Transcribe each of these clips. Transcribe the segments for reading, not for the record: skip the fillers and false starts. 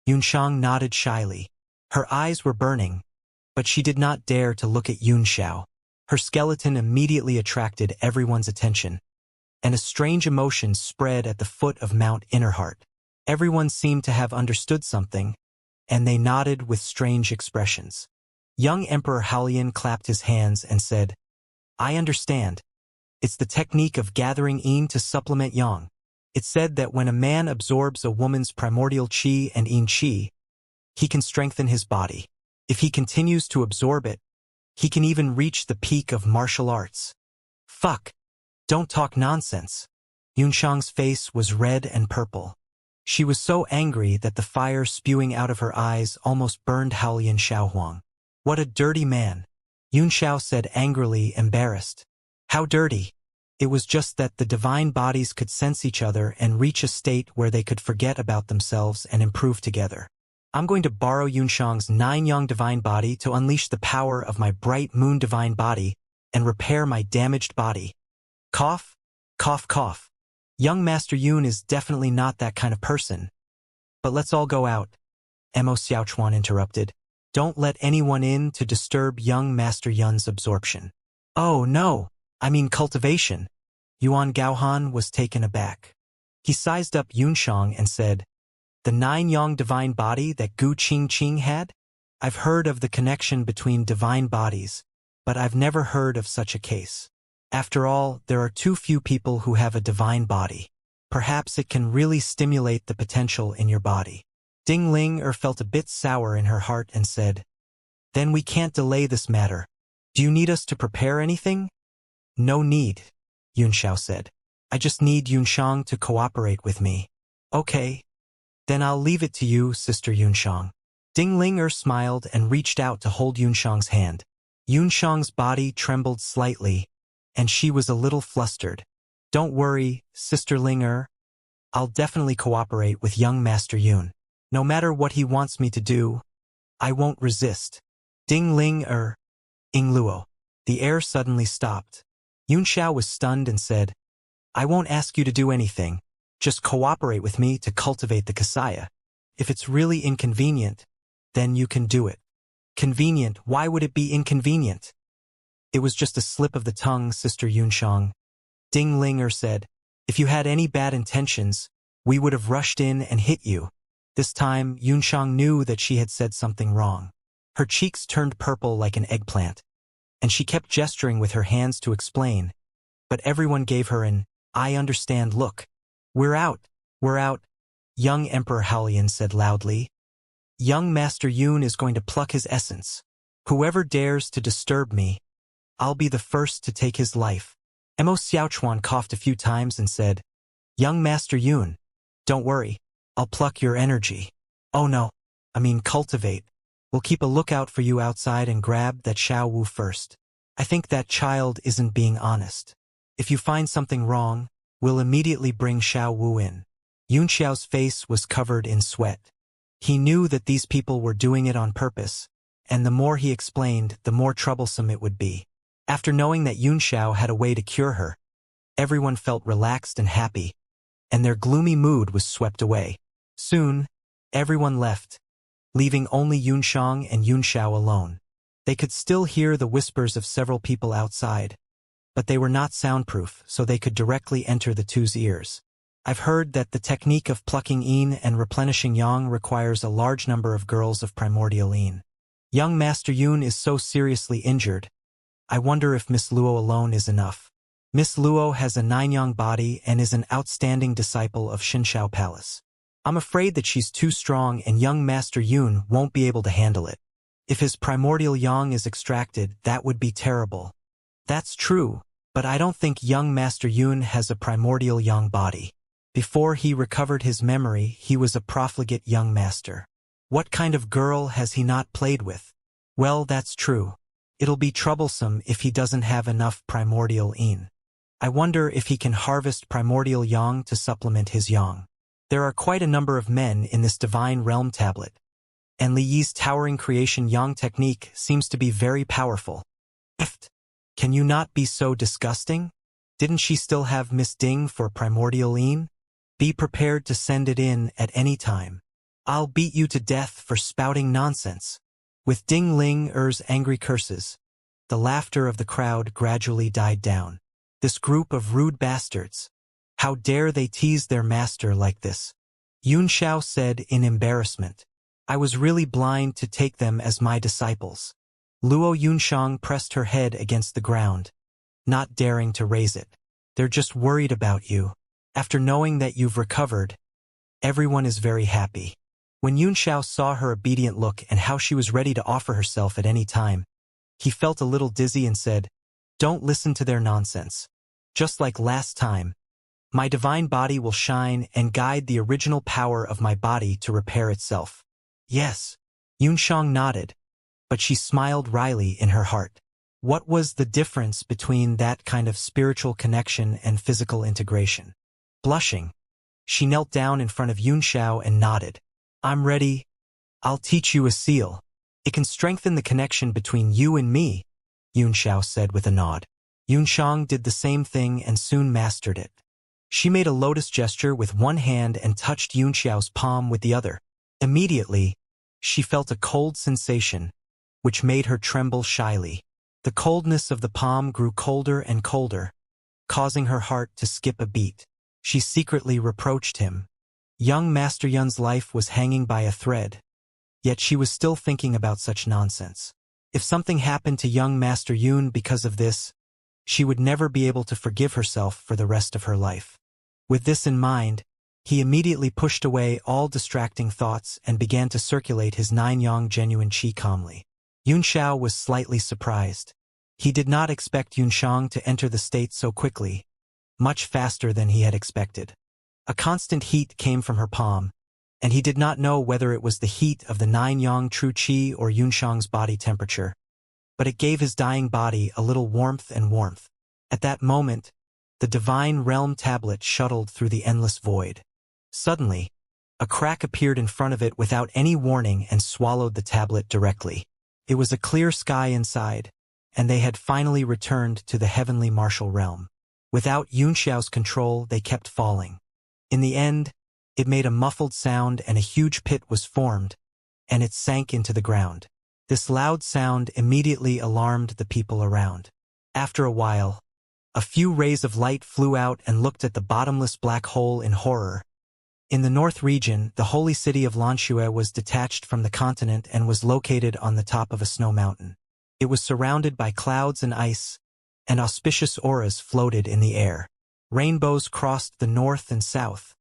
Yunxiang nodded shyly. Her eyes were burning, but she did not dare to look at Yunxiao. Her skeleton immediately attracted everyone's attention, and a strange emotion spread at the foot of Mount Innerheart. Everyone seemed to have understood something, and they nodded with strange expressions. Young Emperor Haolian clapped his hands and said, "I understand. It's the technique of gathering yin to supplement yang. It's said that when a man absorbs a woman's primordial qi and yin qi, he can strengthen his body. If he continues to absorb it, he can even reach the peak of martial arts." "Fuck! Don't talk nonsense." Yunxiang's face was red and purple. She was so angry that the fire spewing out of her eyes almost burned Haolian Xiaohuang. "What a dirty man," Yunxiao said angrily, embarrassed. "How dirty?" It was just that the divine bodies could sense each other and reach a state where they could forget about themselves and improve together. "I'm going to borrow Yunxiang's 9-yang divine body to unleash the power of my bright moon divine body and repair my damaged body." Cough, cough, cough. Young Master Yun is definitely not that kind of person. "But let's all go out," Mo Xiaochuan interrupted. "Don't let anyone in to disturb young Master Yun's absorption." "Oh no, I mean cultivation." Yuan Gaohan was taken aback. He sized up Yunxiang and said, "The 9-yang divine body that Gu Qingqing had? I've heard of the connection between divine bodies, but I've never heard of such a case. After all, there are too few people who have a divine body. Perhaps it can really stimulate the potential in your body." Ding Ling felt a bit sour in her heart and said, "Then we can't delay this matter. Do you need us to prepare anything?" "No need," Yunxiao said. "I just need Yunxiang to cooperate with me." "Okay. Then I'll leave it to you, Sister Yunxiang." Ding Ling smiled and reached out to hold Yunxiang's hand. Yunxiang's body trembled slightly, and she was a little flustered. "Don't worry, Sister Ling I'll definitely cooperate with young Master Yun. No matter what he wants me to do, I won't resist." Ding Ling Ingluo. The air suddenly stopped. Yunxiao was stunned and said, "I won't ask you to do anything. Just cooperate with me to cultivate the Xianxia. If it's really inconvenient, then you can do it." "Convenient? Why would it be inconvenient?" "It was just a slip of the tongue, Sister Yunxiang." Ding Ling said, "If you had any bad intentions, we would have rushed in and hit you." This time, Yunxiang knew that she had said something wrong. Her cheeks turned purple like an eggplant, and she kept gesturing with her hands to explain, but everyone gave her an "I understand" look. We're out, young Emperor Haolian said loudly. "Young Master Yun is going to pluck his essence. Whoever dares to disturb me, I'll be the first to take his life." Mo Xiaochuan coughed a few times and said, "Young Master Yun, don't worry. I'll pluck your energy." "Oh no, I mean cultivate. We'll keep a lookout for you outside and grab that Xiao Wu first. I think that child isn't being honest. If you find something wrong, we'll immediately bring Xiao Wu in." Yunxiao's face was covered in sweat. He knew that these people were doing it on purpose, and the more he explained, the more troublesome it would be. After knowing that Yunxiao had a way to cure her, everyone felt relaxed and happy, and their gloomy mood was swept away. Soon, everyone left, leaving only Yunxiang and Yunxiao alone. They could still hear the whispers of several people outside, but they were not soundproof, so they could directly enter the two's ears. "I've heard that the technique of plucking yin and replenishing yang requires a large number of girls of primordial yin. Young Master Yun is so seriously injured. I wonder if Miss Luo alone is enough. Miss Luo has a 9-yang body and is an outstanding disciple of Xinshao Palace. I'm afraid that she's too strong and young Master Yun won't be able to handle it. If his primordial yang is extracted, that would be terrible." "That's true, but I don't think young Master Yun has a primordial yang body. Before he recovered his memory, he was a profligate young master. What kind of girl has he not played with?" "Well, that's true. It'll be troublesome if he doesn't have enough primordial yin. I wonder if he can harvest primordial yang to supplement his yang. There are quite a number of men in this divine realm tablet, and Li Yi's towering creation yang technique seems to be very powerful." "Can you not be so disgusting? Didn't she still have Miss Ding for primordial yin? Be prepared to send it in at any time." I'll beat you to death for spouting nonsense." With Ding Ling Er's angry curses, the laughter of the crowd gradually died down. This group of rude bastards. How dare they tease their master like this? Xiao said in embarrassment. I was really blind to take them as my disciples. Luo Yunshang pressed her head against the ground, not daring to raise it. They're just worried about you. After knowing that you've recovered, everyone is very happy. When Yunxiao saw her obedient look and how she was ready to offer herself at any time, he felt a little dizzy and said, "Don't listen to their nonsense. Just like last time, my divine body will shine and guide the original power of my body to repair itself." Yes, Yunxiang nodded, but she smiled wryly in her heart. What was the difference between that kind of spiritual connection and physical integration? Blushing, she knelt down in front of Yunxiao and nodded. "I'm ready. I'll teach you a seal. It can strengthen the connection between you and me," Yunxiao said with a nod. Yunxiang did the same thing and soon mastered it. She made a lotus gesture with one hand and touched Yunxiao's palm with the other. Immediately, she felt a cold sensation, which made her tremble shyly. The coldness of the palm grew colder and colder, causing her heart to skip a beat. She secretly reproached him. Young Master Yun's life was hanging by a thread, yet she was still thinking about such nonsense. If something happened to young Master Yun because of this, she would never be able to forgive herself for the rest of her life. With this in mind, he immediately pushed away all distracting thoughts and began to circulate his 9-yang genuine qi calmly. Yunxiao was slightly surprised. He did not expect Yunxiang to enter the state so quickly, much faster than he had expected. A constant heat came from her palm, and he did not know whether it was the heat of the 9-yang true qi or Yunxiang's body temperature, but it gave his dying body a little warmth and warmth. At that moment, the divine realm tablet shuttled through the endless void. Suddenly, a crack appeared in front of it without any warning and swallowed the tablet directly. It was a clear sky inside, and they had finally returned to the heavenly martial realm. Without Yunxiao's control, they kept falling. In the end, it made a muffled sound and a huge pit was formed, and it sank into the ground. This loud sound immediately alarmed the people around. After a while, a few rays of light flew out and looked at the bottomless black hole in horror. In the north region, the holy city of Lanxue was detached from the continent and was located on the top of a snow mountain. It was surrounded by clouds and ice, and auspicious auras floated in the air. Rainbows crossed the north and south,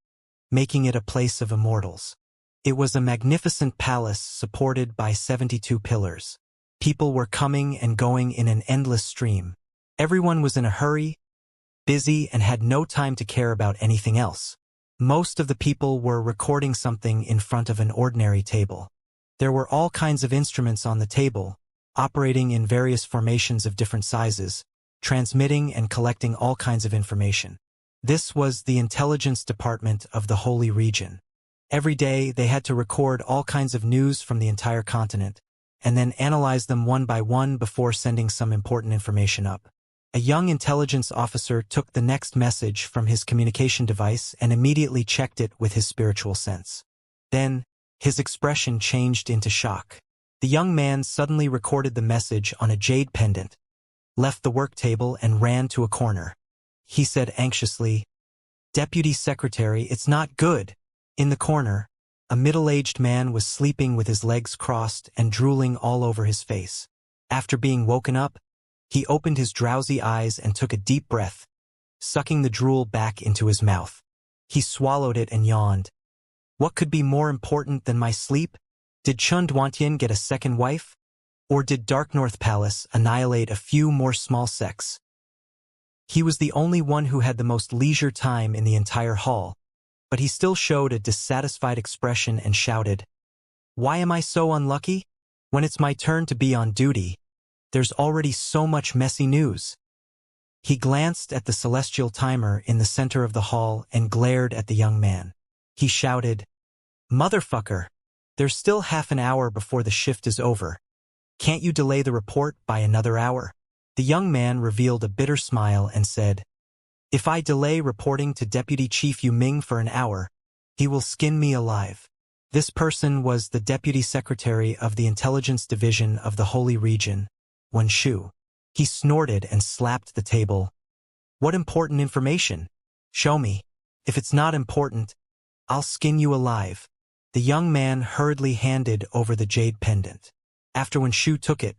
making it a place of immortals. It was a magnificent palace supported by 72 pillars. People were coming and going in an endless stream. Everyone was in a hurry, busy, and had no time to care about anything else. Most of the people were recording something in front of an ordinary table. There were all kinds of instruments on the table, operating in various formations of different sizes, transmitting and collecting all kinds of information. This was the intelligence department of the Holy Region. Every day they had to record all kinds of news from the entire continent, and then analyze them one by one before sending some important information up. A young intelligence officer took the next message from his communication device and immediately checked it with his spiritual sense. Then, his expression changed into shock. The young man suddenly recorded the message on a jade pendant, left the work table and ran to a corner. He said anxiously, "Deputy Secretary, it's not good." In the corner, a middle-aged man was sleeping with his legs crossed and drooling all over his face. After being woken up, he opened his drowsy eyes and took a deep breath, sucking the drool back into his mouth. He swallowed it and yawned. What could be more important than my sleep? Did Chun Duantian get a second wife? Or did Dark North Palace annihilate a few more small sects? He was the only one who had the most leisure time in the entire hall, but he still showed a dissatisfied expression and shouted, "Why am I so unlucky? When it's my turn to be on duty, there's already so much messy news." He glanced at the celestial timer in the center of the hall and glared at the young man. He shouted, "Motherfucker, there's still half an hour before the shift is over. Can't you delay the report by another hour?" The young man revealed a bitter smile and said, "If I delay reporting to Deputy Chief Yu Ming for an hour, he will skin me alive." This person was the Deputy Secretary of the Intelligence Division of the Holy Region, Wen Shu. He snorted and slapped the table. What important information? Show me. If it's not important, I'll skin you alive. The young man hurriedly handed over the jade pendant. After Wen Shu took it,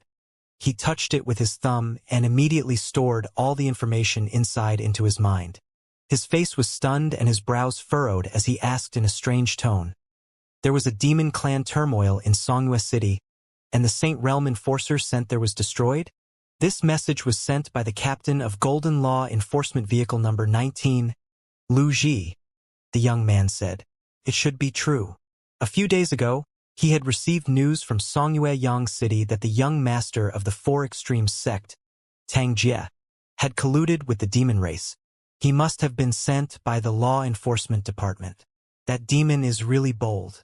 he touched it with his thumb and immediately stored all the information inside into his mind. His face was stunned and his brows furrowed as he asked in a strange tone. There was a demon clan turmoil in Songyue City, and the Saint Realm enforcer sent there was destroyed? This message was sent by the captain of Golden Law Enforcement Vehicle number 19, Lu Ji. The young man said. It should be true. A few days ago, he had received news from Songyue Yang City that the young master of the Four Extremes sect, Tang Jie, had colluded with the demon race. He must have been sent by the law enforcement department. That demon is really bold.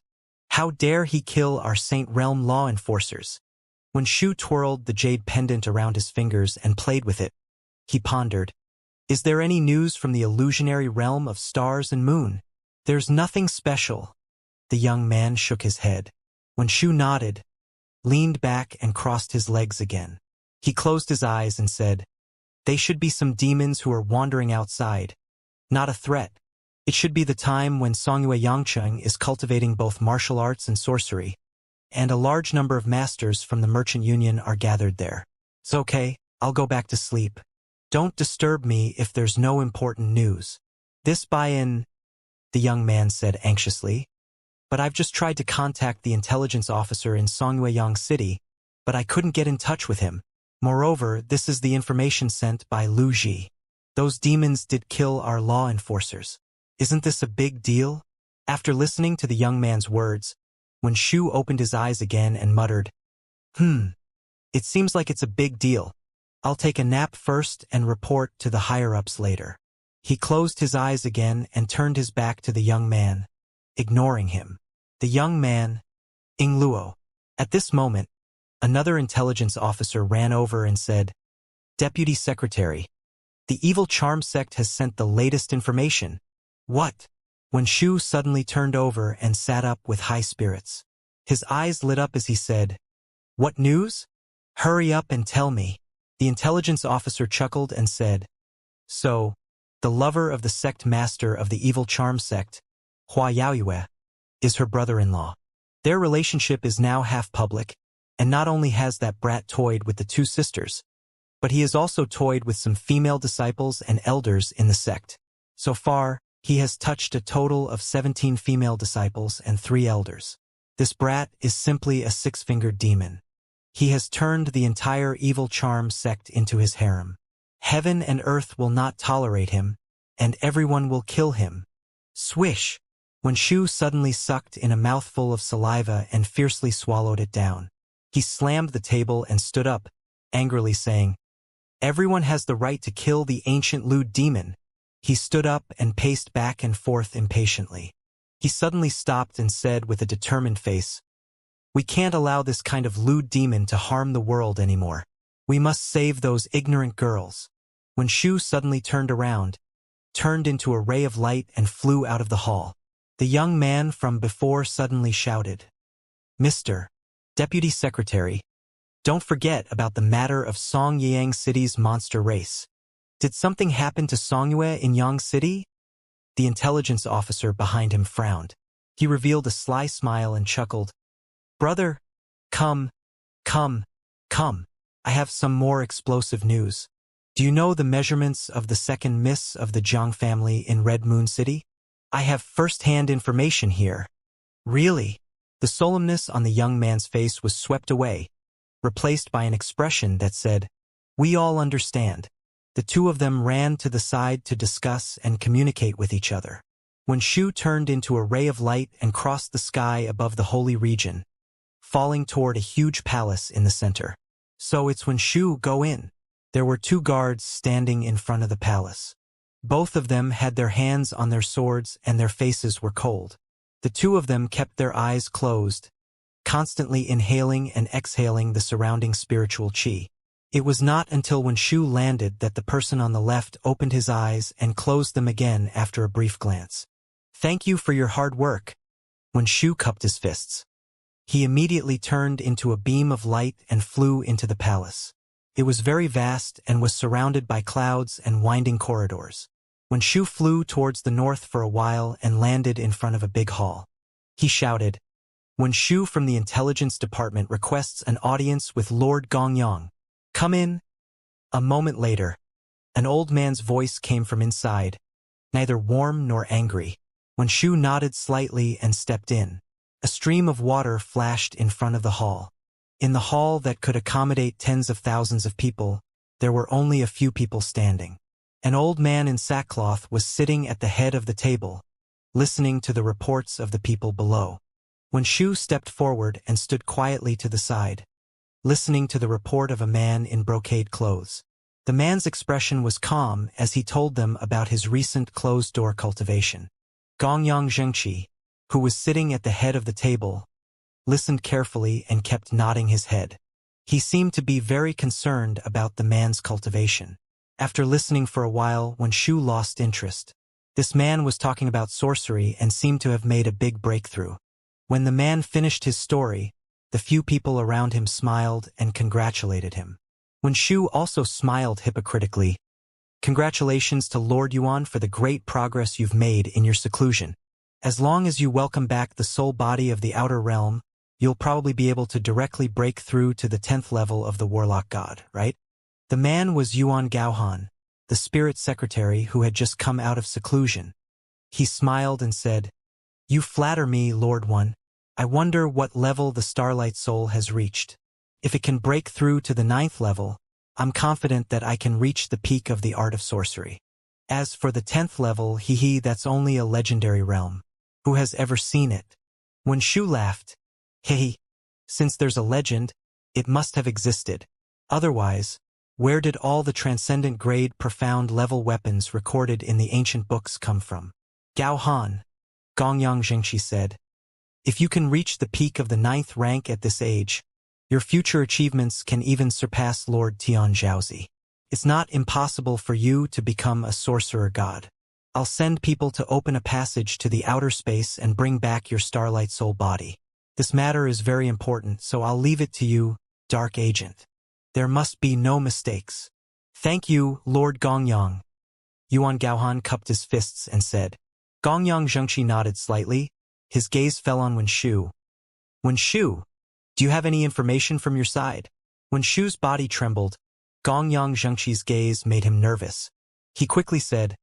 How dare he kill our Saint Realm law enforcers? When Shu twirled the jade pendant around his fingers and played with it, he pondered, is there any news from the illusionary realm of stars and moon? There's nothing special. The young man shook his head. When Shu nodded, leaned back and crossed his legs again. He closed his eyes and said, they should be some demons who are wandering outside, not a threat. It should be the time when Songyue Yangcheng is cultivating both martial arts and sorcery, and a large number of masters from the Merchant Union are gathered there. It's okay, I'll go back to sleep. Don't disturb me if there's no important news. This buy-in, the young man said anxiously. But I've just tried to contact the intelligence officer in Songyue City, but I couldn't get in touch with him. Moreover, this is the information sent by Lu Ji. Those demons did kill our law enforcers. Isn't this a big deal? After listening to the young man's words, when Shu opened his eyes again and muttered, it seems like it's a big deal. I'll take a nap first and report to the higher-ups later. He closed his eyes again and turned his back to the young man, ignoring him. The young man, Ing Luo. At this moment, another intelligence officer ran over and said, Deputy Secretary, the evil charm sect has sent the latest information. What? When Shu suddenly turned over and sat up with high spirits. His eyes lit up as he said, what news? Hurry up and tell me. The intelligence officer chuckled and said, so, the lover of the sect master of the evil charm sect, Hua Yaoyue, is her brother-in-law. Their relationship is now half public, and not only has that brat toyed with the two sisters, but he has also toyed with some female disciples and elders in the sect. So far, he has touched a total of 17 female disciples and 3 elders. This brat is simply a six-fingered demon. He has turned the entire evil charm sect into his harem. Heaven and earth will not tolerate him, and everyone will kill him. Swish! When Shu suddenly sucked in a mouthful of saliva and fiercely swallowed it down. He slammed the table and stood up, angrily saying, everyone has the right to kill the ancient lewd demon. He stood up and paced back and forth impatiently. He suddenly stopped and said with a determined face, we can't allow this kind of lewd demon to harm the world anymore. We must save those ignorant girls. When Shu suddenly turned around, turned into a ray of light and flew out of the hall. The young man from before suddenly shouted, Mr. Deputy Secretary, don't forget about the matter of Songyang City's monster race. Did something happen to Songyue in Yang City? The intelligence officer behind him frowned. He revealed a sly smile and chuckled. Brother, come. I have some more explosive news. Do you know the measurements of the second miss of the Jiang family in Red Moon City? I have first-hand information here. Really? The solemnness on the young man's face was swept away, replaced by an expression that said, we all understand. The two of them ran to the side to discuss and communicate with each other. When Shu turned into a ray of light and crossed the sky above the holy region, falling toward a huge palace in the center. So it's when Shu go in. There were 2 guards standing in front of the palace. Both of them had their hands on their swords and their faces were cold. The 2 of them kept their eyes closed, constantly inhaling and exhaling the surrounding spiritual qi. It was not until when Shu landed that the person on the left opened his eyes and closed them again after a brief glance. Thank you for your hard work. When Shu cupped his fists, he immediately turned into a beam of light and flew into the palace. It was very vast and was surrounded by clouds and winding corridors. When Shu flew towards the north for a while and landed in front of a big hall, he shouted, "When Shu from the intelligence department requests an audience with Lord Gongyang, come in." A moment later, an old man's voice came from inside, neither warm nor angry. When Shu nodded slightly and stepped in, a stream of water flashed in front of the hall. In the hall that could accommodate tens of thousands of people, there were only a few people standing. An old man in sackcloth was sitting at the head of the table, listening to the reports of the people below. When Shu stepped forward and stood quietly to the side, listening to the report of a man in brocade clothes, the man's expression was calm as he told them about his recent closed-door cultivation. Gongyang Xianxia, who was sitting at the head of the table, listened carefully and kept nodding his head. He seemed to be very concerned about the man's cultivation. After listening for a while, when Shu lost interest, this man was talking about sorcery and seemed to have made a big breakthrough. When the man finished his story, the few people around him smiled and congratulated him. When Shu also smiled hypocritically, "Congratulations to Lord Yuan for the great progress you've made in your seclusion. As long as you welcome back the soul body of the outer realm, you'll probably be able to directly break through to the 10th level of the Warlock God, right?" The man was Yuan Gaohan, the spirit secretary who had just come out of seclusion. He smiled and said, "You flatter me, Lord One. I wonder what level the Starlight Soul has reached. If it can break through to the 9th level, I'm confident that I can reach the peak of the art of sorcery. As for the 10th level, that's only a legendary realm. Who has ever seen it?" When Shu laughed, "Hey, since there's a legend, it must have existed. Otherwise, where did all the transcendent grade profound level weapons recorded in the ancient books come from?" "Gao Han," Gongyang Xianxia said, "if you can reach the peak of the 9th rank at this age, your future achievements can even surpass Lord Tian Zhaozi. It's not impossible for you to become a sorcerer god. I'll send people to open a passage to the outer space and bring back your Starlight Soul body. This matter is very important, so I'll leave it to you, Dark Agent. There must be no mistakes." "Thank you, Lord Gongyang." Yuan Gaohan cupped his fists and said. Gongyang Xianxia nodded slightly. His gaze fell on Wen Shu. "Wen Shu, do you have any information from your side?" When Shu's body trembled, Gongyang Xianxia's gaze made him nervous. He quickly said,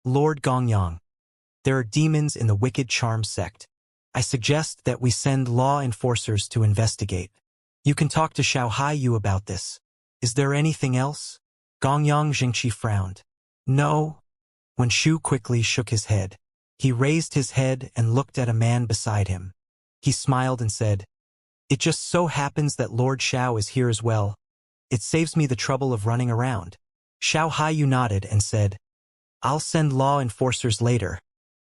"Lord Gongyang, there are demons in the Wicked Charm sect. I suggest that we send law enforcers to investigate. You can talk to Xiao Haiyu about this. Is there anything else?" Gongyang Xianxia frowned. "No." When Shu quickly shook his head, he raised his head and looked at a man beside him. He smiled and said, "It just so happens that Lord Xiao is here as well. It saves me the trouble of running around." Xiao Haiyu nodded and said, "I'll send law enforcers later.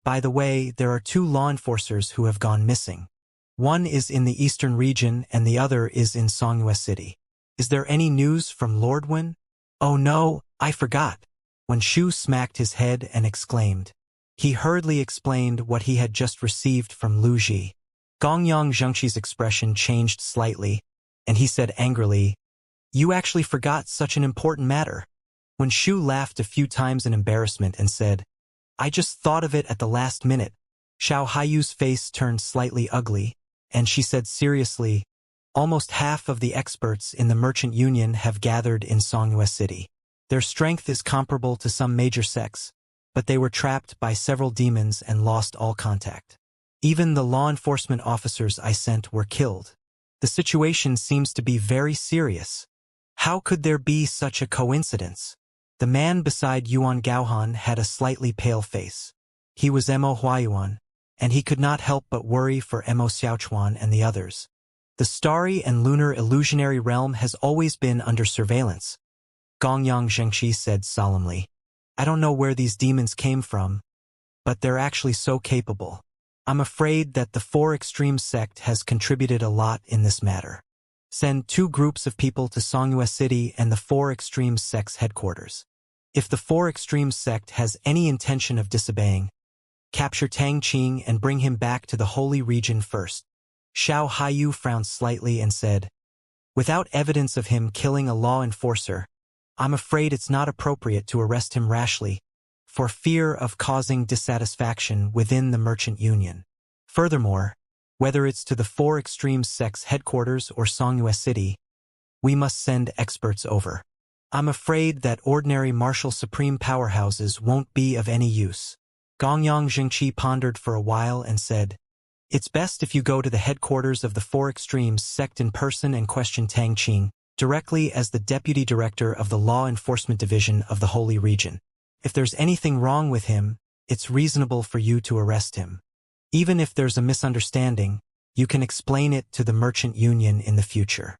By the way, there are 2 law enforcers who have gone missing. One is in the eastern region and the other is in Xianxia City. Is there any news from Lord Wen?" "Oh no, I forgot." When Shu smacked his head and exclaimed. He hurriedly explained what he had just received from Lu Ji. Gongyang Xianxia's expression changed slightly, and he said angrily, "You actually forgot such an important matter." When Shu laughed a few times in embarrassment and said, "I just thought of it at the last minute." Xiao Haiyu's face turned slightly ugly, and she said seriously, "Almost half of the experts in the Merchant Union have gathered in Xianxia City. Their strength is comparable to some major sects, but they were trapped by several demons and lost all contact. Even the law enforcement officers I sent were killed. The situation seems to be very serious. How could there be such a coincidence?" The man beside Yuan Gaohan had a slightly pale face. He was Mo Huayuan, and he could not help but worry for Mo Xiaochuan and the others. "The starry and lunar illusionary realm has always been under surveillance," Gongyang Xianxia said solemnly. "I don't know where these demons came from, but they're actually so capable. I'm afraid that the 4 Extreme sect has contributed a lot in this matter. Send 2 groups of people to Xianxia City and the 4 Extreme sect's headquarters. If the 4 Extreme sect has any intention of disobeying, Capture Tang Qing and bring him back to the holy region first. Xiao Haiyu frowned slightly and said, without evidence of him killing a law enforcer, I'm afraid it's not appropriate to arrest him rashly, for fear of causing dissatisfaction within the merchant union. Furthermore, whether it's to the Four Extremes sect's headquarters or Songyue City, we must send experts over. I'm afraid that ordinary martial supreme powerhouses won't be of any use. Gongyang Jingqi pondered for a while and said, it's best if you go to the headquarters of the Four Extremes sect in person and question Tang Qing directly as the Deputy Director of the Law Enforcement Division of the Holy Region. If there's anything wrong with him, it's reasonable for you to arrest him. Even if there's a misunderstanding, you can explain it to the merchant union in the future.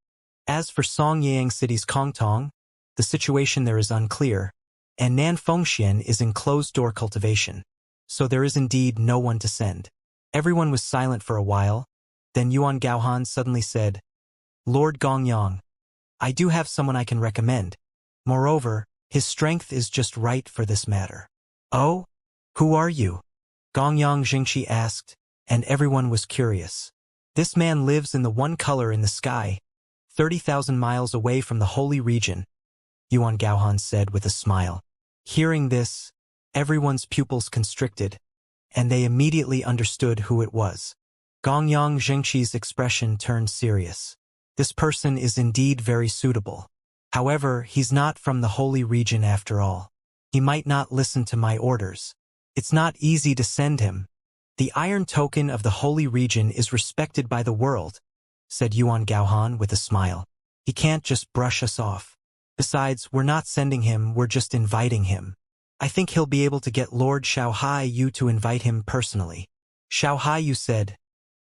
As for Songyang City's Kongtong, the situation there is unclear, and Nanfengxian is in closed-door cultivation, so there is indeed no one to send. Everyone was silent for a while, then Yuan Gaohan suddenly said, Lord Gongyang, I do have someone I can recommend. Moreover, his strength is just right for this matter. Oh? Who are you? Gongyang Jingqi asked, and everyone was curious. This man lives in the one color in the sky, 30,000 miles away from the holy region, Yuan Gaohan said with a smile. Hearing this, everyone's pupils constricted, and they immediately understood who it was. Gongyang Jingqi's expression turned serious. This person is indeed very suitable. However, he's not from the holy region after all. He might not listen to my orders. It's not easy to send him. The iron token of the holy region is respected by the world, said Yuan Gaohan with a smile. He can't just brush us off. Besides, we're not sending him, we're just inviting him. I think he'll be able to get Lord Xiao Haiyu to invite him personally. Xiao Haiyu said,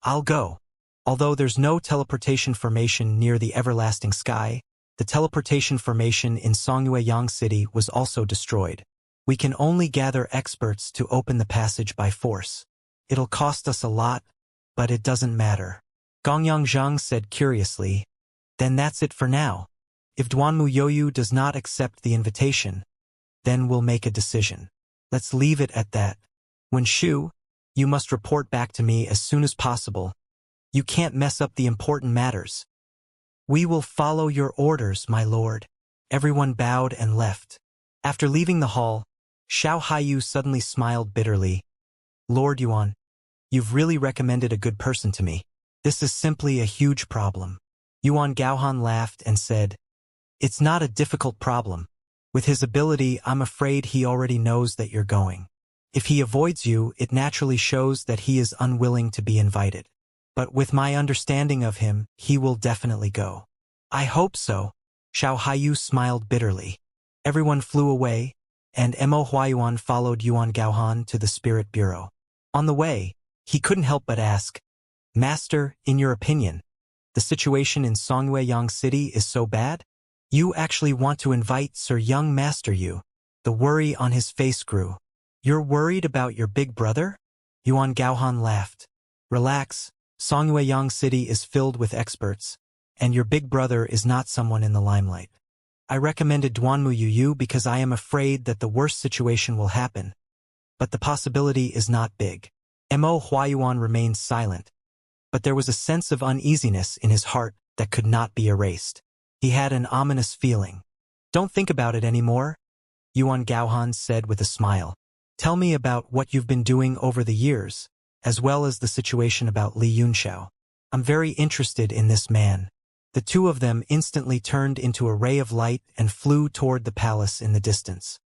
I'll go. Although there's no teleportation formation near the everlasting sky, the teleportation formation in Songyue City was also destroyed. We can only gather experts to open the passage by force. It'll cost us a lot, but it doesn't matter. Gongyang Zhang said curiously, then that's it for now. If Duanmu Yoyu does not accept the invitation, then we'll make a decision. Let's leave it at that. When Shu, you must report back to me as soon as possible. You can't mess up the important matters. We will follow your orders, my lord. Everyone bowed and left. After leaving the hall, Xiao Haiyu suddenly smiled bitterly. Lord Yuan, you've really recommended a good person to me. This is simply a huge problem. Yuan Gaohan laughed and said, it's not a difficult problem. With his ability, I'm afraid he already knows that you're going. If he avoids you, it naturally shows that he is unwilling to be invited. But with my understanding of him, he will definitely go. I hope so. Xiao Haiyu smiled bitterly. Everyone flew away, and Mo Huayuan followed Yuan Gaohan to the Spirit Bureau. On the way, he couldn't help but ask, Master, in your opinion, the situation in Songyue City is so bad? You actually want to invite Sir Young Master Yu? The worry on his face grew. You're worried about your big brother? Yuan Gaohan laughed. Relax, Songyue City is filled with experts, and your big brother is not someone in the limelight. I recommended Duanmu Yu because I am afraid that the worst situation will happen, but the possibility is not big. Mo Huayuan remained silent, but there was a sense of uneasiness in his heart that could not be erased. He had an ominous feeling. Don't think about it anymore, Yuan Gaohan said with a smile. Tell me about what you've been doing over the years, as well as the situation about Li Yunxiao. I'm very interested in this man. The two of them instantly turned into a ray of light and flew toward the palace in the distance.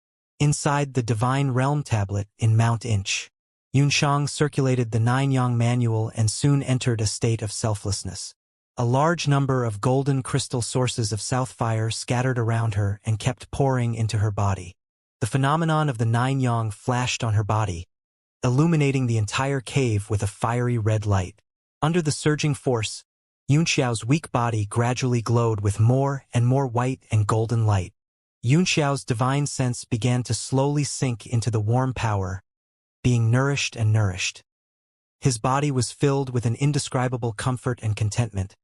Inside the Divine Realm tablet in Mount Inch, Yunxiang circulated the Nine-Yang manual and soon entered a state of selflessness. A large number of golden crystal sources of south fire scattered around her and kept pouring into her body. The phenomenon of the Nine-Yang flashed on her body, illuminating the entire cave with a fiery red light. Under the surging force, Yunxiao's weak body gradually glowed with more and more white and golden light. Yunxiao's divine sense began to slowly sink into the warm power, being nourished and nourished. His body was filled with an indescribable comfort and contentment,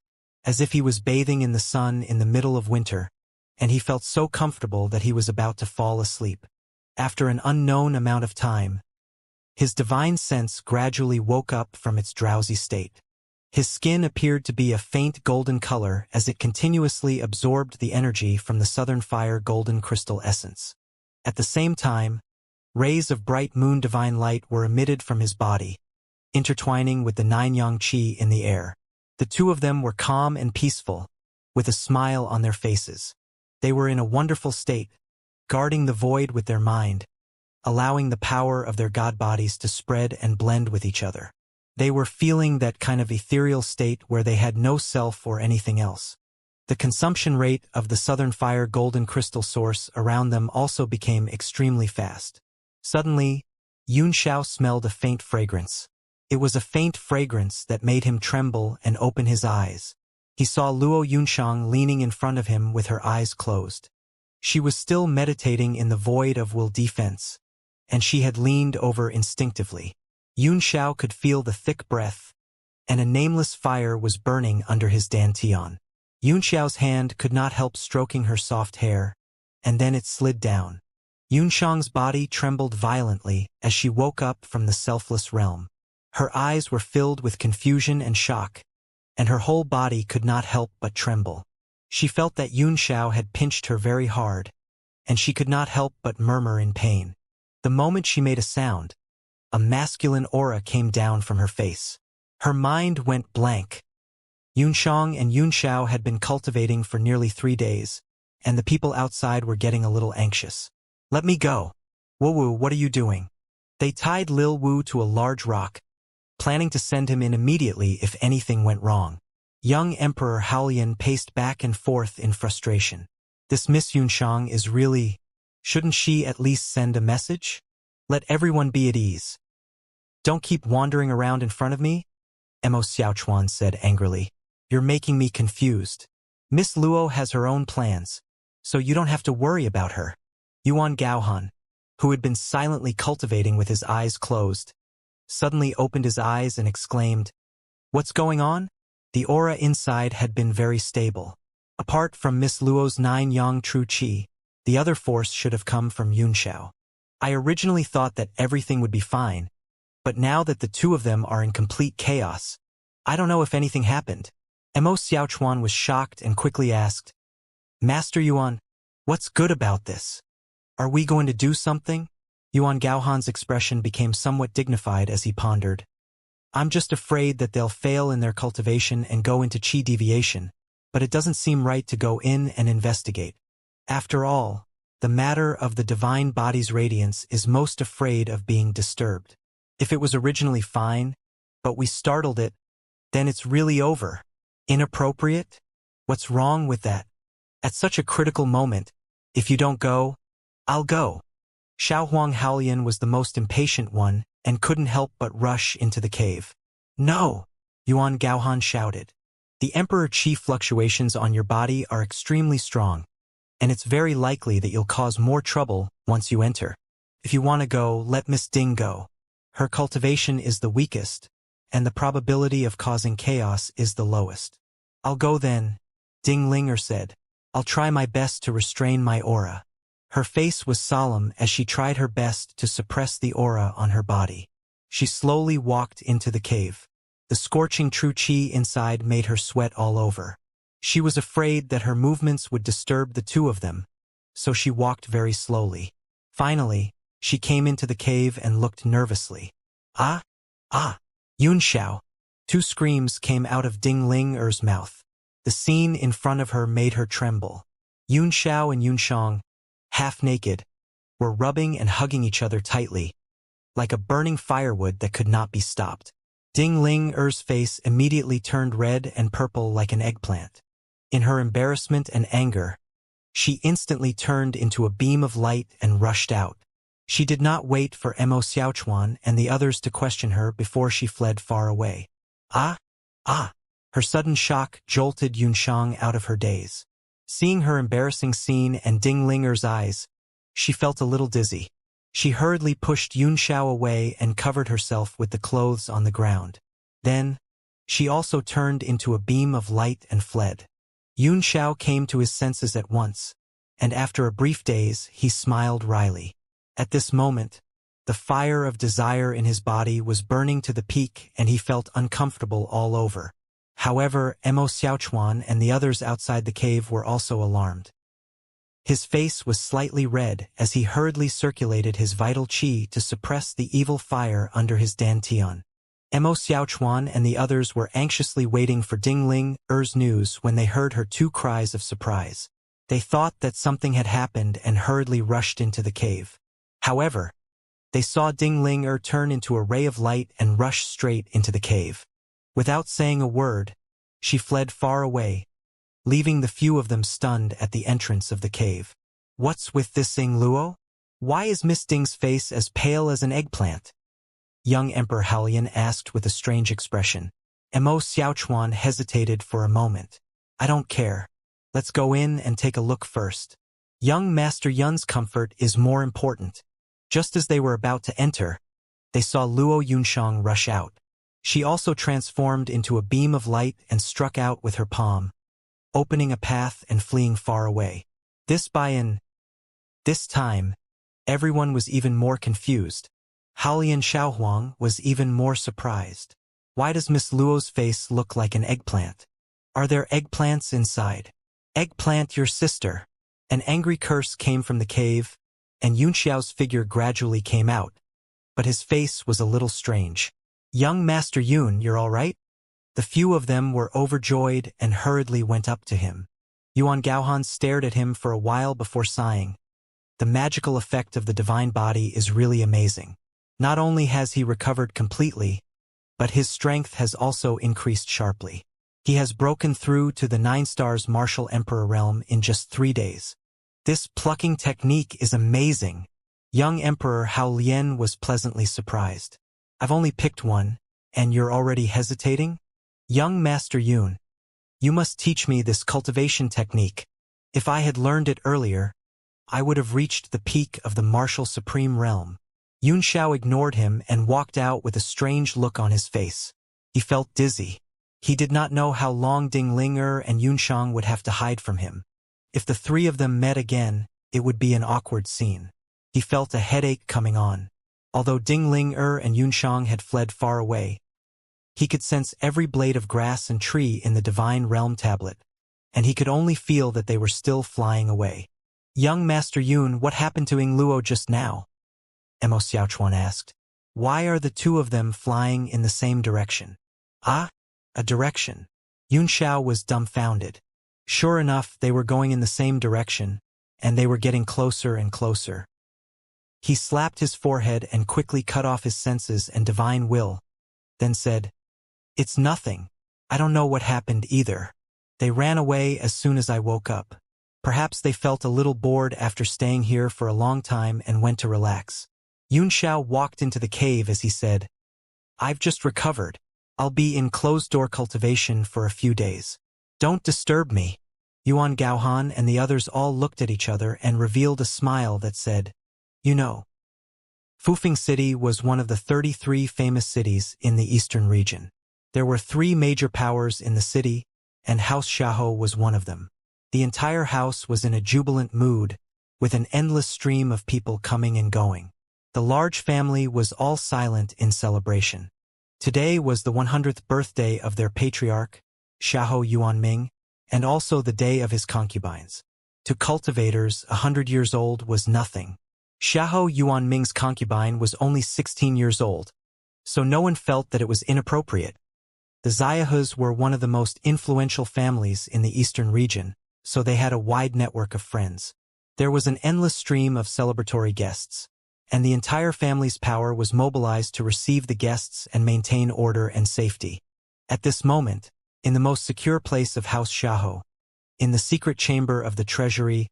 as if he was bathing in the sun in the middle of winter, and he felt so comfortable that he was about to fall asleep. After an unknown amount of time, His divine sense gradually woke up from its drowsy state. His skin appeared to be a faint golden color as it continuously absorbed the energy from the southern fire golden crystal essence. At the same time, rays of bright moon divine light were emitted from his body, intertwining with the nine yang qi in the air. The two of them were calm and peaceful, with a smile on their faces. They were in a wonderful state, guarding the void with their mind, allowing the power of their god bodies to spread and blend with each other. They were feeling that kind of ethereal state where they had no self or anything else. The consumption rate of the southern fire golden crystal source around them also became extremely fast. Suddenly, Xianxia smelled a faint fragrance. It was a faint fragrance that made him tremble and open his eyes. He saw Luo Yunxiang leaning in front of him with her eyes closed. She was still meditating in the void of will defense, and she had leaned over instinctively. Xianxia could feel the thick breath, and a nameless fire was burning under his dantian. Yunxiao's hand could not help stroking her soft hair, and then it slid down. Yunxiang's body trembled violently as she woke up from the selfless realm. Her eyes were filled with confusion and shock, and her whole body could not help but tremble. She felt that Yunxiao had pinched her very hard, and she could not help but murmur in pain. The moment she made a sound, a masculine aura came down from her face. Her mind went blank. Yunxiang and Yunxiao had been cultivating for nearly 3 days, and the people outside were getting a little anxious. "Let me go. Wu, what are you doing?" They tied Lil Wu to a large rock, planning to send him in immediately if anything went wrong. Young Emperor Haolian paced back and forth in frustration. This Miss Yunxiang is really... Shouldn't she at least send a message? Let everyone be at ease. "Don't keep wandering around in front of me," Mo Xiaochuan said angrily. "You're making me confused. Miss Luo has her own plans, so you don't have to worry about her." Yuan Gaohan, who had been silently cultivating with his eyes closed, suddenly opened his eyes and exclaimed, "What's going on?" The aura inside had been very stable. Apart from Miss Luo's 9 yang true qi, the other force should have come from Yunxiao. I originally thought that everything would be fine, but now that the two of them are in complete chaos, I don't know if anything happened. Mo Xiaochuan was shocked and quickly asked, "Master Yuan, what's good about this? Are we going to do something?" Yuan Gaohan's expression became somewhat dignified as he pondered. "I'm just afraid that they'll fail in their cultivation and go into qi deviation, but it doesn't seem right to go in and investigate. After all, the matter of the divine body's radiance is most afraid of being disturbed. If it was originally fine, but we startled it, then it's really over. Inappropriate? What's wrong with that? At such a critical moment, if you don't go, I'll go." Xiaohuang Haolian was the most impatient one and couldn't help but rush into the cave. "No!" Yuan Gaohan shouted. "The Emperor Qi fluctuations on your body are extremely strong, and it's very likely that you'll cause more trouble once you enter. If you want to go, let Miss Ding go. Her cultivation is the weakest, and the probability of causing chaos is the lowest." "I'll go then," Ding Linger said. "I'll try my best to restrain my aura." Her face was solemn as she tried her best to suppress the aura on her body. She slowly walked into the cave. The scorching true qi inside made her sweat all over. She was afraid that her movements would disturb the two of them, so she walked very slowly. Finally, she came into the cave and looked nervously. "Ah! Ah! Yunxiao!" 2 screams came out of Ding Ling-er's mouth. The scene in front of her made her tremble. Yunxiao and Yunxiang, half-naked, were rubbing and hugging each other tightly, like a burning firewood that could not be stopped. Ding Ling-er's face immediately turned red and purple like an eggplant. In her embarrassment and anger, she instantly turned into a beam of light and rushed out. She did not wait for Mo Xiaochuan and the others to question her before she fled far away. "Ah! Ah!" Her sudden shock jolted Yunxiang out of her daze. Seeing her embarrassing scene and Ding Linger's eyes, she felt a little dizzy. She hurriedly pushed Yunxiao away and covered herself with the clothes on the ground. Then, she also turned into a beam of light and fled. Yunxiao came to his senses at once, and after a brief daze, he smiled wryly. At this moment, The fire of desire in his body was burning to the peak and he felt uncomfortable all over. However, Mo Xiaochuan and the others outside the cave were also alarmed. His face was slightly red as he hurriedly circulated his vital qi to suppress the evil fire under his dantian. Mo Xiaochuan and the others were anxiously waiting for Ding Ling Er's news when they heard her two cries of surprise. They thought that something had happened and hurriedly rushed into the cave. However, they saw Ding Ling Er turn into a ray of light and rush straight into the cave. Without saying a word, she fled far away, leaving the few of them stunned at the entrance of the cave. What's with this Ying Luo? Why is Miss Ding's face as pale as an eggplant? Young Emperor Haolian asked with a strange expression. Mo Xiaochuan hesitated for a moment. I don't care. Let's go in and take a look first. Young Master Yun's comfort is more important. Just as they were about to enter, they saw Luo Yunshang rush out. She also transformed into a beam of light and struck out with her palm, opening a path and fleeing far away. This time, everyone was even more confused. Haolian Xiaohuang was even more surprised. Why does Miss Luo's face look like an eggplant? Are there eggplants inside? Eggplant your sister. An angry curse came from the cave, and Yunxiao's figure gradually came out, but his face was a little strange. Young Master Yun, you're all right? The few of them were overjoyed and hurriedly went up to him. Yuan Gaohan stared at him for a while before sighing. The magical effect of the divine body is really amazing. Not only has he recovered completely, but his strength has also increased sharply. He has broken through to the 9 stars martial emperor realm in just 3 days. This plucking technique is amazing. Young Emperor Hao Lian was pleasantly surprised. I've only picked one, and you're already hesitating? Young Master Yun, you must teach me this cultivation technique. If I had learned it earlier, I would have reached the peak of the martial supreme realm. Yun Xiao ignored him and walked out with a strange look on his face. He felt dizzy. He did not know how long Ding Ling Er and Yunshang would have to hide from him. If the three of them met again, it would be an awkward scene. He felt a headache coming on. Although Ding Ling Er and Yunshang had fled far away, he could sense every blade of grass and tree in the Divine Realm tablet, and he could only feel that they were still flying away. Young Master Yun, what happened to Ying Luo just now? Mo Xiaochuan asked. Why are the two of them flying in the same direction? Ah, a direction. Yun Xiao was dumbfounded. Sure enough, they were going in the same direction, and they were getting closer and closer. He slapped his forehead and quickly cut off his senses and divine will, then said, It's nothing. I don't know what happened either. They ran away as soon as I woke up. Perhaps they felt a little bored after staying here for a long time and went to relax. Yun Xiao walked into the cave as he said, I've just recovered. I'll be in closed-door cultivation for a few days. Don't disturb me. Yuan Gaohan and the others all looked at each other and revealed a smile that said, You know. Fufeng City was one of the 33 famous cities in the eastern region. There were 3 major powers in the city, and House Xiahou was one of them. The entire house was in a jubilant mood, with an endless stream of people coming and going. The large family was all silent in celebration. Today was the 100th birthday of their patriarch, Xiahou Yuanming, and also the day of his concubines. To cultivators, 100 years old was nothing. Xiahou Yuanming's concubine was only 16 years old, so no one felt that it was inappropriate. The Xiahous were one of the most influential families in the eastern region, so they had a wide network of friends. There was an endless stream of celebratory guests, and the entire family's power was mobilized to receive the guests and maintain order and safety. At this moment, in the most secure place of House Xiahou, in the secret chamber of the treasury,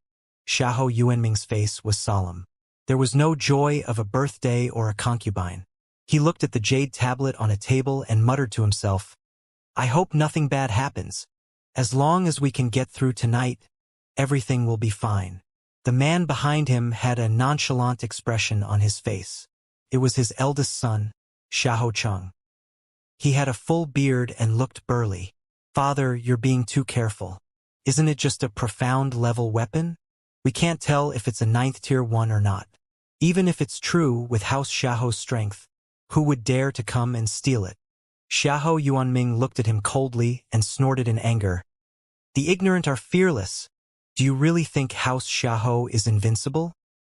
Xiahou Yuanming's face was solemn. There was no joy of a birthday or a concubine. He looked at the jade tablet on a table and muttered to himself, I hope nothing bad happens. As long as we can get through tonight, everything will be fine. The man behind him had a nonchalant expression on his face. It was his eldest son, Xiahou Cheng. He had a full beard and looked burly. Father, you're being too careful. Isn't it just a profound level weapon? We can't tell if it's a 9th tier one or not. Even if it's true with House Xiaoho's strength, who would dare to come and steal it? Xiahou Yuanming looked at him coldly and snorted in anger. The ignorant are fearless. Do you really think House Xiahou is invincible?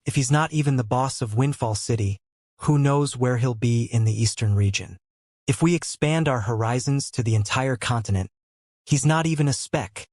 If he's not even the boss of Windfall City, who knows where he'll be in the eastern region? If we expand our horizons to the entire continent, he's not even a speck.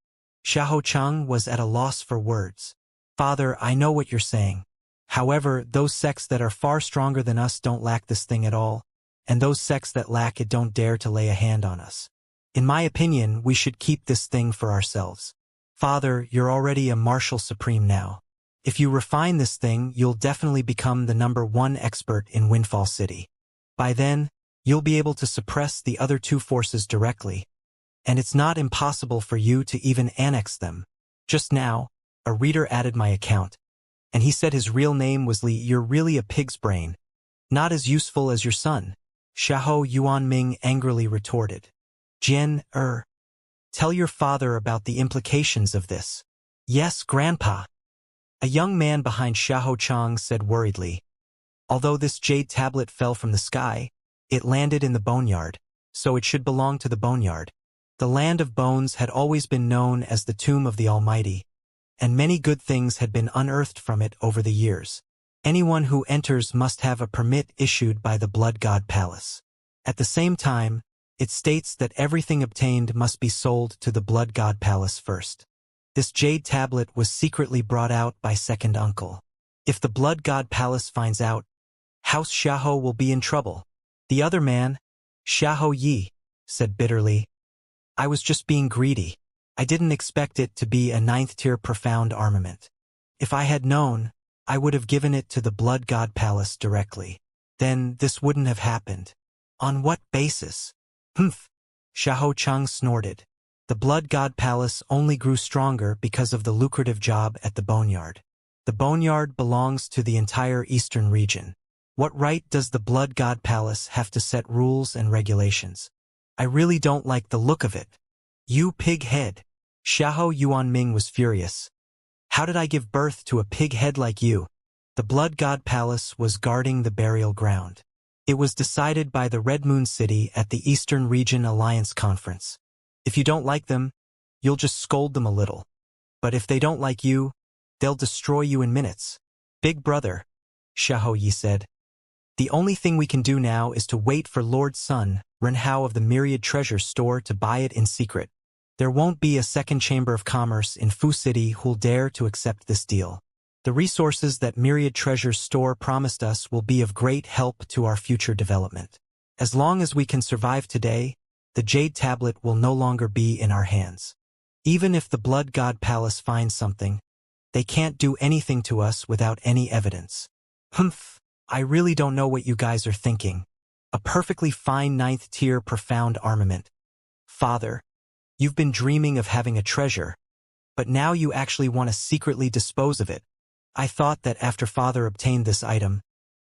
Xiahou Cheng was at a loss for words. Father, I know what you're saying. However, those sects that are far stronger than us don't lack this thing at all, and those sects that lack it don't dare to lay a hand on us. In my opinion, we should keep this thing for ourselves. Father, you're already a martial supreme now. If you refine this thing, you'll definitely become the #1 expert in Windfall City. By then, you'll be able to suppress the other two forces directly, and it's not impossible for you to even annex them. Just now, a reader added my account, and he said his real name was Li. You're really a pig's brain. Not as useful as your son, Xiahou Yuanming angrily retorted. Tell your father about the implications of this. Yes, Grandpa. A young man behind Xiahou Cheng said worriedly. Although this jade tablet fell from the sky, it landed in the boneyard, so it should belong to the boneyard. The land of bones had always been known as the tomb of the Almighty, and many good things had been unearthed from it over the years. Anyone who enters must have a permit issued by the Blood God Palace. At the same time, it states that everything obtained must be sold to the Blood God Palace first. This jade tablet was secretly brought out by second uncle. If the Blood God Palace finds out, House Xiahou will be in trouble. The other man, Xiahou Yi, said bitterly, I was just being greedy. I didn't expect it to be a 9th-tier profound armament. If I had known, I would have given it to the Blood God Palace directly. Then this wouldn't have happened. On what basis? Humph! Xiahou Cheng snorted. The Blood God Palace only grew stronger because of the lucrative job at the boneyard. The boneyard belongs to the entire eastern region. What right does the Blood God Palace have to set rules and regulations? I really don't like the look of it. You pig head! Xiahou Yuanming was furious. How did I give birth to a pig head like you? The Blood God Palace was guarding the burial ground. It was decided by the Red Moon City at the Eastern Region Alliance Conference. If you don't like them, you'll just scold them a little. But if they don't like you, they'll destroy you in minutes. Big brother, Xiahou Yi said. The only thing we can do now is to wait for Lord Sun, Renhao of the Myriad Treasure Store to buy it in secret. There won't be a second chamber of commerce in Fu City who'll dare to accept this deal. The resources that Myriad Treasure Store promised us will be of great help to our future development. As long as we can survive today, the Jade Tablet will no longer be in our hands. Even if the Blood God Palace finds something, they can't do anything to us without any evidence. Humph, I really don't know what you guys are thinking. A perfectly fine 9th-tier profound armament. Father, you've been dreaming of having a treasure, but now you actually want to secretly dispose of it. I thought that after Father obtained this item,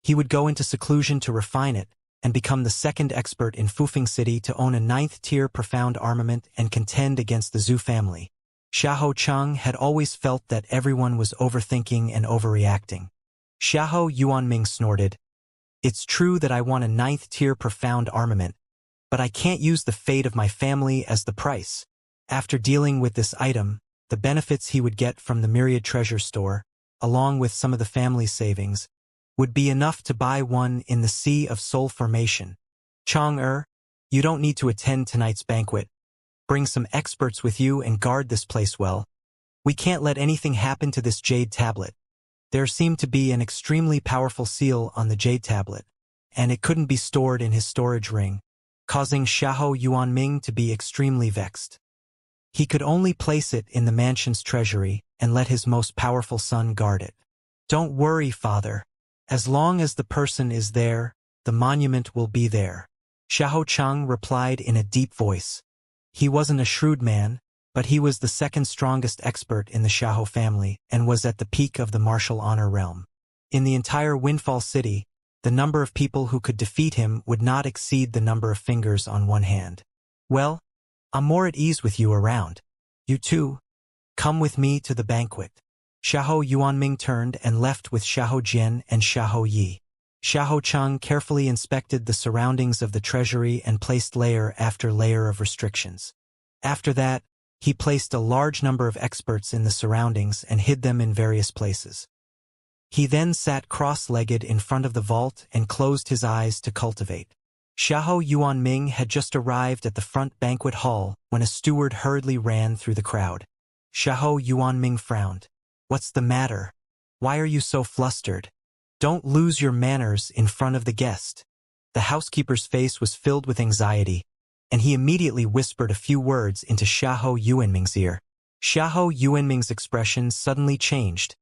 he would go into seclusion to refine it, and become the second expert in Fufeng City to own a 9th-tier profound armament and contend against the Zhu family. Xiahou Cheng had always felt that everyone was overthinking and overreacting. Xiahou Yuanming snorted. It's true that I want a 9th-tier profound armament, but I can't use the fate of my family as the price. After dealing with this item, the benefits he would get from the Myriad Treasure Store, along with some of the family's savings, would be enough to buy one in the Sea of Soul Formation. Chang-er, you don't need to attend tonight's banquet. Bring some experts with you and guard this place well. We can't let anything happen to this Jade Tablet. There seemed to be an extremely powerful seal on the Jade Tablet, and it couldn't be stored in his storage ring, causing Xiahou Yuanming to be extremely vexed. He could only place it in the mansion's treasury and let his most powerful son guard it. Don't worry, Father. As long as the person is there, the monument will be there. Xiahou Cheng replied in a deep voice. He wasn't a shrewd man, but he was the second strongest expert in the Xiahou family and was at the peak of the martial honor realm. In the entire Windfall City, the number of people who could defeat him would not exceed the number of fingers on one hand. Well, I'm more at ease with you around. You two, come with me to the banquet. Xiahou Yuanming turned and left with Xiahou Jian and Xiahou Yi. Xiahou Cheng carefully inspected the surroundings of the treasury and placed layer after layer of restrictions. After that, he placed a large number of experts in the surroundings and hid them in various places. He then sat cross-legged in front of the vault and closed his eyes to cultivate. Xiahou Yuanming had just arrived at the front banquet hall when a steward hurriedly ran through the crowd. Xiahou Yuanming frowned. "What's the matter? Why are you so flustered? Don't lose your manners in front of the guest." The housekeeper's face was filled with anxiety, and he immediately whispered a few words into Xiahou Yuanming's ear. Xiahou Yuanming's expression suddenly changed,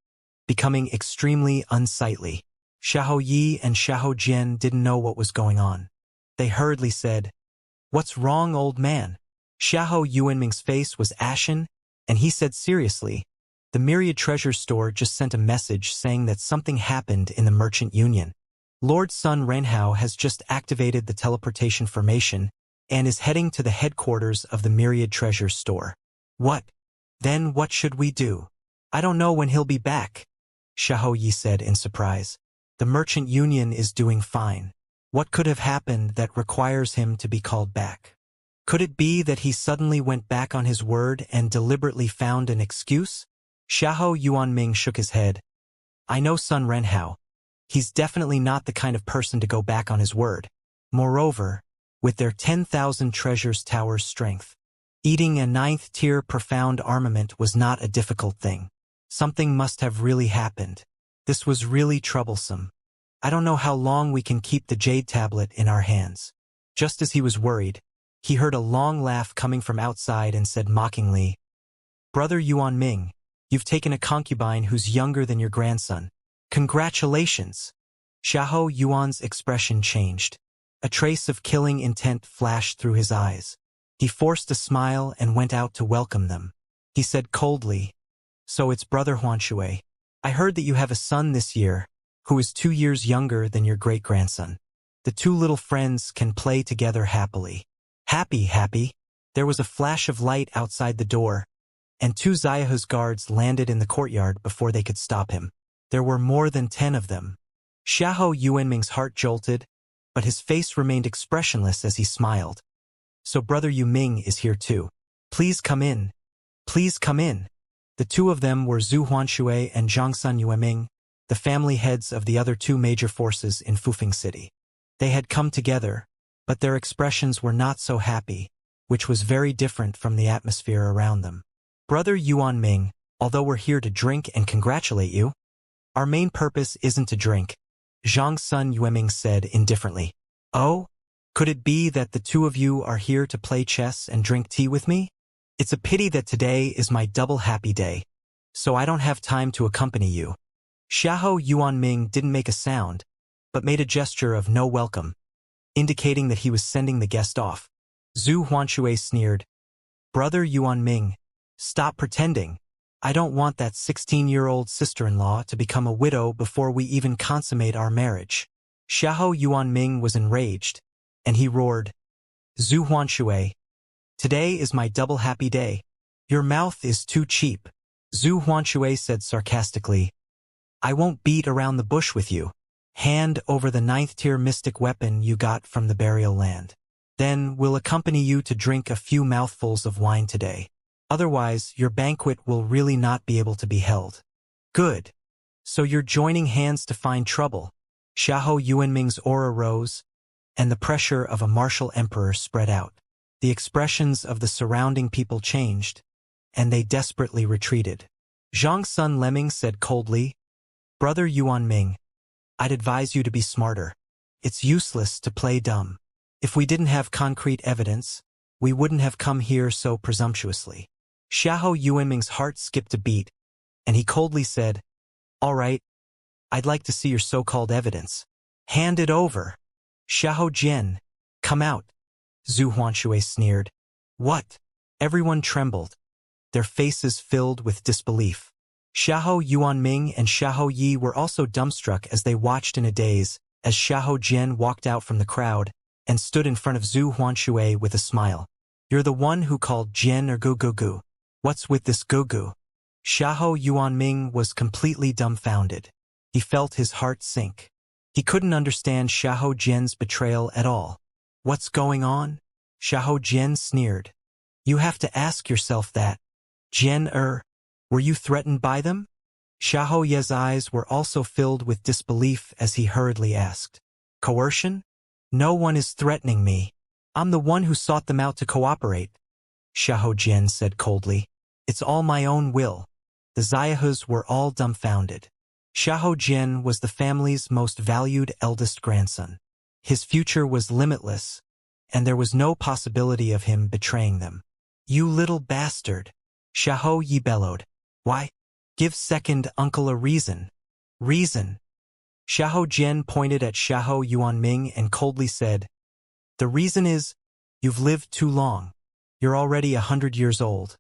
becoming extremely unsightly. Xiahou Yi and Xiahou Jian didn't know what was going on. They hurriedly said, "What's wrong, old man?" Xiahou Yuanming's face was ashen, and he said seriously, "The Myriad Treasure Store just sent a message saying that something happened in the Merchant Union. Lord Sun Renhao has just activated the teleportation formation and is heading to the headquarters of the Myriad Treasure Store." "What? Then what should we do? I don't know when he'll be back," Xiahou Yi said in surprise. "The Merchant Union is doing fine. What could have happened that requires him to be called back? Could it be that he suddenly went back on his word and deliberately found an excuse?" Xiahou Yuanming shook his head. "I know Sun Renhao. He's definitely not the kind of person to go back on his word. Moreover, with their 10,000 treasures tower's strength, eating a 9th-tier profound armament was not a difficult thing. Something must have really happened. This was really troublesome. I don't know how long we can keep the jade tablet in our hands." Just as he was worried, he heard a long laugh coming from outside and said mockingly, "Brother Yuanming, you've taken a concubine who's younger than your grandson. Congratulations!" Xiahou Yuan's expression changed. A trace of killing intent flashed through his eyes. He forced a smile and went out to welcome them. He said coldly, "So it's Brother Huanshui. I heard that you have a son this year, who is 2 years younger than your great-grandson. The two little friends can play together happily." Happy. There was a flash of light outside the door, and 2 Xiahu's guards landed in the courtyard before they could stop him. There were more than 10 of them. Xiahou Yuanming's heart jolted, but his face remained expressionless as he smiled. "So Brother Yuming is here too. Please come in. Please come in." The two of them were Zhu Huanshui and Zhangsun Yueming, the family heads of the other 2 major forces in Fufeng City. They had come together, but their expressions were not so happy, which was very different from the atmosphere around them. "Brother Yuanming, although we're here to drink and congratulate you, our main purpose isn't to drink," Zhangsun Yueming said indifferently. "Oh? Could it be that the 2 of you are here to play chess and drink tea with me? It's a pity that today is my double happy day, so I don't have time to accompany you." Xiahou Yuanming didn't make a sound, but made a gesture of no welcome, indicating that he was sending the guest off. Zhu Huanshui sneered, "Brother Yuanming, stop pretending. I don't want that 16-year-old sister-in-law to become a widow before we even consummate our marriage." Xiahou Yuanming was enraged, and he roared, "Zhu Huanshui, today is my double happy day. Your mouth is too cheap." Zhu Huanshui said sarcastically, "I won't beat around the bush with you. Hand over the 9th-tier mystic weapon you got from the burial land. Then we'll accompany you to drink a few mouthfuls of wine today. Otherwise, your banquet will really not be able to be held." "Good. So you're joining hands to find trouble." Xiahou Yuanming's aura rose, and the pressure of a martial emperor spread out. The expressions of the surrounding people changed, and they desperately retreated. Zhangsun Lemming said coldly, "Brother Yuanming, I'd advise you to be smarter. It's useless to play dumb. If we didn't have concrete evidence, we wouldn't have come here so presumptuously." Xiahou Yuanming's heart skipped a beat, and he coldly said, "All right, I'd like to see your so-called evidence. Hand it over." "Xiahou Jian, come out," Zhu Huanshui sneered. "What?" Everyone trembled, their faces filled with disbelief. Xiahou Yuanming and Xiahou Yi were also dumbstruck as they watched in a daze, as Xiahou Jian walked out from the crowd and stood in front of Zhu Huanshui with a smile. "You're the one who called Jian or Gu Gu Gu. What's with this Gu Gu?" Xiahou Yuanming was completely dumbfounded. He felt his heart sink. He couldn't understand Xiahou Jian's betrayal at all. What's going on? Xiahou Jian sneered. You have to ask yourself that. Jian, were you threatened by them? Xiahou Ye's eyes were also filled with disbelief as he hurriedly asked. Coercion? No one is threatening me. I'm the one who sought them out to cooperate. Xiahou Jian said coldly. It's all my own will. The Xiahous were all dumbfounded. Xiahou Jian was the family's most valued eldest grandson. His future was limitless, and there was no possibility of him betraying them. You little bastard! Xiahou Yi bellowed. Why? Give second uncle a reason. Reason. Xiahou Jian pointed at Xiahou Yuanming and coldly said, The reason is, you've lived too long. You're already 100 years old.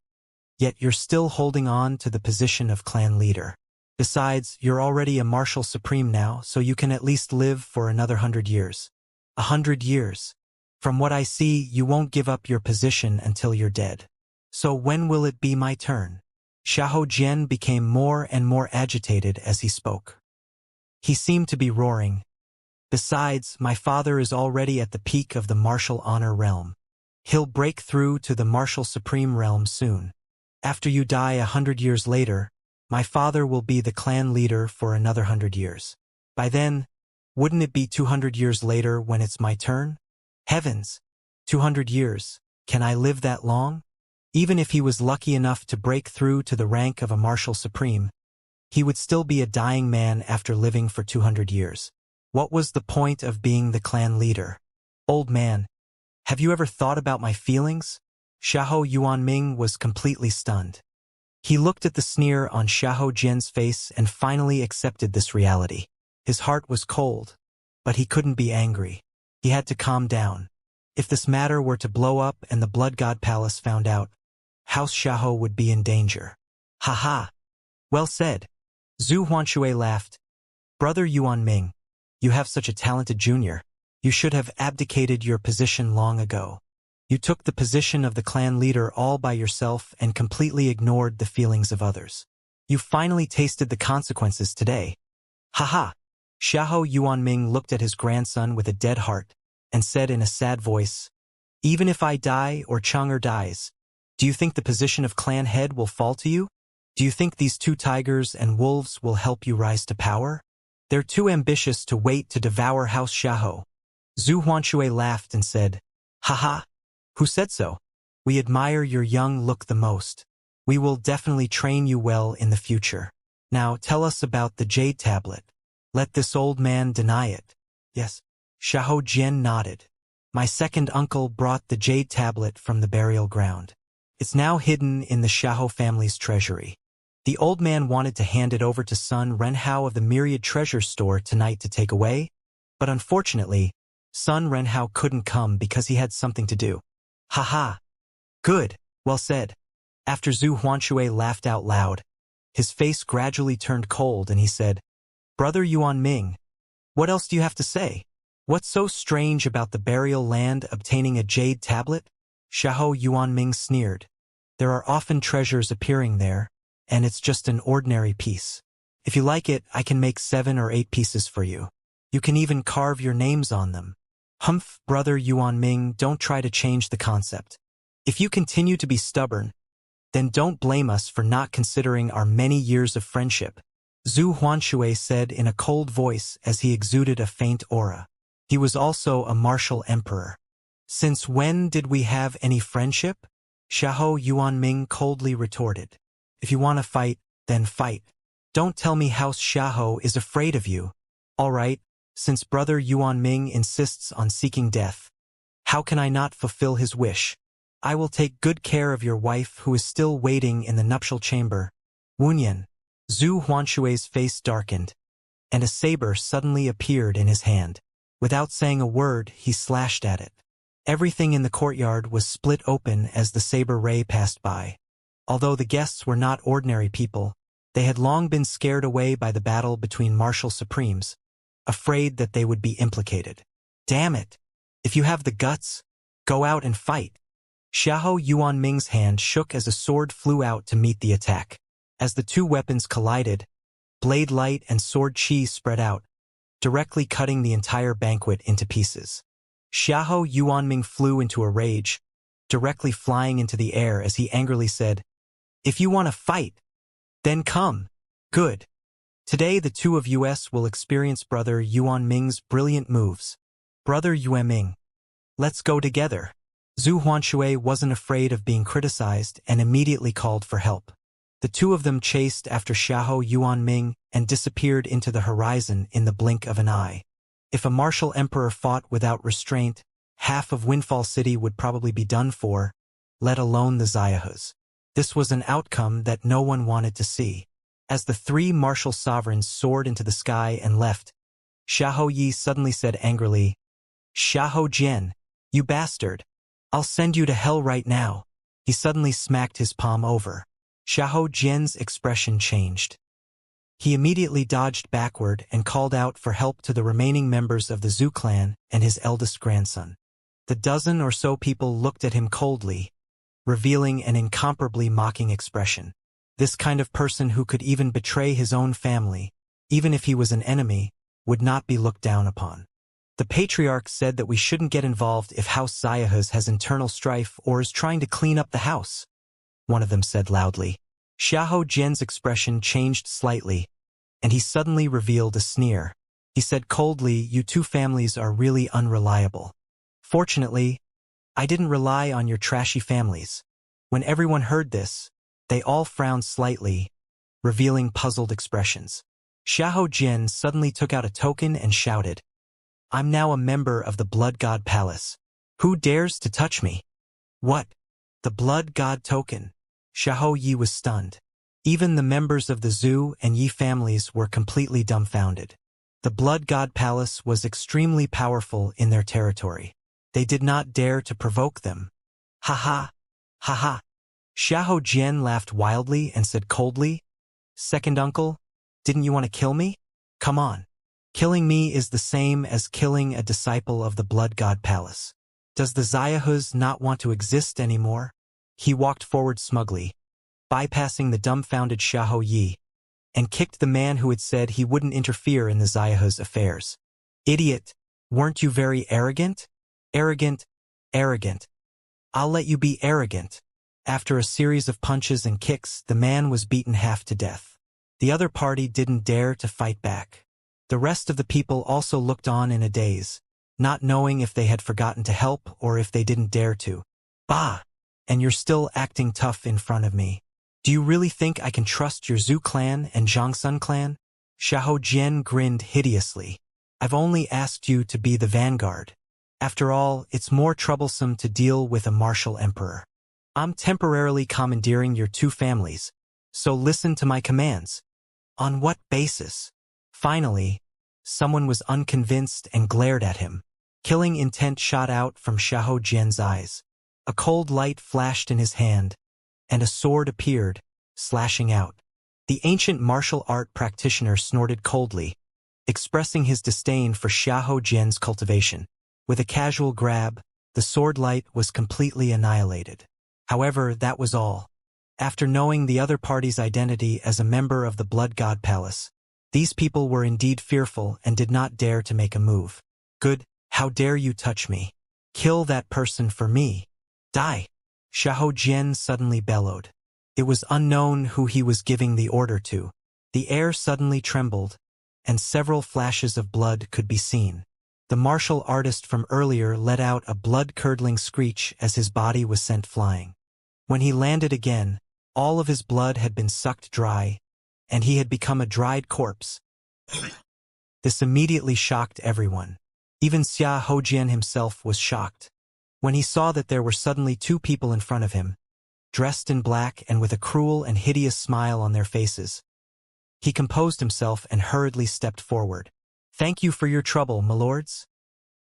Yet you're still holding on to the position of clan leader. Besides, you're already a martial supreme now, so you can at least live for another 100 years. 100 years. From what I see, you won't give up your position until you're dead. So when will it be my turn? Xiahou Jian became more and more agitated as he spoke. He seemed to be roaring. Besides, my father is already at the peak of the martial honor realm. He'll break through to the martial supreme realm soon. After you die 100 years later, my father will be the clan leader for another 100 years. By then, wouldn't it be 200 years later when it's my turn? Heavens! 200 years. Can I live that long? Even if he was lucky enough to break through to the rank of a martial supreme, he would still be a dying man after living for 200 years. What was the point of being the clan leader? Old man, have you ever thought about my feelings? Xiahou Yuanming was completely stunned. He looked at the sneer on Xiahou Jian's face and finally accepted this reality. His heart was cold, but he couldn't be angry. He had to calm down. If this matter were to blow up and the Blood God Palace found out, House Xiahou would be in danger. Ha! Well said. Zhu Huanshui laughed. Brother Yuanming, you have such a talented junior. You should have abdicated your position long ago. You took the position of the clan leader all by yourself and completely ignored the feelings of others. You finally tasted the consequences today. Ha! Xiahou Yuanming looked at his grandson with a dead heart and said in a sad voice, Even if I die or Chang'er dies, do you think the position of clan head will fall to you? Do you think these two tigers and wolves will help you rise to power? They're too ambitious to wait to devour House Xiahou. Zhu Huanshui laughed and said, Ha! Who said so? We admire your young look the most. We will definitely train you well in the future. Now tell us about the jade tablet. Let this old man deny it. Yes. Xiahou Jian nodded. My second uncle brought the jade tablet from the burial ground. It's now hidden in the Xiahou family's treasury. The old man wanted to hand it over to son Renhao of the Myriad Treasure Store tonight to take away, but unfortunately, son Renhao couldn't come because he had something to do. Ha! Good, well said. After Zhu Huanshui laughed out loud, his face gradually turned cold and he said, Brother Yuanming, what else do you have to say? What's so strange about the burial land obtaining a jade tablet? Xiahou Yuanming sneered. There are often treasures appearing there, and it's just an ordinary piece. If you like it, I can make 7 or 8 pieces for you. You can even carve your names on them. Humph, Brother Yuanming, don't try to change the concept. If you continue to be stubborn, then don't blame us for not considering our many years of friendship. Zhu Huanshui said in a cold voice as he exuded a faint aura. He was also a martial emperor. Since when did we have any friendship? Xiahou Yuanming coldly retorted. If you want to fight, then fight. Don't tell me House Xiahou is afraid of you. All right, since Brother Yuanming insists on seeking death, how can I not fulfill his wish? I will take good care of your wife who is still waiting in the nuptial chamber. Wunyan. Zhu Huanshui's face darkened, and a saber suddenly appeared in his hand. Without saying a word, he slashed at it. Everything in the courtyard was split open as the saber ray passed by. Although the guests were not ordinary people, they had long been scared away by the battle between martial supremes, afraid that they would be implicated. Damn it! If you have the guts, go out and fight. Xiahou Yuanming's hand shook as a sword flew out to meet the attack. As the two weapons collided, blade light and sword chi spread out, directly cutting the entire banquet into pieces. Xiahou Yuanming flew into a rage, directly flying into the air as he angrily said, "If you want to fight, then come. Good. Today the two of us will experience Brother Yuanming's brilliant moves. Brother Yuanming, let's go together." Zhu Huanshui wasn't afraid of being criticized and immediately called for help. The two of them chased after Xiahou Yuanming and disappeared into the horizon in the blink of an eye. If a martial emperor fought without restraint, half of Windfall City would probably be done for, let alone the Xiahous. This was an outcome that no one wanted to see. As the three martial sovereigns soared into the sky and left, Xiahou Yi suddenly said angrily, "Xiahou Jian, you bastard! I'll send you to hell right now." He suddenly smacked his palm over. Xiahou Jian's expression changed. He immediately dodged backward and called out for help to the remaining members of the Zhu clan and his eldest grandson. The dozen or so people looked at him coldly, revealing an incomparably mocking expression. This kind of person who could even betray his own family, even if he was an enemy, would not be looked down upon. The patriarch said that we shouldn't get involved if House Xiahous has internal strife or is trying to clean up the house, one of them said loudly. Xiahou Jian's expression changed slightly, and he suddenly revealed a sneer. He said coldly, "You two families are really unreliable. Fortunately, I didn't rely on your trashy families." When everyone heard this, they all frowned slightly, revealing puzzled expressions. Xiahou Jian suddenly took out a token and shouted, "I'm now a member of the Blood God Palace. Who dares to touch me?" "What? The Blood God token?" Xiahou Yi was stunned. Even the members of the Zhu and Yi families were completely dumbfounded. The Blood God Palace was extremely powerful in their territory. They did not dare to provoke them. "Ha ha! Ha ha!" Xiahou Jian laughed wildly and said coldly, "Second uncle, didn't you want to kill me? Come on. Killing me is the same as killing a disciple of the Blood God Palace. Does the Xiahous not want to exist anymore?" He walked forward smugly, bypassing the dumbfounded Xiahou Yi, and kicked the man who had said he wouldn't interfere in the Xiahous' affairs. "Idiot, weren't you very arrogant? Arrogant, arrogant. I'll let you be arrogant." After a series of punches and kicks, the man was beaten half to death. The other party didn't dare to fight back. The rest of the people also looked on in a daze, not knowing if they had forgotten to help or if they didn't dare to. "Bah! And you're still acting tough in front of me. Do you really think I can trust your Zhu clan and Zhangsun clan?" Xiahou Jian grinned hideously. "I've only asked you to be the vanguard. After all, it's more troublesome to deal with a martial emperor. I'm temporarily commandeering your two families, so listen to my commands." "On what basis?" Finally, someone was unconvinced and glared at him. Killing intent shot out from Xiahou Jian's eyes. A cold light flashed in his hand, and a sword appeared, slashing out. The ancient martial art practitioner snorted coldly, expressing his disdain for Xiahou Jian's cultivation. With a casual grab, the sword light was completely annihilated. However, that was all. After knowing the other party's identity as a member of the Blood God Palace, these people were indeed fearful and did not dare to make a move. "Good, how dare you touch me? Kill that person for me. Die!" Xiahou Jian suddenly bellowed. It was unknown who he was giving the order to. The air suddenly trembled, and several flashes of blood could be seen. The martial artist from earlier let out a blood-curdling screech as his body was sent flying. When he landed again, all of his blood had been sucked dry, and he had become a dried corpse. This immediately shocked everyone. Even Xia Hojian himself was shocked. When he saw that there were suddenly two people in front of him, dressed in black and with a cruel and hideous smile on their faces, he composed himself and hurriedly stepped forward. "Thank you for your trouble, my lords.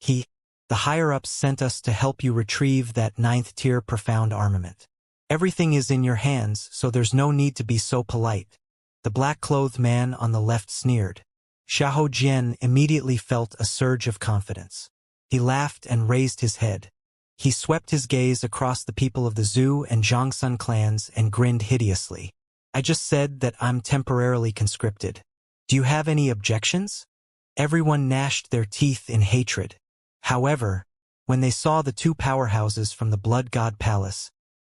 The higher-ups sent us to help you retrieve that 9th-tier profound armament. Everything is in your hands, so there's no need to be so polite." The black-clothed man on the left sneered. Xiahou Jian immediately felt a surge of confidence. He laughed and raised his head. He swept his gaze across the people of the Zhu and Zhangsun clans and grinned hideously. I just said that I'm temporarily conscripted. Do you have any objections? Everyone gnashed their teeth in hatred. However, when they saw the two powerhouses from the Blood God Palace,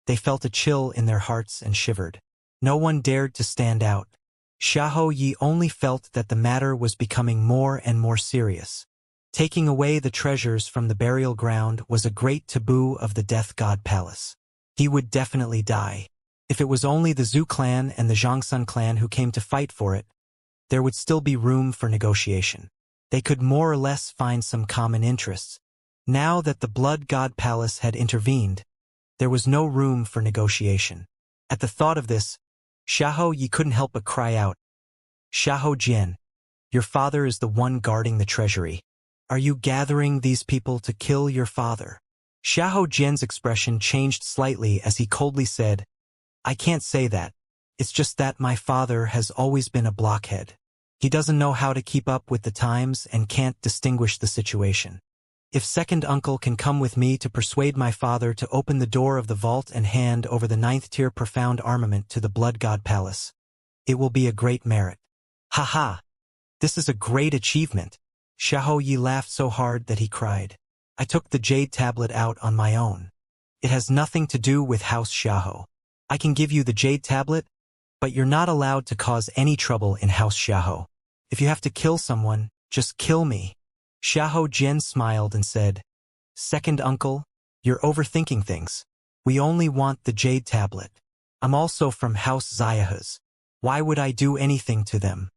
they felt a chill in their hearts and shivered. No one dared to stand out. Xiahou Yi only felt that the matter was becoming more and more serious. Taking away the treasures from the burial ground was a great taboo of the Death God Palace. He would definitely die. If it was only the Zhu clan and the Zhangsun clan who came to fight for it, there would still be room for negotiation. They could more or less find some common interests. Now that the Blood God Palace had intervened, there was no room for negotiation. At the thought of this, Xiahou Yi couldn't help but cry out, "Xiahou Jian, your father is the one guarding the treasury. Are you gathering these people to kill your father?" Xiahou Jian's expression changed slightly as he coldly said, "I can't say that. It's just that my father has always been a blockhead. He doesn't know how to keep up with the times and can't distinguish the situation. If second uncle can come with me to persuade my father to open the door of the vault and hand over the 9th-tier profound armament to the Blood God Palace, it will be a great merit." "Ha! This is a great achievement." Xiahou Yi laughed so hard that he cried. "I took the jade tablet out on my own. It has nothing to do with House Xiahou. I can give you the jade tablet, but you're not allowed to cause any trouble in House Xiahou. If you have to kill someone, just kill me." Xiahou Jian smiled and said, "Second uncle, you're overthinking things. We only want the jade tablet. I'm also from House Xiahou. Why would I do anything to them?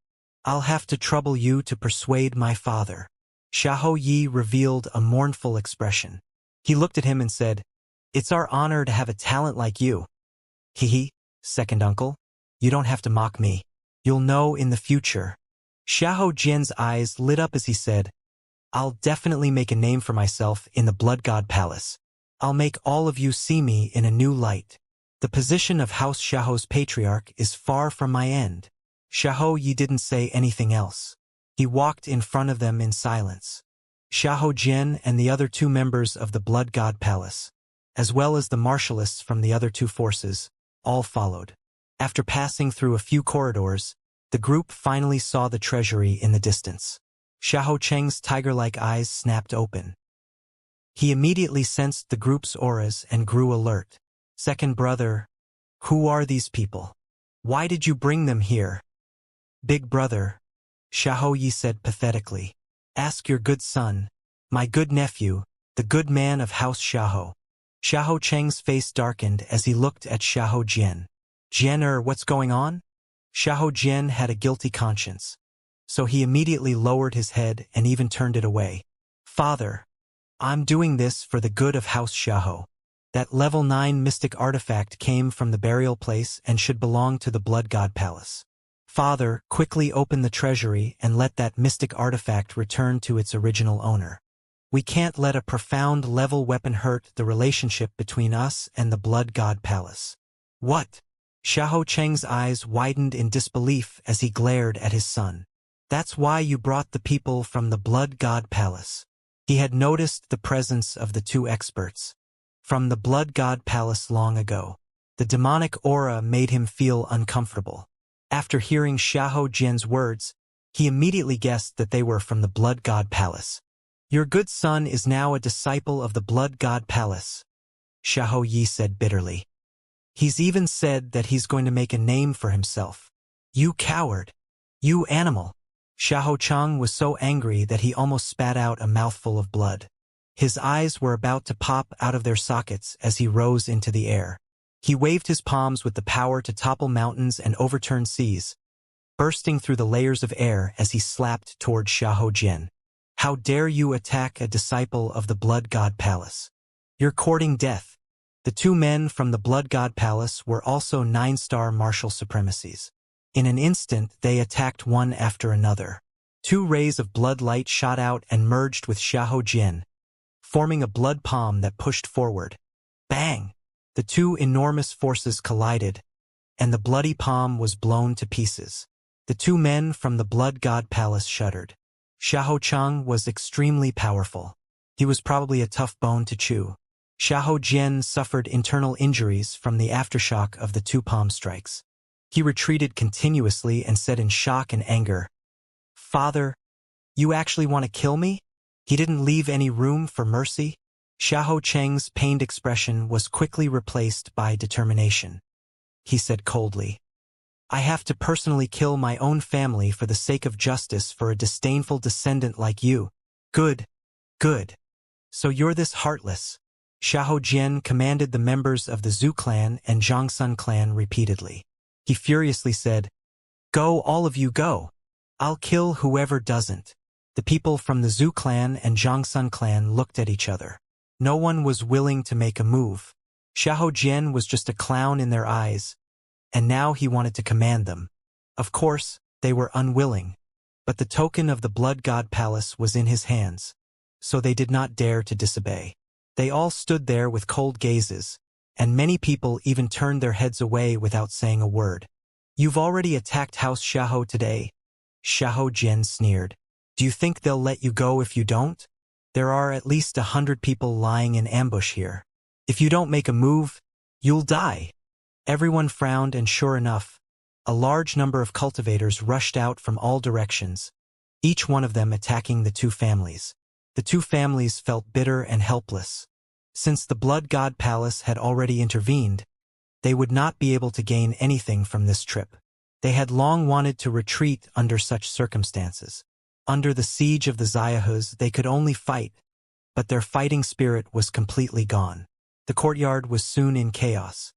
I'll have to trouble you to persuade my father." Xiahou Yi revealed a mournful expression. He looked at him and said, "It's our honor to have a talent like you." "Hee, second uncle, you don't have to mock me. You'll know in the future." Xiahou Jian's eyes lit up as he said, "I'll definitely make a name for myself in the Blood God Palace. I'll make all of you see me in a new light. The position of House Xiahou's patriarch is far from my end." Xiahou Yi didn't say anything else. He walked in front of them in silence. Xiahou Jian and the other two members of the Blood God Palace, as well as the martialists from the other two forces, all followed. After passing through a few corridors, the group finally saw the treasury in the distance. Xiahou Cheng's tiger-like eyes snapped open. He immediately sensed the group's auras and grew alert. "Second brother, who are these people? Why did you bring them here?" "Big brother," Xiahou Yi said pathetically, "ask your good son, my good nephew, the good man of House Xiahou." Xiahou Cheng's face darkened as he looked at Xiahou Jian. "Jian, what's going on?" Xiahou Jian had a guilty conscience, so he immediately lowered his head and even turned it away. "Father, I'm doing this for the good of House Xiahou. That level 9 mystic artifact came from the burial place and should belong to the Blood God Palace. Father, quickly open the treasury and let that mystic artifact return to its original owner. We can't let a profound level weapon hurt the relationship between us and the Blood God Palace." "What?" Xiahou Cheng's eyes widened in disbelief as he glared at his son. "That's why you brought the people from the Blood God Palace." He had noticed the presence of the two experts from the Blood God Palace long ago. The demonic aura made him feel uncomfortable. After hearing Xiahou Jian's words, he immediately guessed that they were from the Blood God Palace. "Your good son is now a disciple of the Blood God Palace," Xiahou Yi said bitterly. "He's even said that he's going to make a name for himself." "You coward! You animal!" Xiahou Chang was so angry that he almost spat out a mouthful of blood. His eyes were about to pop out of their sockets as he rose into the air. He waved his palms with the power to topple mountains and overturn seas, bursting through the layers of air as he slapped toward Xiahou Jian. "How dare you attack a disciple of the Blood God Palace? You're courting death." The two men from the Blood God Palace were also 9-star martial supremacies. In an instant, they attacked one after another. Two rays of blood light shot out and merged with Xiahou Jian, forming a blood palm that pushed forward. Bang! The two enormous forces collided, and the bloody palm was blown to pieces. The two men from the Blood God Palace shuddered. Xiahou Chang was extremely powerful. He was probably a tough bone to chew. Xiahou Jian suffered internal injuries from the aftershock of the two palm strikes. He retreated continuously and said in shock and anger, "Father, you actually want to kill me?" He didn't leave any room for mercy. Xiahou Cheng's pained expression was quickly replaced by determination. He said coldly, "I have to personally kill my own family for the sake of justice for a disdainful descendant like you. Good, good. So you're this heartless." Xiahou Jian commanded the members of the Zhu clan and Zhangsun clan repeatedly. He furiously said, "Go, all of you go. I'll kill whoever doesn't." The people from the Zhu clan and Zhangsun clan looked at each other. No one was willing to make a move. Xiahou Jian was just a clown in their eyes, and now he wanted to command them. Of course, they were unwilling, but the token of the Blood God Palace was in his hands, so they did not dare to disobey. They all stood there with cold gazes, and many people even turned their heads away without saying a word. "You've already attacked House Xiahou today," Xiahou Jian sneered. "Do you think they'll let you go if you don't? There are at least 100 people lying in ambush here. If you don't make a move, you'll die." Everyone frowned, and sure enough, a large number of cultivators rushed out from all directions, each one of them attacking the two families. The two families felt bitter and helpless. Since the Blood God Palace had already intervened, they would not be able to gain anything from this trip. They had long wanted to retreat under such circumstances. Under the siege of the Xiahous, they could only fight, but their fighting spirit was completely gone. The courtyard was soon in chaos.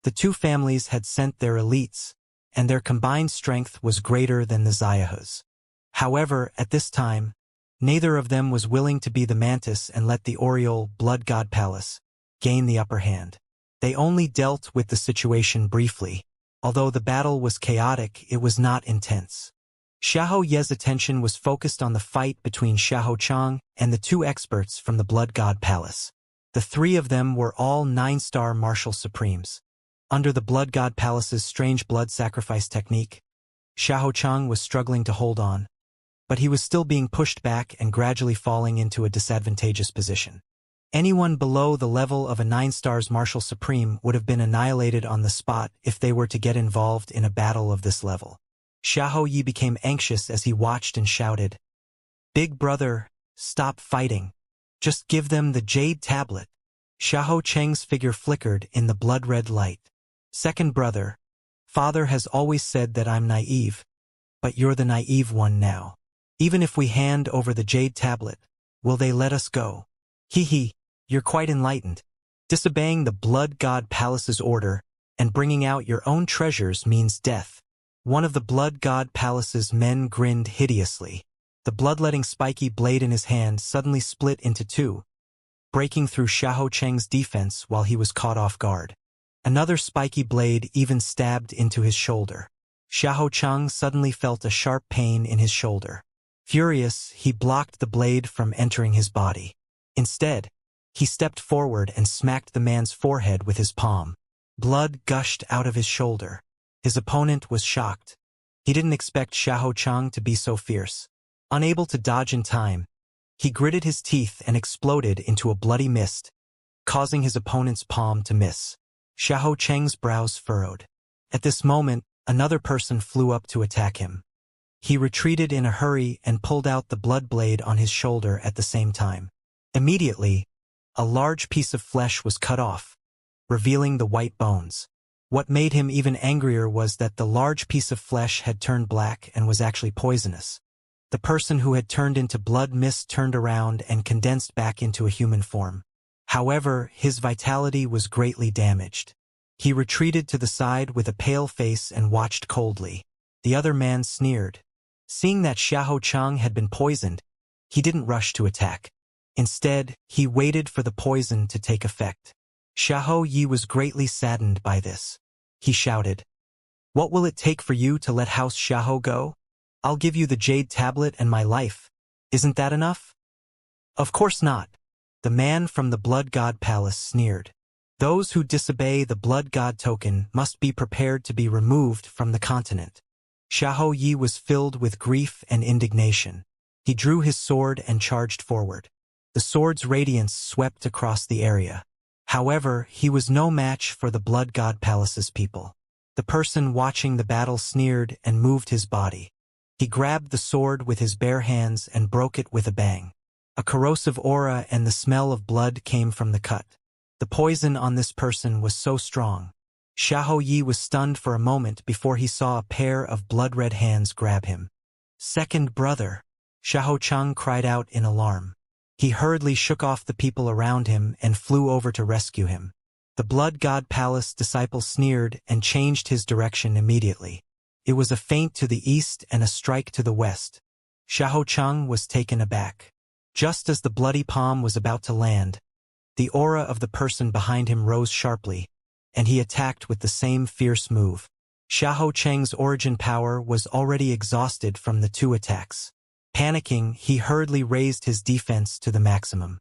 The two families had sent their elites, and their combined strength was greater than the Xiahous. However, at this time, neither of them was willing to be the mantis and let the Oriole Blood God Palace gain the upper hand. They only dealt with the situation briefly. Although the battle was chaotic, it was not intense. Xiahou Ye's attention was focused on the fight between Xiahou Chang and the two experts from the Blood God Palace. The three of them were all 9-star martial supremes. Under the Blood God Palace's strange blood sacrifice technique, Xiahou Chang was struggling to hold on, but he was still being pushed back and gradually falling into a disadvantageous position. Anyone below the level of a 9-stars martial supreme would have been annihilated on the spot if they were to get involved in a battle of this level. Xiahou Yi became anxious as he watched and shouted, "Big brother, stop fighting. Just give them the jade tablet." Xiahou Cheng's figure flickered in the blood-red light. "Second brother, father has always said that I'm naive, but you're the naive one now. Even if we hand over the jade tablet, will they let us go?" "Hee, you're quite enlightened. Disobeying the Blood God Palace's order and bringing out your own treasures means death." One of the Blood God Palace's men grinned hideously. The bloodletting spiky blade in his hand suddenly split into two, breaking through Xiahou Cheng's defense while he was caught off guard. Another spiky blade even stabbed into his shoulder. Xiahou Cheng suddenly felt a sharp pain in his shoulder. Furious, he blocked the blade from entering his body. Instead, he stepped forward and smacked the man's forehead with his palm. Blood gushed out of his shoulder. His opponent was shocked. He didn't expect Xiahou Cheng to be so fierce. Unable to dodge in time, he gritted his teeth and exploded into a bloody mist, causing his opponent's palm to miss. Xiahou Cheng's brows furrowed. At this moment, another person flew up to attack him. He retreated in a hurry and pulled out the blood blade on his shoulder at the same time. Immediately, a large piece of flesh was cut off, revealing the white bones. What made him even angrier was that the large piece of flesh had turned black and was actually poisonous. The person who had turned into blood mist turned around and condensed back into a human form. However, his vitality was greatly damaged. He retreated to the side with a pale face and watched coldly. The other man sneered. Seeing that Xiahou Cheng had been poisoned, he didn't rush to attack. Instead, he waited for the poison to take effect. Xiahou Yi was greatly saddened by this. He shouted, "What will it take for you to let House Xiahou go? I'll give you the jade tablet and my life. Isn't that enough?" "Of course not." The man from the Blood God Palace sneered. "Those who disobey the Blood God token must be prepared to be removed from the continent." Xiahou Yi was filled with grief and indignation. He drew his sword and charged forward. The sword's radiance swept across the area. However, he was no match for the Blood God Palace's people. The person watching the battle sneered and moved his body. He grabbed the sword with his bare hands and broke it with a bang. A corrosive aura and the smell of blood came from the cut. The poison on this person was so strong. Xiahou Yi was stunned for a moment before he saw a pair of blood-red hands grab him. "Second brother!" Xiahou Cheng cried out in alarm. He hurriedly shook off the people around him and flew over to rescue him. The Blood God Palace disciple sneered and changed his direction immediately. It was a feint to the east and a strike to the west. Xiahou Cheng was taken aback. Just as the bloody palm was about to land, the aura of the person behind him rose sharply, and he attacked with the same fierce move. Xiahou Cheng's origin power was already exhausted from the two attacks. Panicking, he hurriedly raised his defense to the maximum.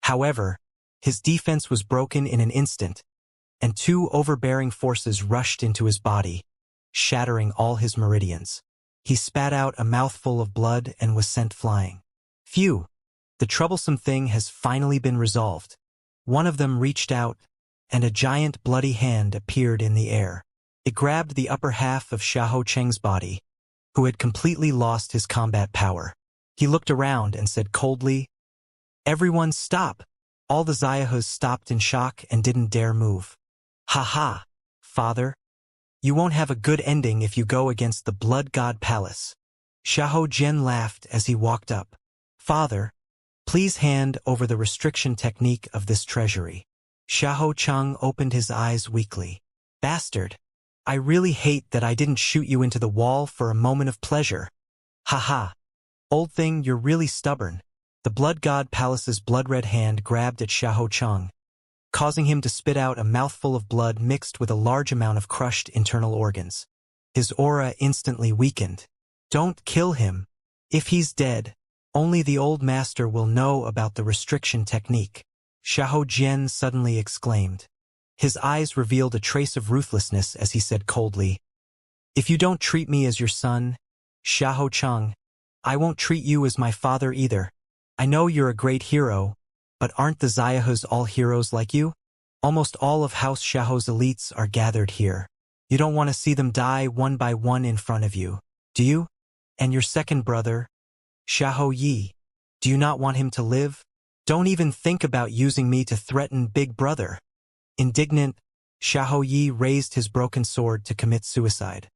However, his defense was broken in an instant, and two overbearing forces rushed into his body, shattering all his meridians. He spat out a mouthful of blood and was sent flying. Phew! The troublesome thing has finally been resolved. One of them reached out, and a giant bloody hand appeared in the air. It grabbed the upper half of Xiahou Cheng's body, who had completely lost his combat power. He looked around and said coldly, "Everyone stop!" All the Xiahous stopped in shock and didn't dare move. "Ha ha, father! You won't have a good ending if you go against the Blood God Palace." Xiahou Jian laughed as he walked up. "Father, please hand over the restriction technique of this treasury." Xiahou Cheng opened his eyes weakly. "Bastard! I really hate that I didn't shoot you into the wall for a moment of pleasure. Ha ha! Old thing, you're really stubborn." The Blood God Palace's blood-red hand grabbed at Xiahou Cheng, causing him to spit out a mouthful of blood mixed with a large amount of crushed internal organs. His aura instantly weakened. "Don't kill him. If he's dead, only the old master will know about the restriction technique," Xiahou Jian suddenly exclaimed. His eyes revealed a trace of ruthlessness as he said coldly, "If you don't treat me as your son, Xiahou Cheng, I won't treat you as my father either. I know you're a great hero, but aren't the Xiahous all heroes like you? Almost all of House Xiaohu's elites are gathered here. You don't want to see them die one by one in front of you, do you? And your second brother, Xiahou Yi, do you not want him to live? Don't even think about using me to threaten Big Brother." Indignant, Xiahou Yi raised his broken sword to commit suicide.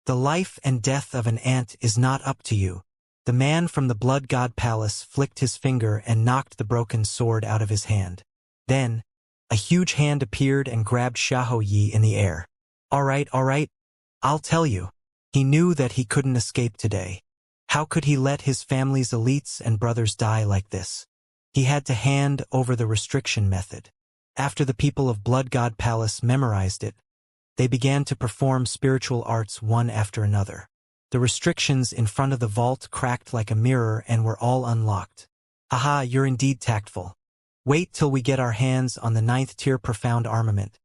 "The life and death of an ant is not up to you." The man from the Blood God Palace flicked his finger and knocked the broken sword out of his hand. Then, a huge hand appeared and grabbed Xiahou Yi in the air. All right, I'll tell you." He knew that he couldn't escape today. How could he let his family's elites and brothers die like this? He had to hand over the restriction method. After the people of Blood God Palace memorized it, they began to perform spiritual arts one after another. The restrictions in front of the vault cracked like a mirror and were all unlocked. "Aha, you're indeed tactful. Wait till we get our hands on the 9th tier profound armament.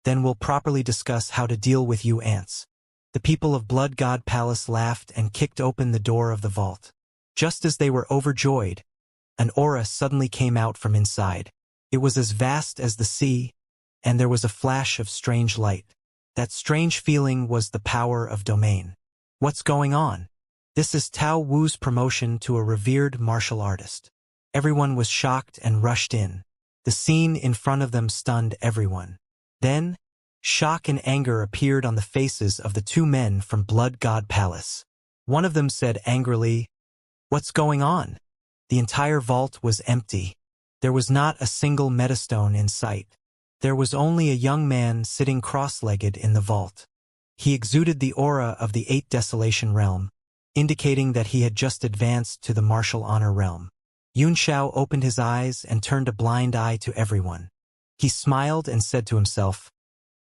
Then we'll properly discuss how to deal with you ants." The people of Blood God Palace laughed and kicked open the door of the vault. Just as they were overjoyed, an aura suddenly came out from inside. It was as vast as the sea, and there was a flash of strange light. That strange feeling was the power of domain. What's going on? This is Tao Wu's promotion to a revered martial artist. Everyone was shocked and rushed in. The scene in front of them stunned everyone. Then, shock and anger appeared on the faces of the two men from Blood God Palace. One of them said angrily, "What's going on?" The entire vault was empty. There was not a single metastone in sight. There was only a young man sitting cross-legged in the vault. He exuded the aura of the 8th Desolation Realm, indicating that he had just advanced to the Martial Honor Realm. Yunxiao opened his eyes and turned a blind eye to everyone. He smiled and said to himself,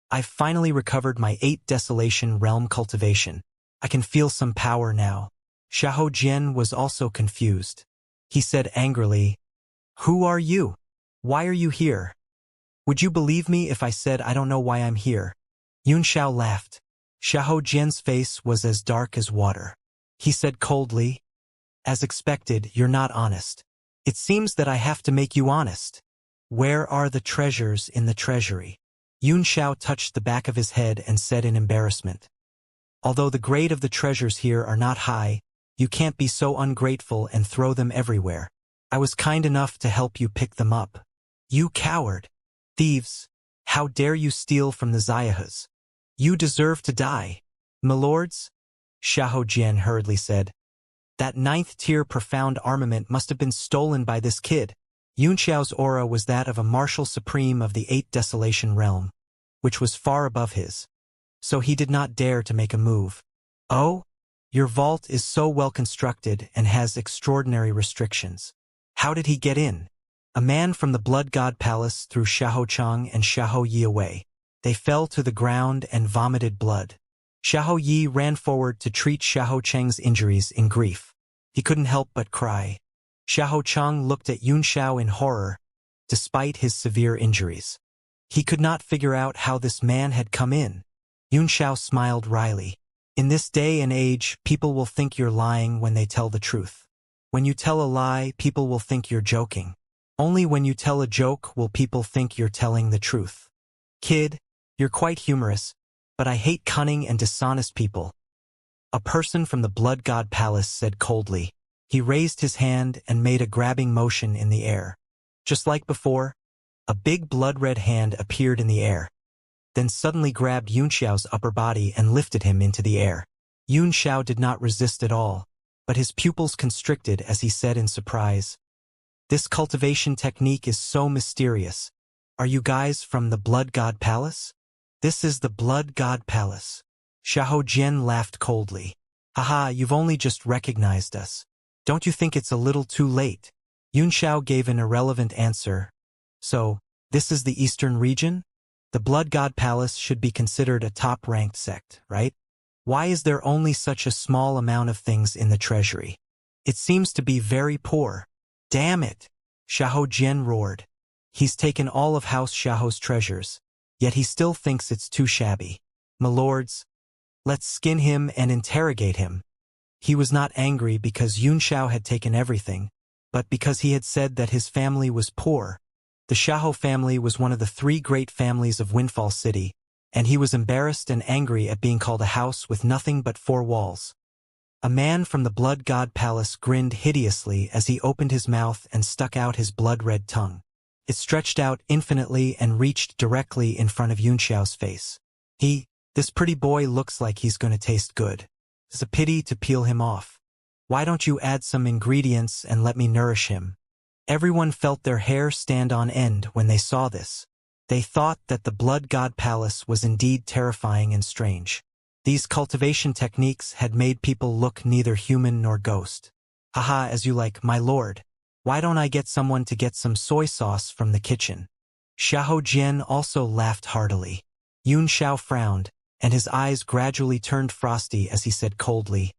"I've finally recovered my 8th Desolation Realm cultivation. I can feel some power now." Xiahou Jian was also confused. He said angrily, "Who are you? Why are you here? Would you believe me if I said I don't know why I'm here?" Yunxiao laughed. Xiahou Jian's face was as dark as water. He said coldly, "As expected, you're not honest. It seems that I have to make you honest. Where are the treasures in the treasury?" Xiao touched the back of his head and said in embarrassment. Although the grade of the treasures here are not high, you can't be so ungrateful and throw them everywhere. I was kind enough to help you pick them up. You coward! Thieves! How dare you steal from the Xiahas? You deserve to die. Milords? Xiahou Jian hurriedly said. That 9th-tier profound armament must have been stolen by this kid. Xiao's aura was that of a marshal supreme of the 8th Desolation realm, which was far above his. So he did not dare to make a move. Oh? Your vault is so well constructed and has extraordinary restrictions. How did he get in? A man from the Blood God Palace threw Xiahou Chang and Xiahou Yi away. They fell to the ground and vomited blood. Xiahou Yi ran forward to treat Xiahou Chang's injuries in grief. He couldn't help but cry. Xiahou Chang looked at Xiao in horror, despite his severe injuries. He could not figure out how this man had come in. Xiao smiled wryly. In this day and age, people will think you're lying when they tell the truth. When you tell a lie, people will think you're joking. Only when you tell a joke will people think you're telling the truth. Kid, you're quite humorous, but I hate cunning and dishonest people. A person from the Blood God Palace said coldly. He raised his hand and made a grabbing motion in the air. Just like before, a big blood-red hand appeared in the air, then suddenly grabbed Xiao's upper body and lifted him into the air. Xiao did not resist at all, but his pupils constricted as he said in surprise, "This cultivation technique is so mysterious. Are you guys from the Blood God Palace?" "This is the Blood God Palace." Xiahou Jian laughed coldly. "Haha, you've only just recognized us. Don't you think it's a little too late?" Xiao gave an irrelevant answer. "So, this is the Eastern region? The Blood God Palace should be considered a top-ranked sect, right? Why is there only such a small amount of things in the treasury? It seems to be very poor." "Damn it!" Xiahou Jian roared. "He's taken all of House Xiao's treasures, yet he still thinks it's too shabby. Milords, let's skin him and interrogate him." He was not angry because Xiao had taken everything, but because he had said that his family was poor. The Xiahou family was one of the 3 great families of Windfall City, and he was embarrassed and angry at being called a house with nothing but 4 walls. A man from the Blood God Palace grinned hideously as he opened his mouth and stuck out his blood-red tongue. It stretched out infinitely and reached directly in front of Xiao's face. This pretty boy looks like he's going to taste good. It's a pity to peel him off. Why don't you add some ingredients and let me nourish him?" Everyone felt their hair stand on end when they saw this. They thought that the Blood God Palace was indeed terrifying and strange. These cultivation techniques had made people look neither human nor ghost. "Haha, as you like, my lord. Why don't I get someone to get some soy sauce from the kitchen?" Xiahou Jian also laughed heartily. Xiao frowned, and his eyes gradually turned frosty as he said coldly,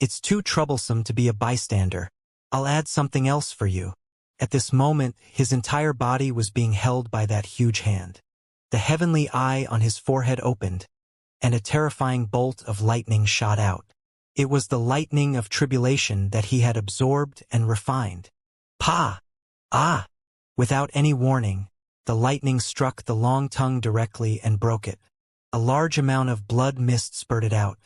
"It's too troublesome to be a bystander. I'll add something else for you." At this moment, his entire body was being held by that huge hand. The heavenly eye on his forehead opened, and a terrifying bolt of lightning shot out. It was the lightning of tribulation that he had absorbed and refined. Pa! Ah! Without any warning, the lightning struck the long tongue directly and broke it. A large amount of blood mist spurted out.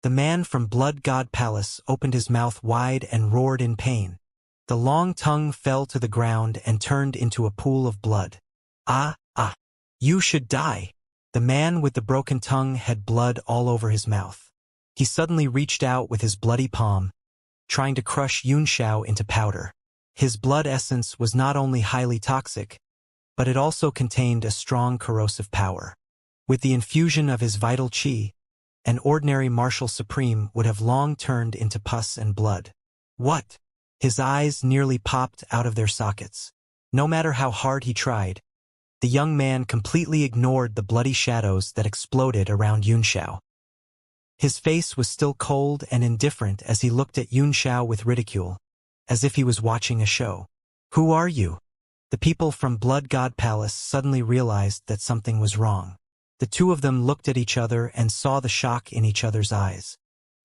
The man from Blood God Palace opened his mouth wide and roared in pain. The long tongue fell to the ground and turned into a pool of blood. "Ah! Ah! You should die!" The man with the broken tongue had blood all over his mouth. He suddenly reached out with his bloody palm, trying to crush Xiao into powder. His blood essence was not only highly toxic, but it also contained a strong corrosive power. With the infusion of his vital qi, an ordinary martial supreme would have long turned into pus and blood. What? His eyes nearly popped out of their sockets. No matter how hard he tried, the young man completely ignored the bloody shadows that exploded around Xiao. His face was still cold and indifferent as he looked at Xiao with ridicule, as if he was watching a show. "Who are you?" The people from Blood God Palace suddenly realized that something was wrong. The 2 of them looked at each other and saw the shock in each other's eyes.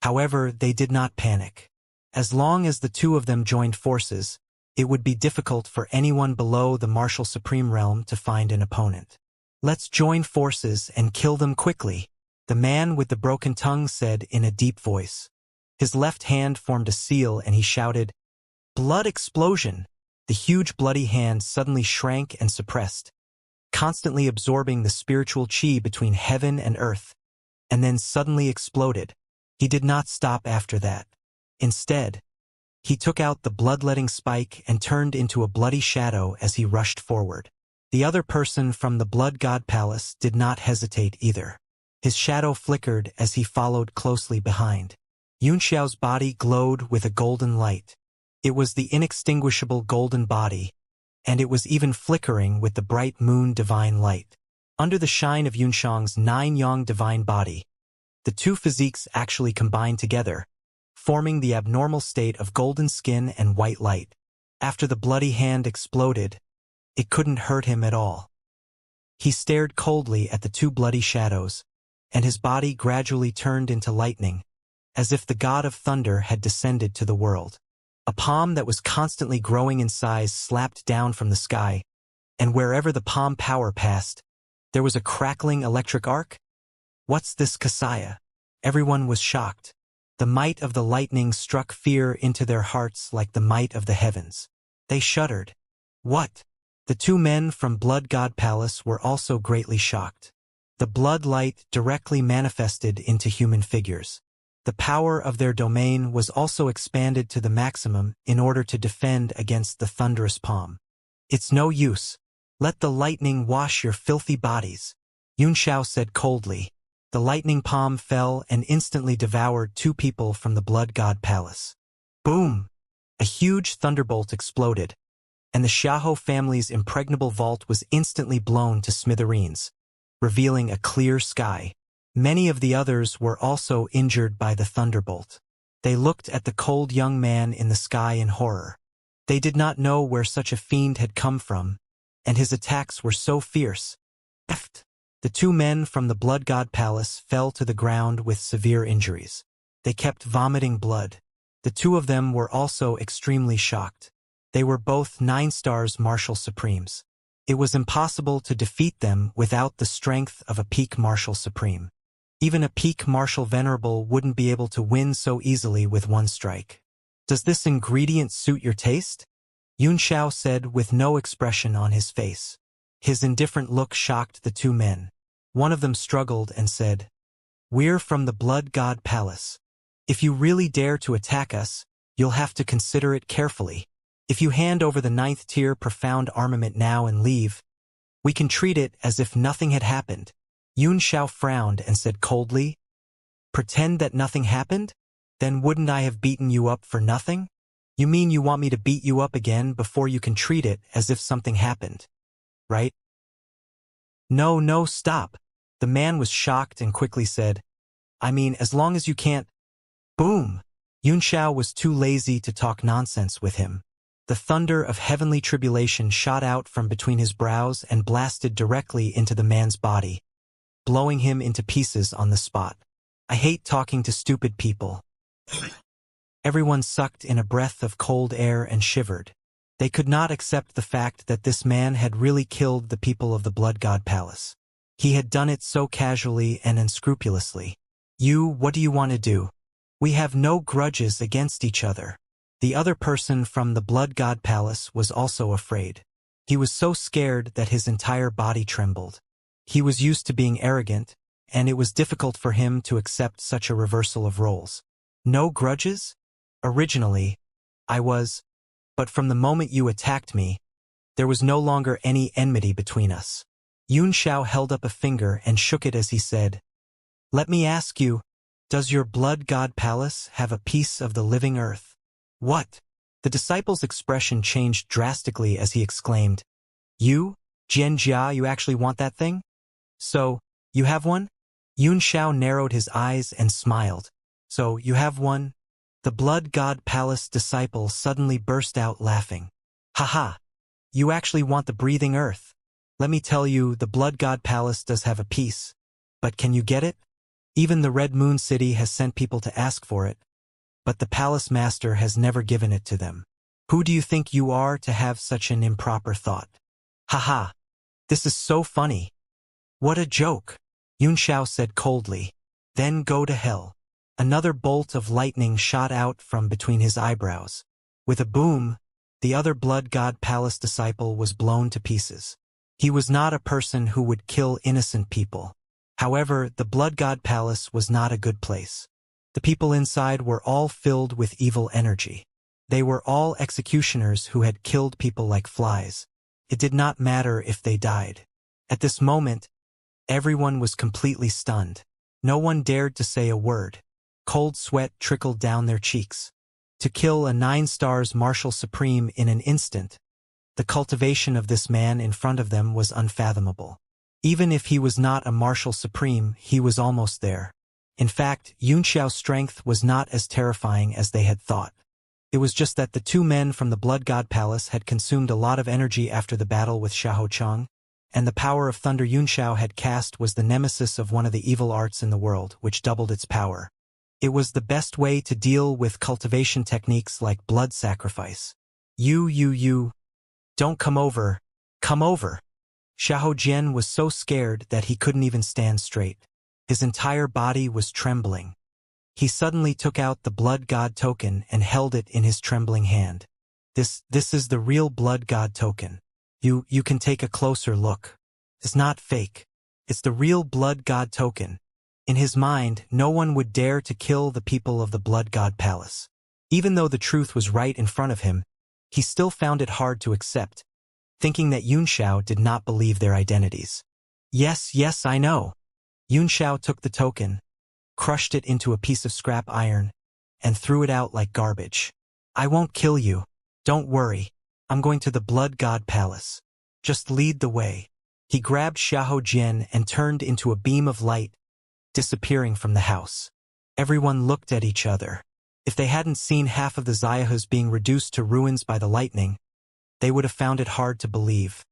However, they did not panic. As long as the 2 of them joined forces, it would be difficult for anyone below the Martial Supreme realm to find an opponent. Let's join forces and kill them quickly, the man with the broken tongue said in a deep voice. His left hand formed a seal and he shouted, "Blood explosion!" The huge bloody hand suddenly shrank and suppressed, constantly absorbing the spiritual chi between heaven and earth, and then suddenly exploded. He did not stop after that. Instead, he took out the bloodletting spike and turned into a bloody shadow as he rushed forward. The other person from the Blood God Palace did not hesitate either. His shadow flickered as he followed closely behind. Xianxia's body glowed with a golden light. It was the inextinguishable golden body, and it was even flickering with the bright moon divine light. Under the shine of Yunshang's 9-yang divine body, the two physiques actually combined together, forming the abnormal state of golden skin and white light. After the bloody hand exploded, it couldn't hurt him at all. He stared coldly at the two bloody shadows, and his body gradually turned into lightning, as if the god of thunder had descended to the world. A palm that was constantly growing in size slapped down from the sky, and wherever the palm power passed, there was a crackling electric arc. What's this, Xianxia? Everyone was shocked. The might of the lightning struck fear into their hearts like the might of the heavens. They shuddered. What? The two men from Blood God Palace were also greatly shocked. The blood light directly manifested into human figures. The power of their domain was also expanded to the maximum in order to defend against the thunderous palm. It's no use. Let the lightning wash your filthy bodies, Yunxiao said coldly. The lightning palm fell and instantly devoured two people from the Blood God Palace. Boom! A huge thunderbolt exploded, and the Xiahou family's impregnable vault was instantly blown to smithereens, revealing a clear sky. Many of the others were also injured by the thunderbolt. They looked at the cold young man in the sky in horror. They did not know where such a fiend had come from, and his attacks were so fierce. The two men from the Blood God Palace fell to the ground with severe injuries. They kept vomiting blood. The two of them were also extremely shocked. They were both 9-stars martial supremes. It was impossible to defeat them without the strength of a peak martial supreme. Even a peak martial venerable wouldn't be able to win so easily with one strike. Does this ingredient suit your taste? Yunxiao said with no expression on his face. His indifferent look shocked the two men. One of them struggled and said, "We're from the Blood God Palace. If you really dare to attack us, you'll have to consider it carefully. If you hand over the 9th tier profound armament now and leave, we can treat it as if nothing had happened." Yunxiao frowned and said coldly, "Pretend that nothing happened? Then wouldn't I have beaten you up for nothing? You mean you want me to beat you up again before you can treat it as if something happened, right?" No, stop. The man was shocked and quickly said, "I mean, as long as you can't—" Boom! Yunxiao was too lazy to talk nonsense with him. The thunder of heavenly tribulation shot out from between his brows and blasted directly into the man's body, blowing him into pieces on the spot. I hate talking to stupid people. Everyone sucked in a breath of cold air and shivered. They could not accept the fact that this man had really killed the people of the Blood God Palace. He had done it so casually and unscrupulously. What do you want to do? We have no grudges against each other. The other person from the Blood God Palace was also afraid. He was so scared that his entire body trembled. He was used to being arrogant, and it was difficult for him to accept such a reversal of roles. No grudges? Originally, I was, but from the moment you attacked me, there was no longer any enmity between us. Yunxiao held up a finger and shook it as he said, "Let me ask you, does your Blood God Palace have a piece of the living earth?" What? The disciple's expression changed drastically as he exclaimed, Xianxia, you actually want that thing? So, you have one? Yunxiao narrowed his eyes and smiled. So, you have one? The Blood God Palace disciple suddenly burst out laughing. Haha! You actually want the breathing earth? Let me tell you, the Blood God Palace does have a piece. But can you get it? Even the Red Moon City has sent people to ask for it, but the Palace Master has never given it to them. Who do you think you are to have such an improper thought? Haha! This is so funny. What a joke, Yunxiao said coldly. Then go to hell. Another bolt of lightning shot out from between his eyebrows. With a boom, the other blood god palace disciple was blown to pieces. He was not a person who would kill innocent people. However, the blood god palace was not a good place. The people inside were all filled with evil energy. They were all executioners who had killed people like flies. It did not matter if they died. At this moment, everyone was completely stunned. No one dared to say a word. Cold sweat trickled down their cheeks. To kill a 9-stars marshal supreme in an instant, the cultivation of this man in front of them was unfathomable. Even if he was not a marshal supreme, he was almost there. In fact, Yunxiao's strength was not as terrifying as they had thought. It was just that the two men from the Blood God Palace had consumed a lot of energy after the battle with Xiahou Chang, and the power of thunder Yunxiao had cast was the nemesis of one of the evil arts in the world, which doubled its power. It was the best way to deal with cultivation techniques like blood sacrifice. You. Don't come over. Come over. Xiahou Jian was so scared that he couldn't even stand straight. His entire body was trembling. He suddenly took out the Blood God token and held it in his trembling hand. This is the real Blood God token. You can take a closer look. It's not fake. It's the real Blood God token. In his mind, no one would dare to kill the people of the Blood God Palace. Even though the truth was right in front of him, he still found it hard to accept, thinking that Yunxiao did not believe their identities. Yes, I know. Yunxiao took the token, crushed it into a piece of scrap iron, and threw it out like garbage. I won't kill you. Don't worry. I'm going to the Blood God Palace. Just lead the way. He grabbed Xiahou Jian and turned into a beam of light, disappearing from the house. Everyone looked at each other. If they hadn't seen half of the Xiahous being reduced to ruins by the lightning, they would have found it hard to believe.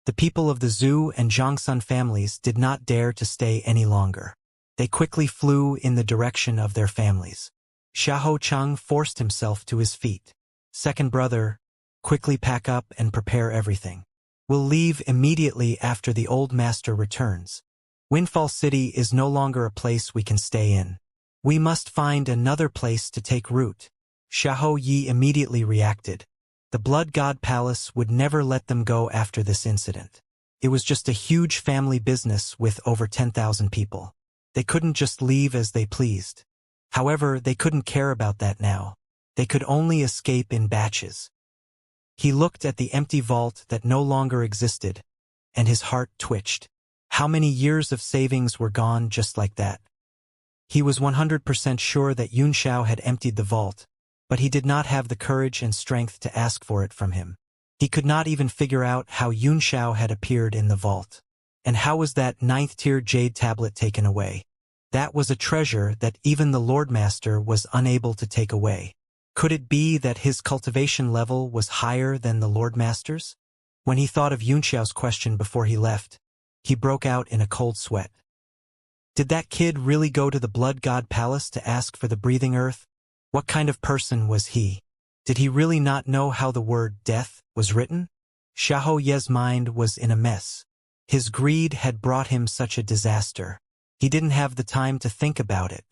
The people of the Zhu and Zhangsun families did not dare to stay any longer. They quickly flew in the direction of their families. Xiahou Chang forced himself to his feet. Second brother, quickly pack up and prepare everything. We'll leave immediately after the old master returns. Windfall City is no longer a place we can stay in. We must find another place to take root. Xiahou Yi immediately reacted. The Blood God Palace would never let them go after this incident. It was just a huge family business with over 10,000 people. They couldn't just leave as they pleased. However, they couldn't care about that now. They could only escape in batches. He looked at the empty vault that no longer existed, and his heart twitched. How many years of savings were gone just like that? He was 100% sure that Yunxiao had emptied the vault, but he did not have the courage and strength to ask for it from him. He could not even figure out how Yunxiao had appeared in the vault. And how was that 9th-tier jade tablet taken away? That was a treasure that even the Lord Master was unable to take away. Could it be that his cultivation level was higher than the Lord Master's? When he thought of Yunxiao's question before he left, he broke out in a cold sweat. Did that kid really go to the Blood God Palace to ask for the breathing earth? What kind of person was he? Did he really not know how the word death was written? Xiahou Ye's mind was in a mess. His greed had brought him such a disaster. He didn't have the time to think about it.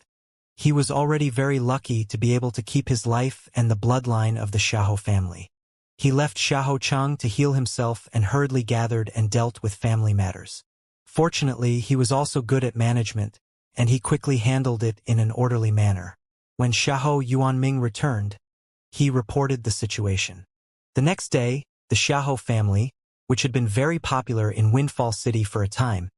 He was already very lucky to be able to keep his life and the bloodline of the Xiahou family. He left Xiahou Chang to heal himself and hurriedly gathered and dealt with family matters. Fortunately, he was also good at management, and he quickly handled it in an orderly manner. When Xiahou Yuanming returned, he reported the situation. The next day, the Xiahou family, which had been very popular in Windfall City for a time,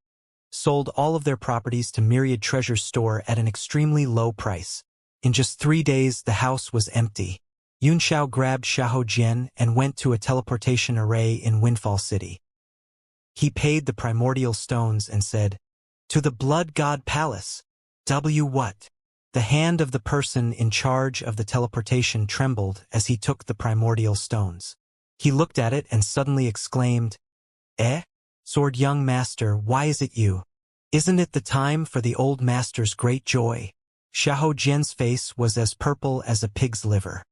sold all of their properties to Myriad Treasure Store at an extremely low price. In just 3 days, the house was empty. Yunxiao grabbed Xiahou Jian and went to a teleportation array in Windfall City. He paid the primordial stones and said, "To the Blood God Palace." What? The hand of the person in charge of the teleportation trembled as he took the primordial stones. He looked at it and suddenly exclaimed, Sword young master, why is it you? Isn't it the time for the old master's great joy? Xiahou Jian's face was as purple as a pig's liver.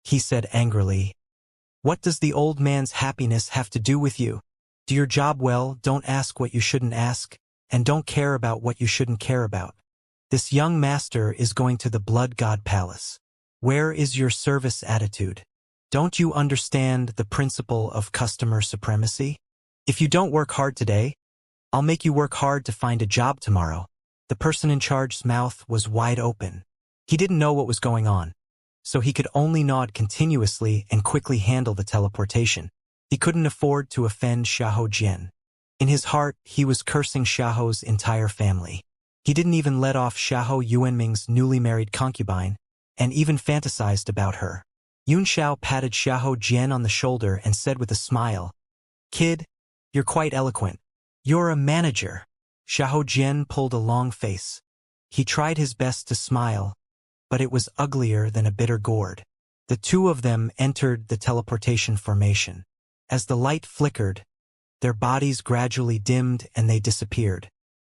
He said angrily, "What does the old man's happiness have to do with you? Do your job well, don't ask what you shouldn't ask." and don't care about what you shouldn't care about. This young master is going to the Blood God Palace. Where is your service attitude? Don't you understand the principle of customer supremacy? If you don't work hard today, I'll make you work hard to find a job tomorrow. The person in charge's mouth was wide open. He didn't know what was going on, so he could only nod continuously and quickly handle the teleportation. He couldn't afford to offend Xiahou Jian. In his heart, he was cursing Xiahou's entire family. He didn't even let off Xiahou Yuanming's newly married concubine, and even fantasized about her. Yun Xiao patted Xiahou Jian on the shoulder and said with a smile, "Kid, you're quite eloquent. You're a manager." Xiahou Jian pulled a long face. He tried his best to smile, but it was uglier than a bitter gourd. The two of them entered the teleportation formation. As the light flickered, their bodies gradually dimmed and they disappeared.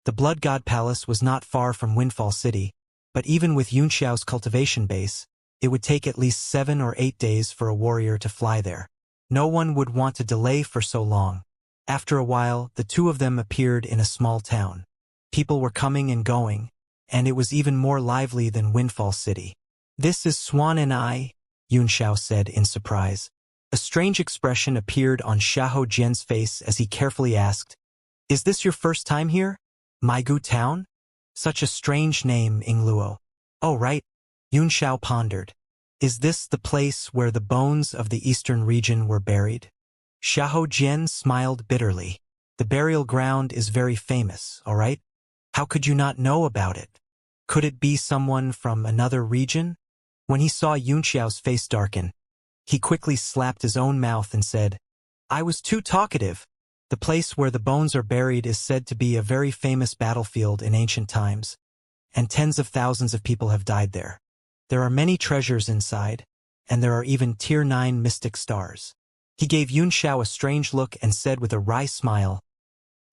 The Blood God Palace was not far from Windfall City, but even with Yun Xiao's cultivation base, it would take at least 7 or 8 days for a warrior to fly there. No one would want to delay for so long. After a while, the two of them appeared in a small town. People were coming and going, and it was even more lively than Windfall City. "This is Swan and I," Yun Xiao said in surprise. A strange expression appeared on Xiahou Jian's face as he carefully asked, "Is this your first time here? Maigu Town? Such a strange name, Ingluo." "Oh right," Yun Xiao pondered. "Is this the place where the bones of the eastern region were buried?" Xiahou Jian smiled bitterly. "The burial ground is very famous, all right? How could you not know about it? Could it be someone from another region?" When he saw Yun Xiao's face darken, he quickly slapped his own mouth and said, "I was too talkative. The place where the bones are buried is said to be a very famous battlefield in ancient times, and tens of thousands of people have died there. There are many treasures inside, and there are even Tier 9 mystic stars." He gave Yun Xiao a strange look and said with a wry smile,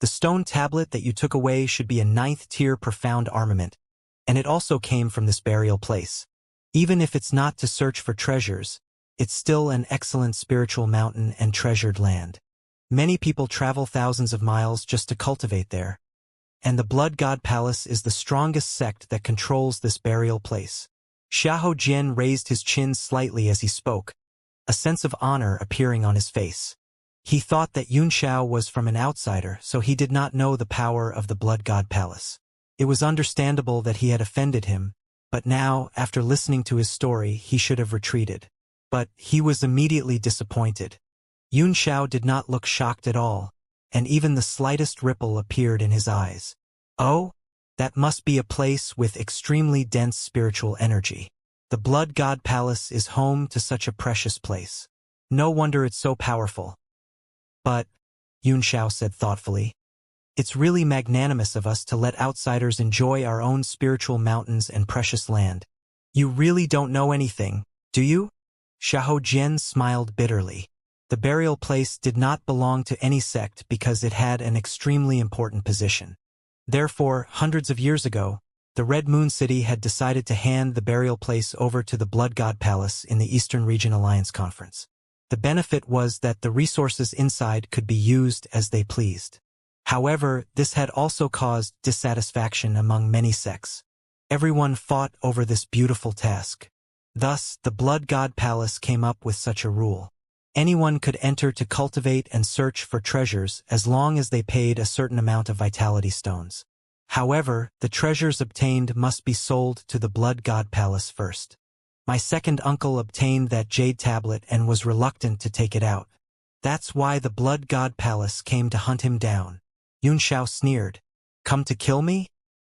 "The stone tablet that you took away should be a 9th tier profound armament, and it also came from this burial place. Even if it's not to search for treasures, it's still an excellent spiritual mountain and treasured land. Many people travel thousands of miles just to cultivate there, and the Blood God Palace is the strongest sect that controls this burial place." Xiahou Jian raised his chin slightly as he spoke, a sense of honor appearing on his face. He thought that Yun Xiao was from an outsider, so he did not know the power of the Blood God Palace. It was understandable that he had offended him, but now, after listening to his story, he should have retreated. But he was immediately disappointed. Yun Xiao did not look shocked at all, and even the slightest ripple appeared in his eyes. "Oh, that must be a place with extremely dense spiritual energy. The Blood God Palace is home to such a precious place. No wonder it's so powerful." "But," Yun Xiao said thoughtfully, "it's really magnanimous of us to let outsiders enjoy our own spiritual mountains and precious land. You really don't know anything, do you?" Xiahou Jian smiled bitterly. The burial place did not belong to any sect because it had an extremely important position. Therefore, hundreds of years ago, the Red Moon City had decided to hand the burial place over to the Blood God Palace in the Eastern Region Alliance Conference. The benefit was that the resources inside could be used as they pleased. However, this had also caused dissatisfaction among many sects. Everyone fought over this beautiful task. Thus, the Blood God Palace came up with such a rule. Anyone could enter to cultivate and search for treasures as long as they paid a certain amount of vitality stones. However, the treasures obtained must be sold to the Blood God Palace first. My second uncle obtained that jade tablet and was reluctant to take it out. That's why the Blood God Palace came to hunt him down. Yun Xiao sneered. "Come to kill me?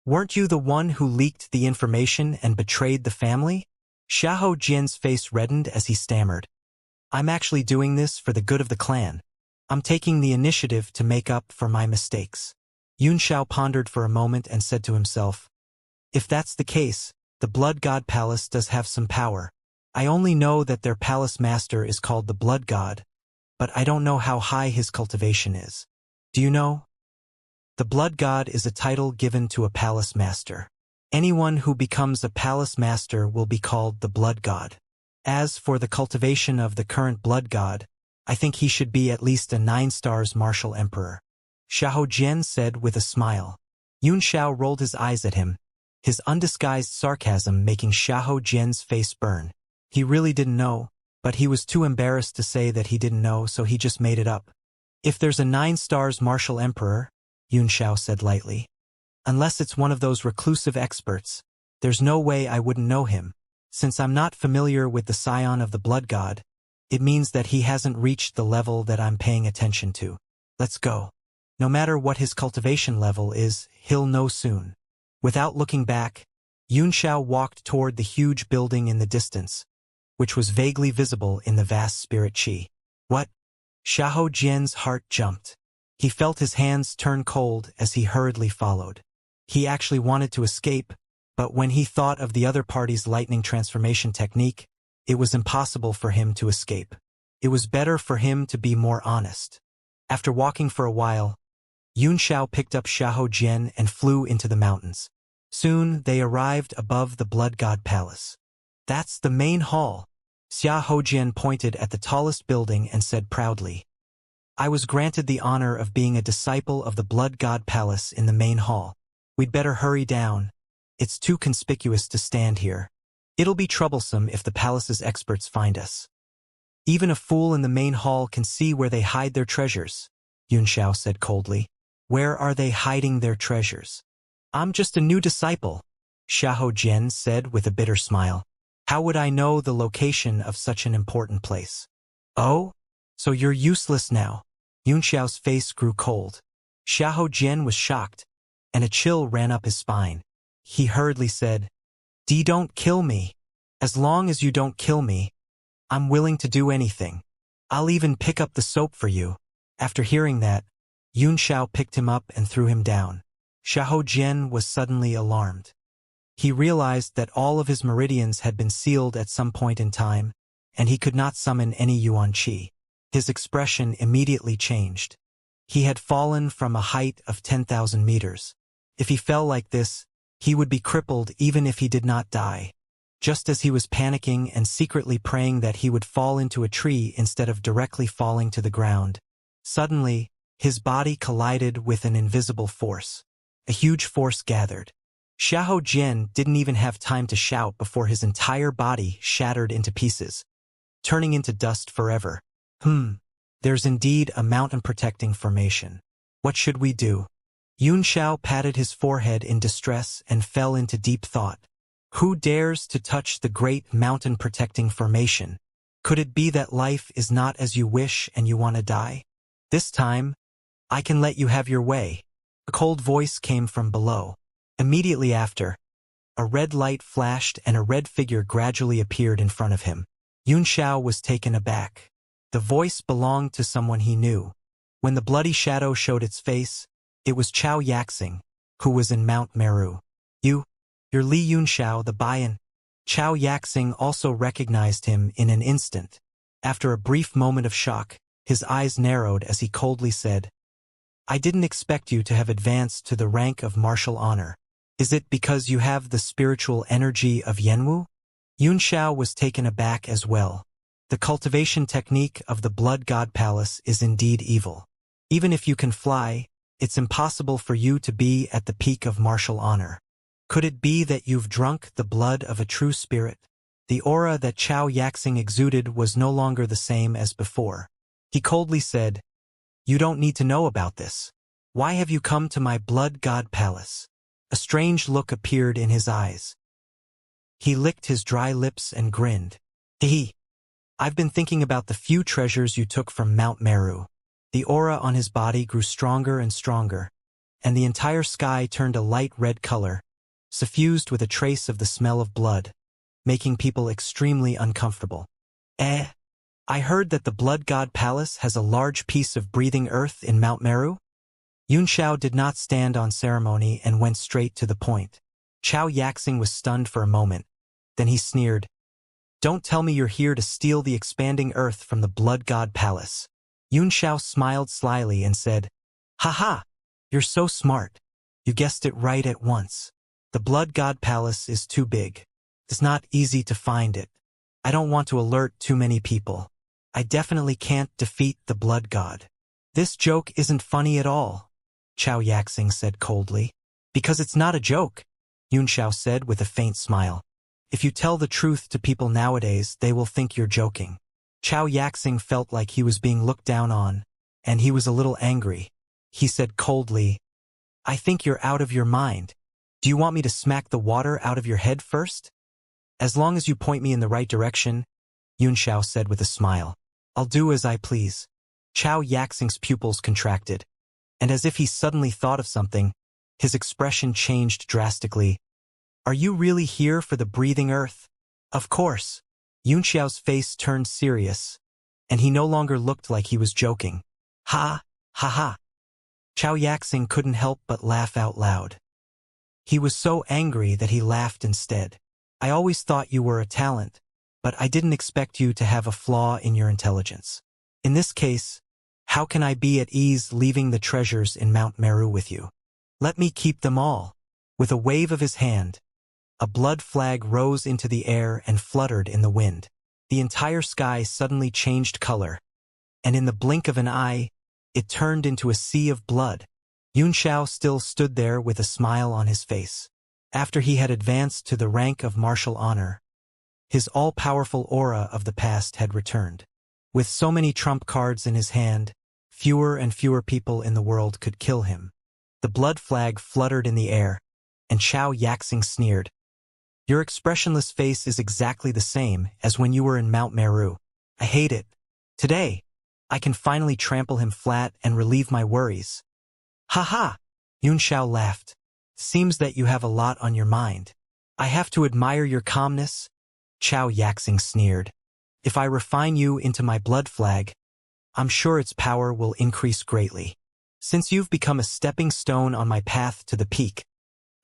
Weren't you the one who leaked the information and betrayed the family?" Xiahou Jian's face reddened as he stammered. "I'm actually doing this for the good of the clan. I'm taking the initiative to make up for my mistakes." Yun Xiao pondered for a moment and said to himself, "If that's the case, the Blood God Palace does have some power. I only know that their palace master is called the Blood God, but I don't know how high his cultivation is. Do you know? The Blood God is a title given to a palace master. Anyone who becomes a palace master will be called the Blood God. As for the cultivation of the current Blood God, I think he should be at least a 9 stars martial emperor." Xiahou Jian said with a smile. Yun Xiao rolled his eyes at him, his undisguised sarcasm making Xiahou Jian's face burn. He really didn't know, but he was too embarrassed to say that he didn't know, so he just made it up. If there's a 9 stars martial emperor, Yun Xiao said lightly. Unless it's one of those reclusive experts, there's no way I wouldn't know him. Since I'm not familiar with the scion of the blood god, it means that he hasn't reached the level that I'm paying attention to. Let's go. No matter what his cultivation level is, he'll know soon. Without looking back, Yun Xiao walked toward the huge building in the distance, which was vaguely visible in the vast spirit qi. What? Xiahou Jian's heart jumped. He felt his hands turn cold as he hurriedly followed. He actually wanted to escape, but when he thought of the other party's lightning transformation technique, it was impossible for him to escape. It was better for him to be more honest. After walking for a while, Yun Xiao picked up Xiahou Jian and flew into the mountains. Soon they arrived above the Blood God Palace. That's the main hall. Xiahou Jian pointed at the tallest building and said proudly, I was granted the honor of being a disciple of the Blood God Palace in the main hall. We'd better hurry down. It's too conspicuous to stand here. It'll be troublesome if the palace's experts find us. Even a fool in the main hall can see where they hide their treasures, Yun Xiao said coldly. Where are they hiding their treasures? I'm just a new disciple, Xiahou Jian said with a bitter smile. How would I know the location of such an important place? Oh? So you're useless now. Yun Xiao's face grew cold. Xiahou Jian was shocked, and a chill ran up his spine. He hurriedly said, Don't kill me. As long as you don't kill me, I'm willing to do anything. I'll even pick up the soap for you. After hearing that, Yun Xiao picked him up and threw him down. Xiahou Jian was suddenly alarmed. He realized that all of his meridians had been sealed at some point in time, and he could not summon any yuan qi. His expression immediately changed. He had fallen from a height of 10,000 meters. If he fell like this, he would be crippled even if he did not die. Just as he was panicking and secretly praying that he would fall into a tree instead of directly falling to the ground, suddenly, his body collided with an invisible force. A huge force gathered. Xiahou Jian didn't even have time to shout before his entire body shattered into pieces, turning into dust forever. There's indeed a mountain-protecting formation. What should we do? Yun Xiao patted his forehead in distress and fell into deep thought. Who dares to touch the great mountain-protecting formation? Could it be that life is not as you wish and you want to die? This time, I can let you have your way. A cold voice came from below. Immediately after, a red light flashed and a red figure gradually appeared in front of him. Yun Xiao was taken aback. The voice belonged to someone he knew. When the bloody shadow showed its face, it was Xianxia, who was in Mount Meru. You're Li Yun Xiao, the Bayan. Xianxia also recognized him in an instant. After a brief moment of shock, his eyes narrowed as he coldly said, I didn't expect you to have advanced to the rank of martial honor. Is it because you have the spiritual energy of Yanwu? Yun Xiao was taken aback as well. The cultivation technique of the Blood God Palace is indeed evil. Even if you can fly, it's impossible for you to be at the peak of martial honor. Could it be that you've drunk the blood of a true spirit? The aura that Xianxia exuded was no longer the same as before. He coldly said, You don't need to know about this. Why have you come to my Blood God Palace? A strange look appeared in his eyes. He licked his dry lips and grinned. I've been thinking about the few treasures you took from Mount Meru. The aura on his body grew stronger and stronger, and the entire sky turned a light red color, suffused with a trace of the smell of blood, making people extremely uncomfortable. I heard that the Blood God Palace has a large piece of breathing earth in Mount Meru? Yun Xiao did not stand on ceremony and went straight to the point. Xianxia was stunned for a moment. Then he sneered, Don't tell me you're here to steal the expanding earth from the Blood God Palace. Yun Xiao smiled slyly and said, Ha! You're so smart. You guessed it right at once. The Blood God Palace is too big. It's not easy to find it. I don't want to alert too many people. I definitely can't defeat the Blood God. This joke isn't funny at all, Xianxia said coldly. Because it's not a joke, Xianxia said with a faint smile. If you tell the truth to people nowadays, they will think you're joking. Xiao Yaxing felt like he was being looked down on, and he was a little angry. He said coldly, I think you're out of your mind. Do you want me to smack the water out of your head first? As long as you point me in the right direction, Xianxia said with a smile. I'll do as I please. Xiao Yaxing's pupils contracted, and as if he suddenly thought of something, his expression changed drastically. Are you really here for the breathing earth? Of course. Yunxiao's face turned serious, and he no longer looked like he was joking. Ha, ha ha. Xiao Yaxing couldn't help but laugh out loud. He was so angry that he laughed instead. I always thought you were a talent, but I didn't expect you to have a flaw in your intelligence. In this case, how can I be at ease leaving the treasures in Mount Meru with you? Let me keep them all. With a wave of his hand, a blood flag rose into the air and fluttered in the wind. The entire sky suddenly changed color, and in the blink of an eye, it turned into a sea of blood. Xianxia still stood there with a smile on his face. After he had advanced to the rank of martial honor, his all-powerful aura of the past had returned. With so many trump cards in his hand, fewer and fewer people in the world could kill him. The blood flag fluttered in the air, and Xiao Yaxing sneered. Your expressionless face is exactly the same as when you were in Mount Meru. I hate it. Today, I can finally trample him flat and relieve my worries. Ha ha! Xianxia laughed. Seems that you have a lot on your mind. I have to admire your calmness, Xiao Yaxing sneered. If I refine you into my blood flag, I'm sure its power will increase greatly. Since you've become a stepping stone on my path to the peak,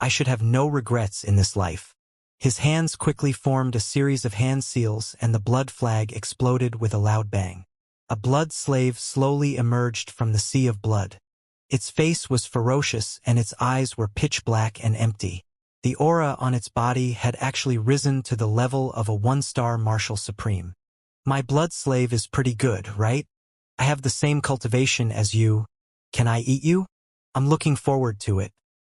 I should have no regrets in this life. His hands quickly formed a series of hand seals and the blood flag exploded with a loud bang. A blood slave slowly emerged from the sea of blood. Its face was ferocious and its eyes were pitch black and empty. The aura on its body had actually risen to the level of a one-star martial supreme. My blood slave is pretty good, right? I have the same cultivation as you. Can I eat you? I'm looking forward to it.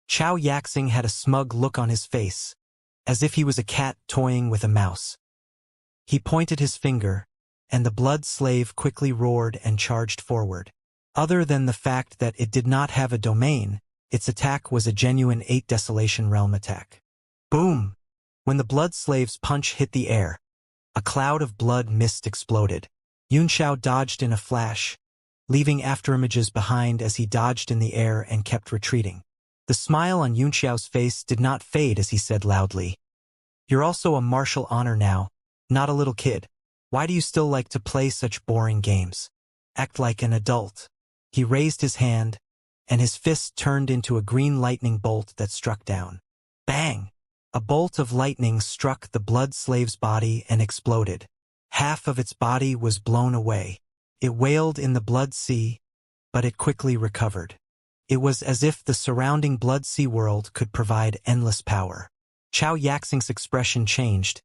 Xiao Yaxing had a smug look on his face, as if he was a cat toying with a mouse. He pointed his finger, and the blood slave quickly roared and charged forward. Other than the fact that it did not have a domain, its attack was a genuine 8 Desolation Realm attack. Boom! When the blood slave's punch hit the air, a cloud of blood mist exploded. Xianxia dodged in a flash, leaving afterimages behind as he dodged in the air and kept retreating. The smile on Yunxiao's face did not fade as he said loudly, You're also a martial honor now, not a little kid. Why do you still like to play such boring games? Act like an adult. He raised his hand, and his fist turned into a green lightning bolt that struck down. Bang! A bolt of lightning struck the blood slave's body and exploded. Half of its body was blown away. It wailed in the blood sea, but it quickly recovered. It was as if the surrounding blood sea world could provide endless power. Xiao Yaxing's expression changed,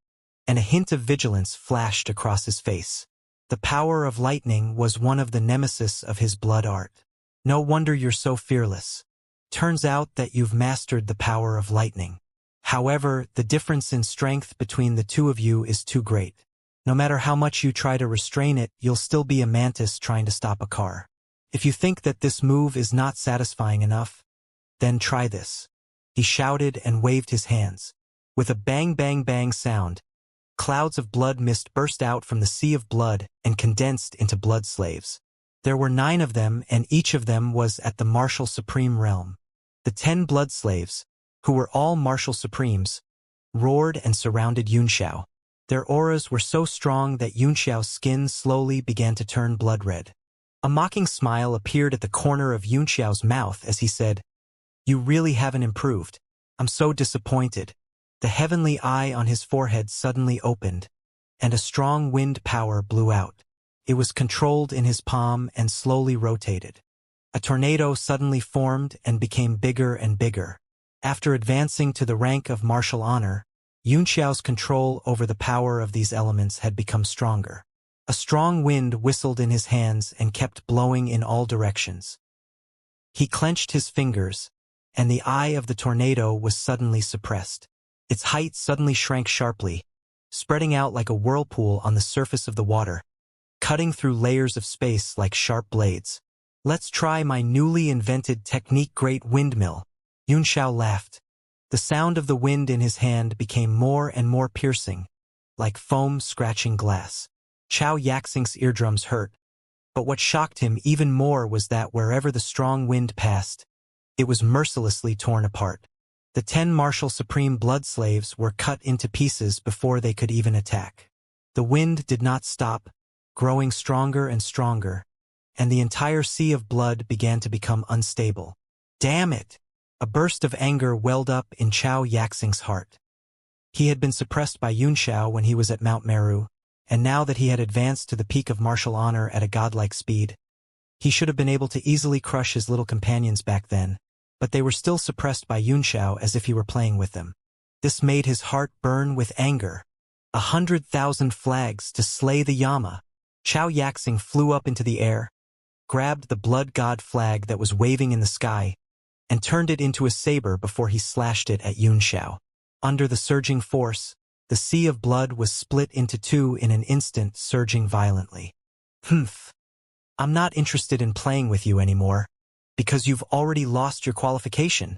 and a hint of vigilance flashed across his face. The power of lightning was one of the nemesis of his blood art. No wonder you're so fearless. Turns out that you've mastered the power of lightning. However, the difference in strength between the two of you is too great. No matter how much you try to restrain it, you'll still be a mantis trying to stop a car. If you think that this move is not satisfying enough, then try this. He shouted and waved his hands. With a bang bang bang sound, clouds of blood mist burst out from the sea of blood and condensed into blood slaves. There were 9 of them, and each of them was at the martial supreme realm. The 10 blood slaves, who were all martial supremes, roared and surrounded Yunxiao. Their auras were so strong that Yunxiao's skin slowly began to turn blood red. A mocking smile appeared at the corner of Yunxiao's mouth as he said, You really haven't improved. I'm so disappointed. The heavenly eye on his forehead suddenly opened, and a strong wind power blew out. It was controlled in his palm and slowly rotated. A tornado suddenly formed and became bigger and bigger. After advancing to the rank of martial honor, Yunxiao's control over the power of these elements had become stronger. A strong wind whistled in his hands and kept blowing in all directions. He clenched his fingers, and the eye of the tornado was suddenly suppressed. Its height suddenly shrank sharply, spreading out like a whirlpool on the surface of the water, cutting through layers of space like sharp blades. "Let's try my newly invented technique, Great Windmill." Xianxia laughed. The sound of the wind in his hand became more and more piercing, like foam scratching glass. Xianxia's eardrums hurt, but what shocked him even more was that wherever the strong wind passed, it was mercilessly torn apart. The 10 martial supreme blood slaves were cut into pieces before they could even attack. The wind did not stop, growing stronger and stronger, and the entire sea of blood began to become unstable. Damn it! A burst of anger welled up in Xianxia's heart. He had been suppressed by Xianxia when he was at Mount Meru, and now that he had advanced to the peak of martial honor at a godlike speed, he should have been able to easily crush his little companions back then, but they were still suppressed by Xianxia as if he were playing with them. This made his heart burn with anger. 100,000 flags to slay the Yama. Xianxia flew up into the air, grabbed the blood god flag that was waving in the sky, and turned it into a saber before he slashed it at Xianxia. Under the surging force, the sea of blood was split into two in an instant, surging violently. "Humph. I'm not interested in playing with you anymore, because you've already lost your qualification."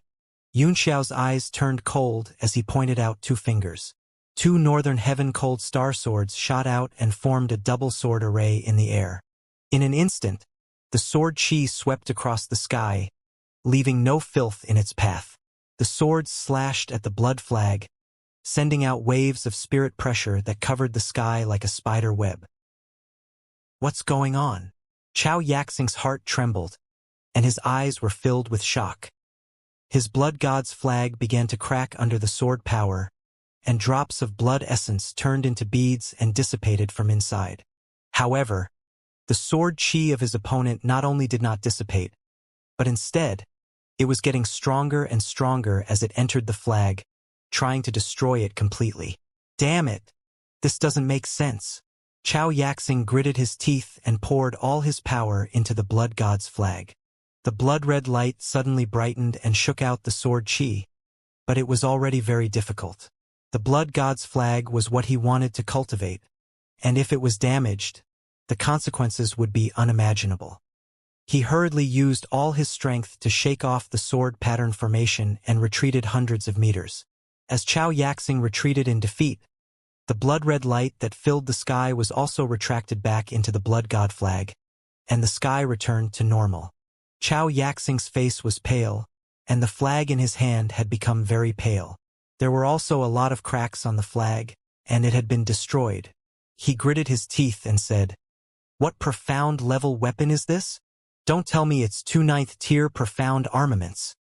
Xianxia's eyes turned cold as he pointed out 2 fingers. 2 northern heaven cold star swords shot out and formed a double sword array in the air. In an instant, the sword chi swept across the sky, leaving no filth in its path. The swords slashed at the blood flag, sending out waves of spirit pressure that covered the sky like a spider web. What's going on? Xianxia's heart trembled, and his eyes were filled with shock. His blood god's flag began to crack under the sword power, and drops of blood essence turned into beads and dissipated from inside. However, the sword chi of his opponent not only did not dissipate, but instead, it was getting stronger and stronger as it entered the flag, trying to destroy it completely. Damn it! This doesn't make sense. Xianxia gritted his teeth and poured all his power into the blood god's flag. The blood-red light suddenly brightened and shook out the sword chi, but it was already very difficult. The blood god's flag was what he wanted to cultivate, and if it was damaged, the consequences would be unimaginable. He hurriedly used all his strength to shake off the sword pattern formation and retreated hundreds of meters. As Xianxia retreated in defeat, the blood-red light that filled the sky was also retracted back into the blood god flag, and the sky returned to normal. Xianxia's face was pale, and the flag in his hand had become very pale. There were also a lot of cracks on the flag, and it had been destroyed. He gritted his teeth and said, "What profound level weapon is this? Don't tell me it's 2 9th-tier profound armaments."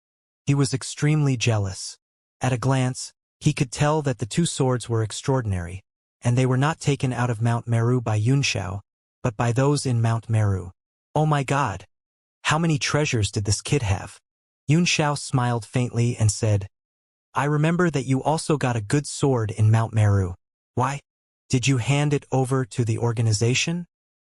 He was extremely jealous. At a glance, he could tell that the 2 swords were extraordinary, and they were not taken out of Mount Meru by Xianxia, but by those in Mount Meru. Oh my god! How many treasures did this kid have? Xianxia smiled faintly and said, "I remember that you also got a good sword in Mount Meru. Why? Did you hand it over to the organization?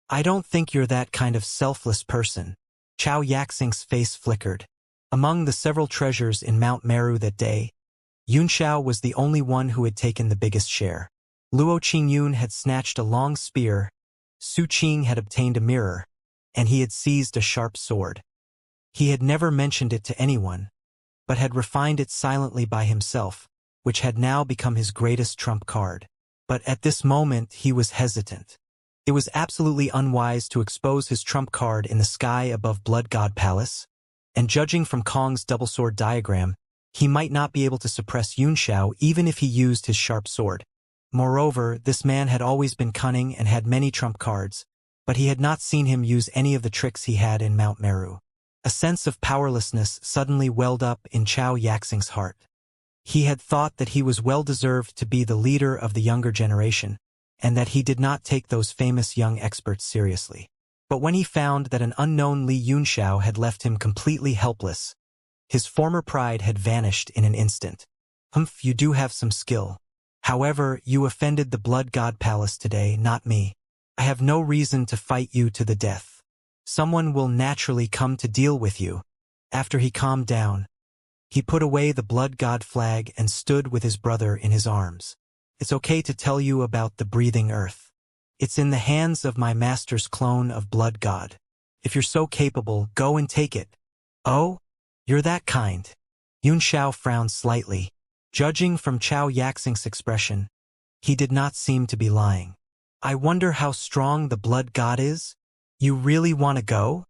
I don't think you're that kind of selfless person." Xianxia's face flickered. Among the several treasures in Mount Meru that day, Xianxia was the only one who had taken the biggest share. Luo Qingyun had snatched a long spear, Su Qing had obtained a mirror, and he had seized a sharp sword. He had never mentioned it to anyone, but had refined it silently by himself, which had now become his greatest trump card. But at this moment he was hesitant. It was absolutely unwise to expose his trump card in the sky above Blood God Palace, and judging from Kong's double sword diagram, he might not be able to suppress Xianxia even if he used his sharp sword. Moreover, this man had always been cunning and had many trump cards, but he had not seen him use any of the tricks he had in Mount Meru. A sense of powerlessness suddenly welled up in Xianxia's heart. He had thought that he was well-deserved to be the leader of the younger generation, and that he did not take those famous young experts seriously. But when he found that an unknown Li Yunxiao had left him completely helpless, his former pride had vanished in an instant. "Humph, you do have some skill. However, you offended the Blood God Palace today, not me. I have no reason to fight you to the death. Someone will naturally come to deal with you." After he calmed down, He put away the blood god flag and stood with his brother in his arms. It's okay to tell you about the breathing earth. It's in the hands of my master's clone of blood god. If you're so capable, go and take it. Oh? You're that kind. Xiao frowned slightly. Judging from Chao Yaxing's expression, he did not seem to be lying. I wonder how strong the blood god is? You really want to go?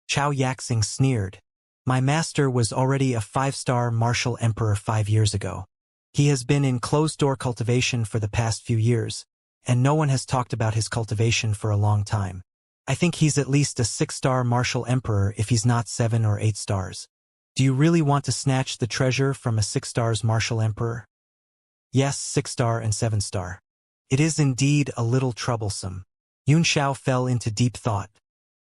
Chao Yaxing sneered. My master was already a 5-star martial emperor 5 years ago. He has been in closed-door cultivation for the past few years, and no one has talked about his cultivation for a long time. I think he's at least a 6-star martial emperor if he's not 7 or 8 stars. Do you really want to snatch the treasure from a 6-star martial emperor? Yes, 6-star and 7-star. It is indeed a little troublesome. Xiao fell into deep thought.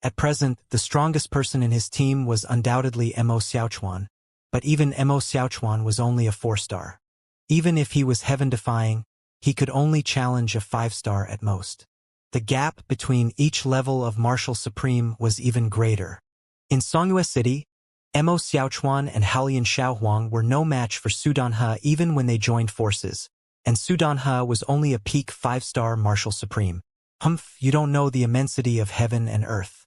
At present, the strongest person in his team was undoubtedly Mo Xiaochuan, but even Mo Xiaochuan was only a 4-star. Even if he was heaven-defying, he could only challenge a 5-star at most. The gap between each level of Martial Supreme was even greater. In Songyue City, Mo Xiaochuan and Halian Xiaohuang were no match for Su Danhe even when they joined forces, and Su Danhe was only a peak 5-star Martial Supreme. Humph, you don't know the immensity of heaven and earth.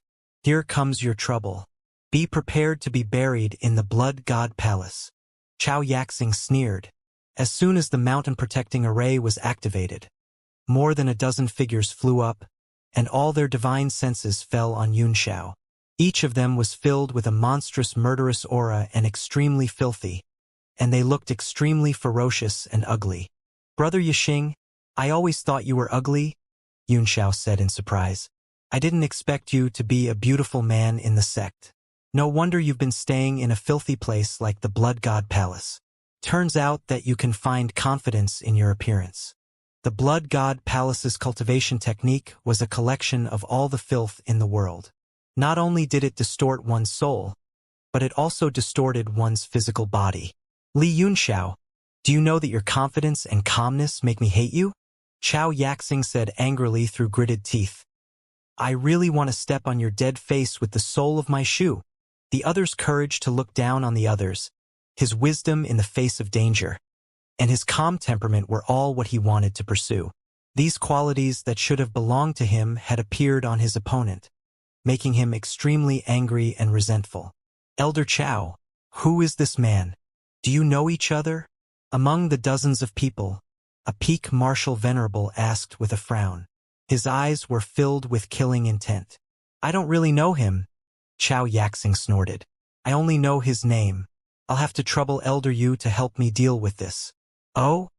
Here comes your trouble. Be prepared to be buried in the Blood God Palace. Chao Yaxing sneered. As soon as the mountain-protecting array was activated, more than a dozen figures flew up, and all their divine senses fell on Xiao. Each of them was filled with a monstrous murderous aura and extremely filthy, and they looked extremely ferocious and ugly. Brother Yixing, I always thought you were ugly, Xiao said in surprise. I didn't expect you to be a beautiful man in the sect. No wonder you've been staying in a filthy place like the Blood God Palace. Turns out that you can find confidence in your appearance. The Blood God Palace's cultivation technique was a collection of all the filth in the world. Not only did it distort one's soul, but it also distorted one's physical body. Li Yunxiao, do you know that your confidence and calmness make me hate you? Chao Yaxing said angrily through gritted teeth. I really want to step on your dead face with the sole of my shoe. The other's courage to look down on the others, his wisdom in the face of danger, and his calm temperament were all what he wanted to pursue. These qualities that should have belonged to him had appeared on his opponent, making him extremely angry and resentful. Elder Chao, who is this man? Do you know each other? Among the dozens of people, a peak martial venerable asked with a frown. His eyes were filled with killing intent. I don't really know him, Chao Yaxing snorted. I only know his name. I'll have to trouble Elder Yu to help me deal with this. Oh?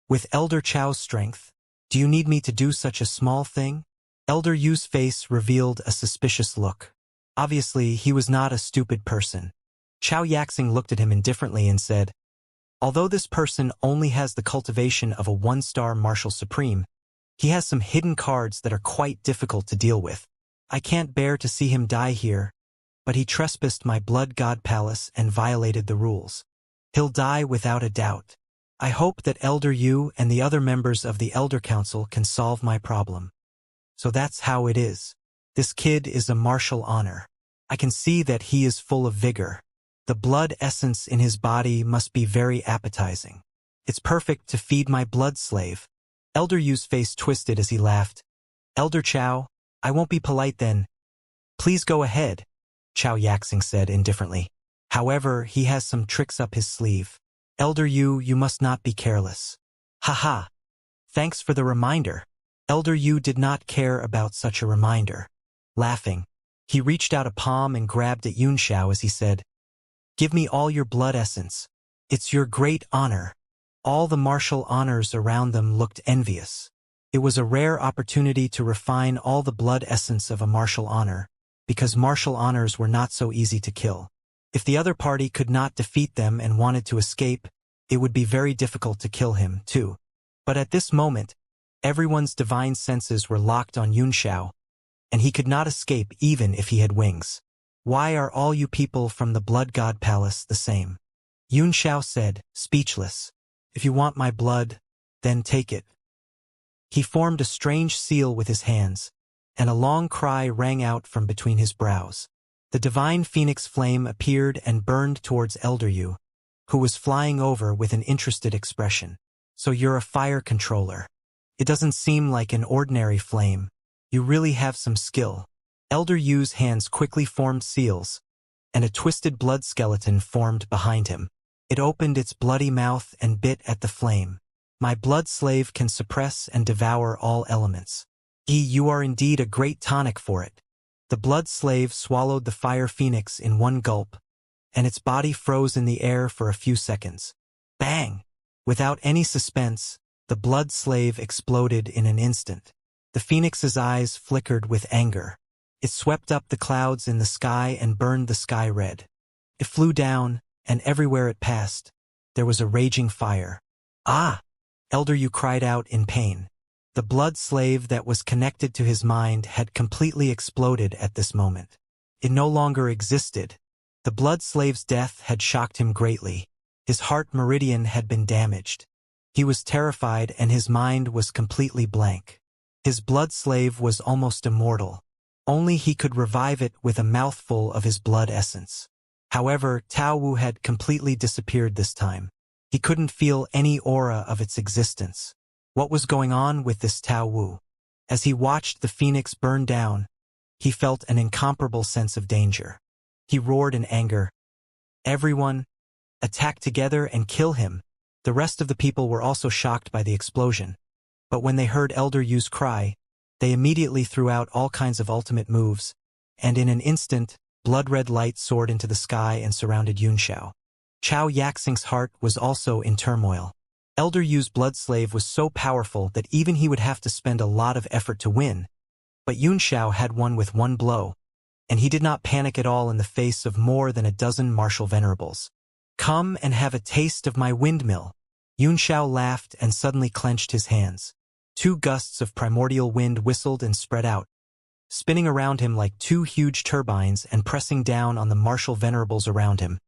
With Elder Chao's strength, do you need me to do such a small thing? Elder Yu's face revealed a suspicious look. Obviously, he was not a stupid person. Chao Yaxing looked at him indifferently and said, although this person only has the cultivation of a 1-star martial supreme, he has some hidden cards that are quite difficult to deal with. I can't bear to see him die here, but he trespassed my Blood God Palace and violated the rules. He'll die without a doubt. I hope that Elder Yu and the other members of the Elder Council can solve my problem. So that's how it is. This kid is a martial honor. I can see that he is full of vigor. The blood essence in his body must be very appetizing. It's perfect to feed my blood slave. Elder Yu's face twisted as he laughed. Elder Chao, I won't be polite then. Please go ahead, Chao Yaxing said indifferently. However, he has some tricks up his sleeve. Elder Yu, you must not be careless. Haha. Thanks for the reminder. Elder Yu did not care about such a reminder. Laughing, he reached out a palm and grabbed at Xiao as he said, give me all your blood essence. It's your great honor. All the martial honors around them looked envious. It was a rare opportunity to refine all the blood essence of a martial honor, because martial honors were not so easy to kill. If the other party could not defeat them and wanted to escape, it would be very difficult to kill him, too. But at this moment, everyone's divine senses were locked on Xiao, and he could not escape even if he had wings. Why are all you people from the Blood God Palace the same? Xiao said, speechless. If you want my blood, then take it. He formed a strange seal with his hands, and a long cry rang out from between his brows. The divine phoenix flame appeared and burned towards Elder Yu, who was flying over with an interested expression. So you're a fire controller. It doesn't seem like an ordinary flame. You really have some skill. Elder Yu's hands quickly formed seals, and a twisted blood skeleton formed behind him. It opened its bloody mouth and bit at the flame. My blood slave can suppress and devour all elements. You are indeed a great tonic for it. The blood slave swallowed the fire phoenix in one gulp, and its body froze in the air for a few seconds. Bang! Without any suspense, the blood slave exploded in an instant. The phoenix's eyes flickered with anger. It swept up the clouds in the sky and burned the sky red. It flew down, and everywhere it passed, there was a raging fire. Ah! Elder Yu cried out in pain. The blood slave that was connected to his mind had completely exploded at this moment. It no longer existed. The blood slave's death had shocked him greatly. His heart meridian had been damaged. He was terrified and his mind was completely blank. His blood slave was almost immortal. Only he could revive it with a mouthful of his blood essence. However, Tao Wu had completely disappeared this time. He couldn't feel any aura of its existence. What was going on with this Tao Wu? As he watched the phoenix burn down, he felt an incomparable sense of danger. He roared in anger. Everyone, attack together and kill him. The rest of the people were also shocked by the explosion. But when they heard Elder Yu's cry, they immediately threw out all kinds of ultimate moves, and in an instant, blood-red light soared into the sky and surrounded Yunxiao. Chao Yaxing's heart was also in turmoil. Elder Yu's blood slave was so powerful that even he would have to spend a lot of effort to win, but Yunxiao had won with one blow, and he did not panic at all in the face of more than a dozen martial venerables. Come and have a taste of my windmill. Yunxiao laughed and suddenly clenched his hands. 2 gusts of primordial wind whistled and spread out, spinning around him like 2 huge turbines and pressing down on the martial venerables around him,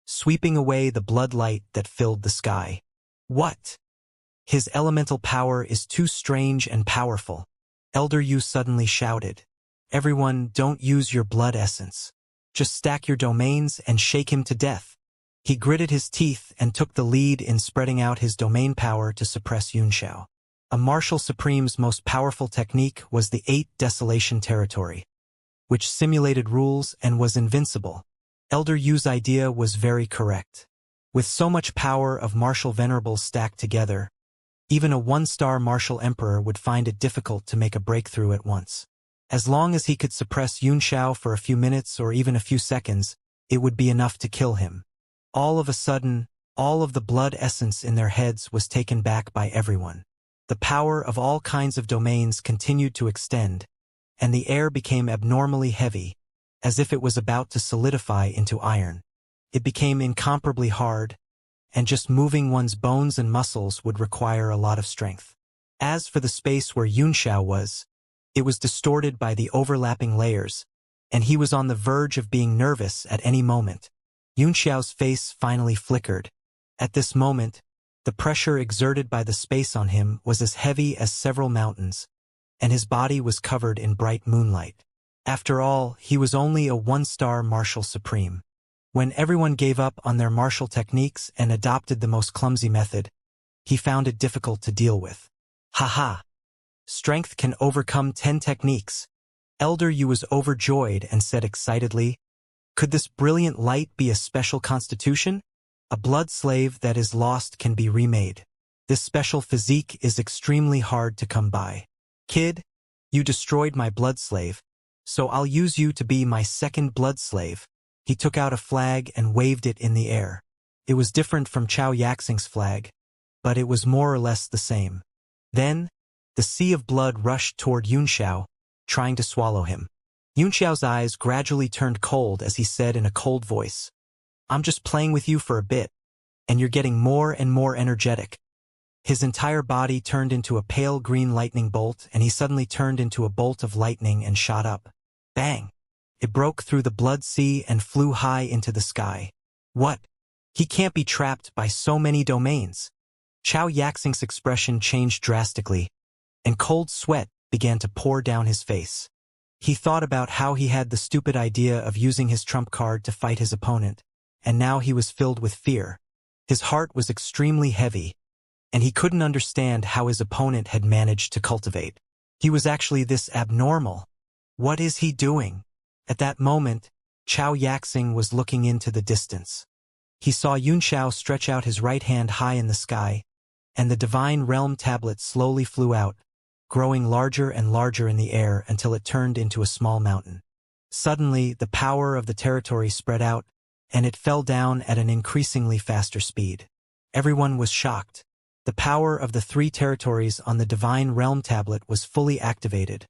sweeping away the blood light that filled the sky. What? His elemental power is too strange and powerful. Elder Yu suddenly shouted. Everyone, don't use your blood essence. Just stack your domains and shake him to death. He gritted his teeth and took the lead in spreading out his domain power to suppress Yunxiao. A martial supreme's most powerful technique was the 8 Desolation Territory, which simulated rules and was invincible. Elder Yu's idea was very correct. With so much power of martial venerables stacked together, even a 1-star martial emperor would find it difficult to make a breakthrough at once. As long as he could suppress Yunxiao for a few minutes or even a few seconds, it would be enough to kill him. All of a sudden, all of the blood essence in their heads was taken back by everyone. The power of all kinds of domains continued to extend, and the air became abnormally heavy, as if it was about to solidify into iron. It became incomparably hard, and just moving one's bones and muscles would require a lot of strength. As for the space where Yunxiao was, it was distorted by the overlapping layers, and he was on the verge of being nervous at any moment. Yunxiao's face finally flickered. At this moment, the pressure exerted by the space on him was as heavy as several mountains, and his body was covered in bright moonlight. After all, he was only a 1-star martial supreme. When everyone gave up on their martial techniques and adopted the most clumsy method, he found it difficult to deal with. Ha! Strength can overcome 10 techniques. Elder Yu was overjoyed and said excitedly, could this brilliant light be a special constitution? A blood slave that is lost can be remade. This special physique is extremely hard to come by. Kid, you destroyed my blood slave, so I'll use you to be my second blood slave. He took out a flag and waved it in the air. It was different from Chao Yaxing's flag, but it was more or less the same. Then, the sea of blood rushed toward Yunxiao, trying to swallow him. Yunxiao's eyes gradually turned cold as he said in a cold voice, I'm just playing with you for a bit, and you're getting more and more energetic. His entire body turned into a pale green lightning bolt, and he suddenly turned into a bolt of lightning and shot up. Bang! It broke through the blood sea and flew high into the sky. What? He can't be trapped by so many domains. Chao Yaxing's expression changed drastically, and cold sweat began to pour down his face. He thought about how he had the stupid idea of using his trump card to fight his opponent, and now he was filled with fear. His heart was extremely heavy, and he couldn't understand how his opponent had managed to cultivate. He was actually this abnormal. What is he doing? At that moment, Xianxia was looking into the distance. He saw Xianxia stretch out his right hand high in the sky, and the divine realm tablet slowly flew out, growing larger and larger in the air until it turned into a small mountain. Suddenly, the power of the territory spread out, and it fell down at an increasingly faster speed. Everyone was shocked. The power of the 3 territories on the divine realm tablet was fully activated,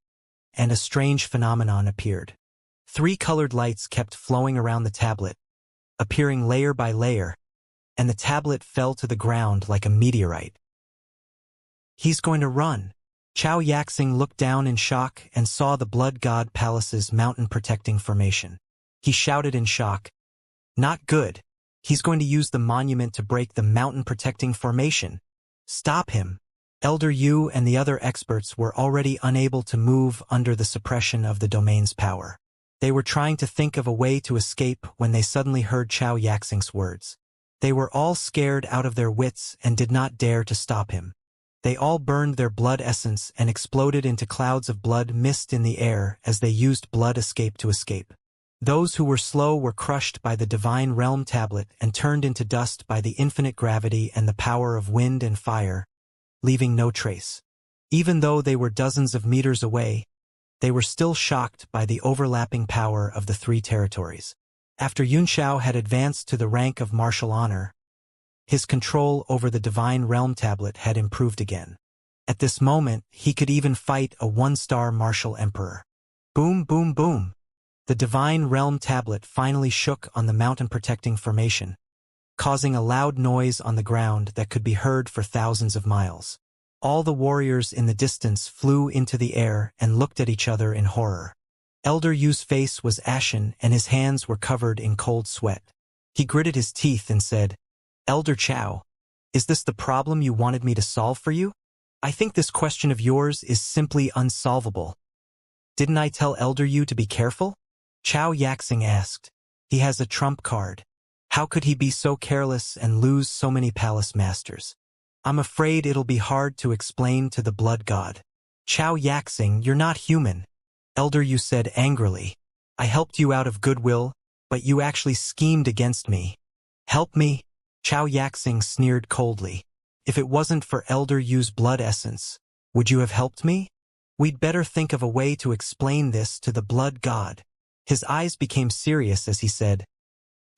and a strange phenomenon appeared. 3 colored lights kept flowing around the tablet, appearing layer by layer, and the tablet fell to the ground like a meteorite. He's going to run. Xianxia looked down in shock and saw the Blood God Palace's mountain-protecting formation. He shouted in shock, "Not good. He's going to use the monument to break the mountain-protecting formation. Stop him." Elder Yu and the other experts were already unable to move under the suppression of the domain's power. They were trying to think of a way to escape when they suddenly heard Xianxia's words. They were all scared out of their wits and did not dare to stop him. They all burned their blood essence and exploded into clouds of blood mist in the air as they used blood escape to escape. Those who were slow were crushed by the divine realm tablet and turned into dust by the infinite gravity and the power of wind and fire, leaving no trace. Even though they were dozens of meters away, they were still shocked by the overlapping power of the 3 territories. After Xianxia had advanced to the rank of martial honor, his control over the divine realm tablet had improved again. At this moment, he could even fight a 1-star martial emperor. Boom, boom, boom. The divine realm tablet finally shook on the mountain-protecting formation, causing a loud noise on the ground that could be heard for thousands of miles. All the warriors in the distance flew into the air and looked at each other in horror. Elder Yu's face was ashen and his hands were covered in cold sweat. He gritted his teeth and said, "Elder Qiao, is this the problem you wanted me to solve for you? I think this question of yours is simply unsolvable. Didn't I tell Elder Yu to be careful?" Xianxia asked. "He has a trump card. How could he be so careless and lose so many palace masters? I'm afraid it'll be hard to explain to the blood god." "Xianxia, you're not human," Elder Yu said angrily. "I helped you out of goodwill, but you actually schemed against me." "Help me?" Xianxia sneered coldly. "If it wasn't for Elder Yu's blood essence, would you have helped me? We'd better think of a way to explain this to the blood god." His eyes became serious as he said,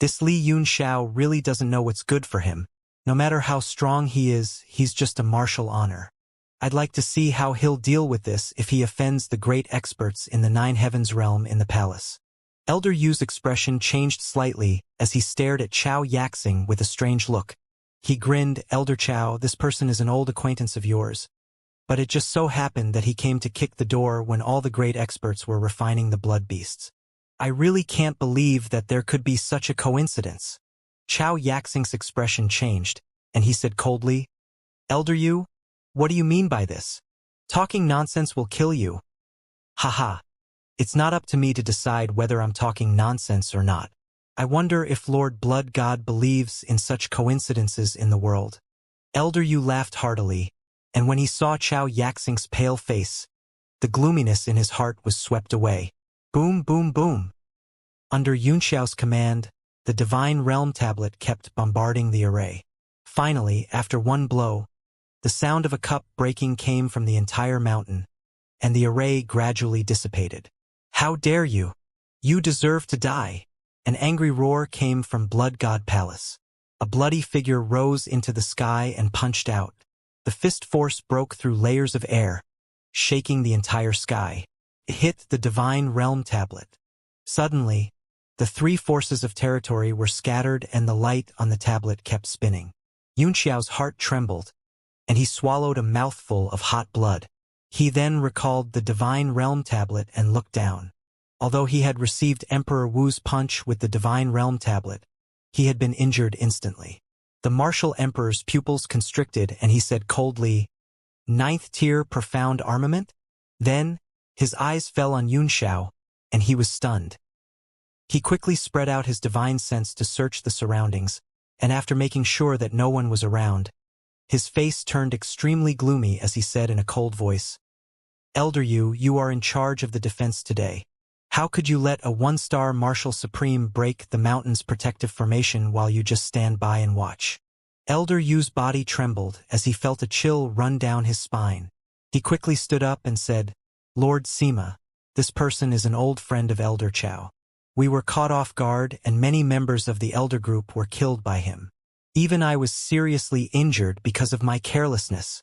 "This Li Yunxiao really doesn't know what's good for him. No matter how strong he is, he's just a martial honor. I'd like to see how he'll deal with this if he offends the great experts in the 9 Heavens realm in the palace." Elder Yu's expression changed slightly as he stared at Xianxia with a strange look. He grinned, "Elder Qiao, this person is an old acquaintance of yours. But it just so happened that he came to kick the door when all the great experts were refining the blood beasts. I really can't believe that there could be such a coincidence." Xianxia's expression changed, and he said coldly, "Elder Yu, what do you mean by this? Talking nonsense will kill you." "Haha. It's not up to me to decide whether I'm talking nonsense or not. I wonder if Lord Blood God believes in such coincidences in the world." Elder Yu laughed heartily, and when he saw Xianxia's pale face, the gloominess in his heart was swept away. Boom, boom, boom. Under Yunxiao's command, the divine realm tablet kept bombarding the array. Finally, after one blow, the sound of a cup breaking came from the entire mountain, and the array gradually dissipated. "How dare you? You deserve to die." An angry roar came from Blood God Palace. A bloody figure rose into the sky and punched out. The fist force broke through layers of air, shaking the entire sky. It hit the divine realm tablet. Suddenly, the 3 forces of territory were scattered and the light on the tablet kept spinning. Yunxiao's heart trembled, and he swallowed a mouthful of hot blood. He then recalled the divine realm tablet and looked down. Although he had received Emperor Wu's punch with the divine realm tablet, he had been injured instantly. The martial emperor's pupils constricted and he said coldly, "9th tier profound armament?" Then, his eyes fell on Yunxiao, and he was stunned. He quickly spread out his divine sense to search the surroundings, and after making sure that no one was around, his face turned extremely gloomy as he said in a cold voice, "Elder Yu, you are in charge of the defense today. How could you let a one-star Marshal Supreme break the mountain's protective formation while you just stand by and watch?" Elder Yu's body trembled as he felt a chill run down his spine. He quickly stood up and said, "Lord Sima, this person is an old friend of Elder Chao. We were caught off guard and many members of the Elder Group were killed by him. Even I was seriously injured because of my carelessness.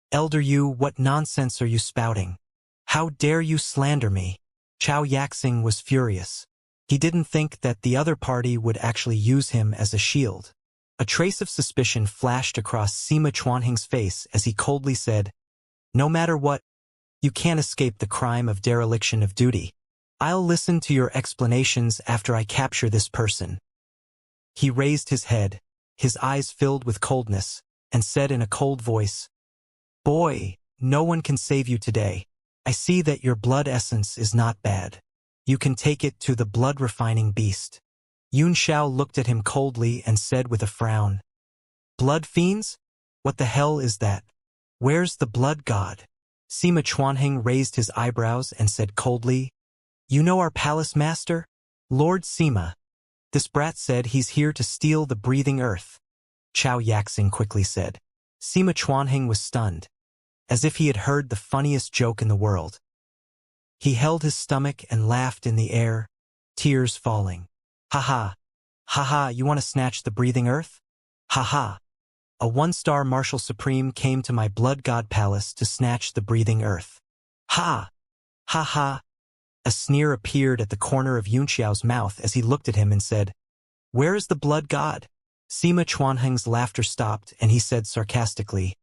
Elder Yu, what nonsense are you spouting? How dare you slander me?" Chao Yaxing was furious. He didn't think that the other party would actually use him as a shield. A trace of suspicion flashed across Sima Chuanhing's face as he coldly said, "No matter what, you can't escape the crime of dereliction of duty. I'll listen to your explanations after I capture this person." He raised his head, his eyes filled with coldness, and said in a cold voice, "Boy, no one can save you today. I see that your blood essence is not bad. You can take it to the blood-refining beast." Yun Xiao looked at him coldly and said with a frown, "Blood fiends? What the hell is that? Where's the blood god?" Sima Chuanhing raised his eyebrows and said coldly, "You know our palace master? Lord Sima. This brat said he's here to steal the breathing earth." Chao Yaxing quickly said. Sima Chuanhing was stunned, as if he had heard the funniest joke in the world. He held his stomach and laughed in the air, tears falling. "Ha ha! Ha ha, you want to snatch the breathing earth? Ha ha! A one-star Marshal Supreme came to my blood god palace to snatch the breathing earth. Ha! Ha ha!" A sneer appeared at the corner of Yun Xiao's mouth as he looked at him and said, "Where is the blood god?" Sima Chuanheng's laughter stopped and he said sarcastically,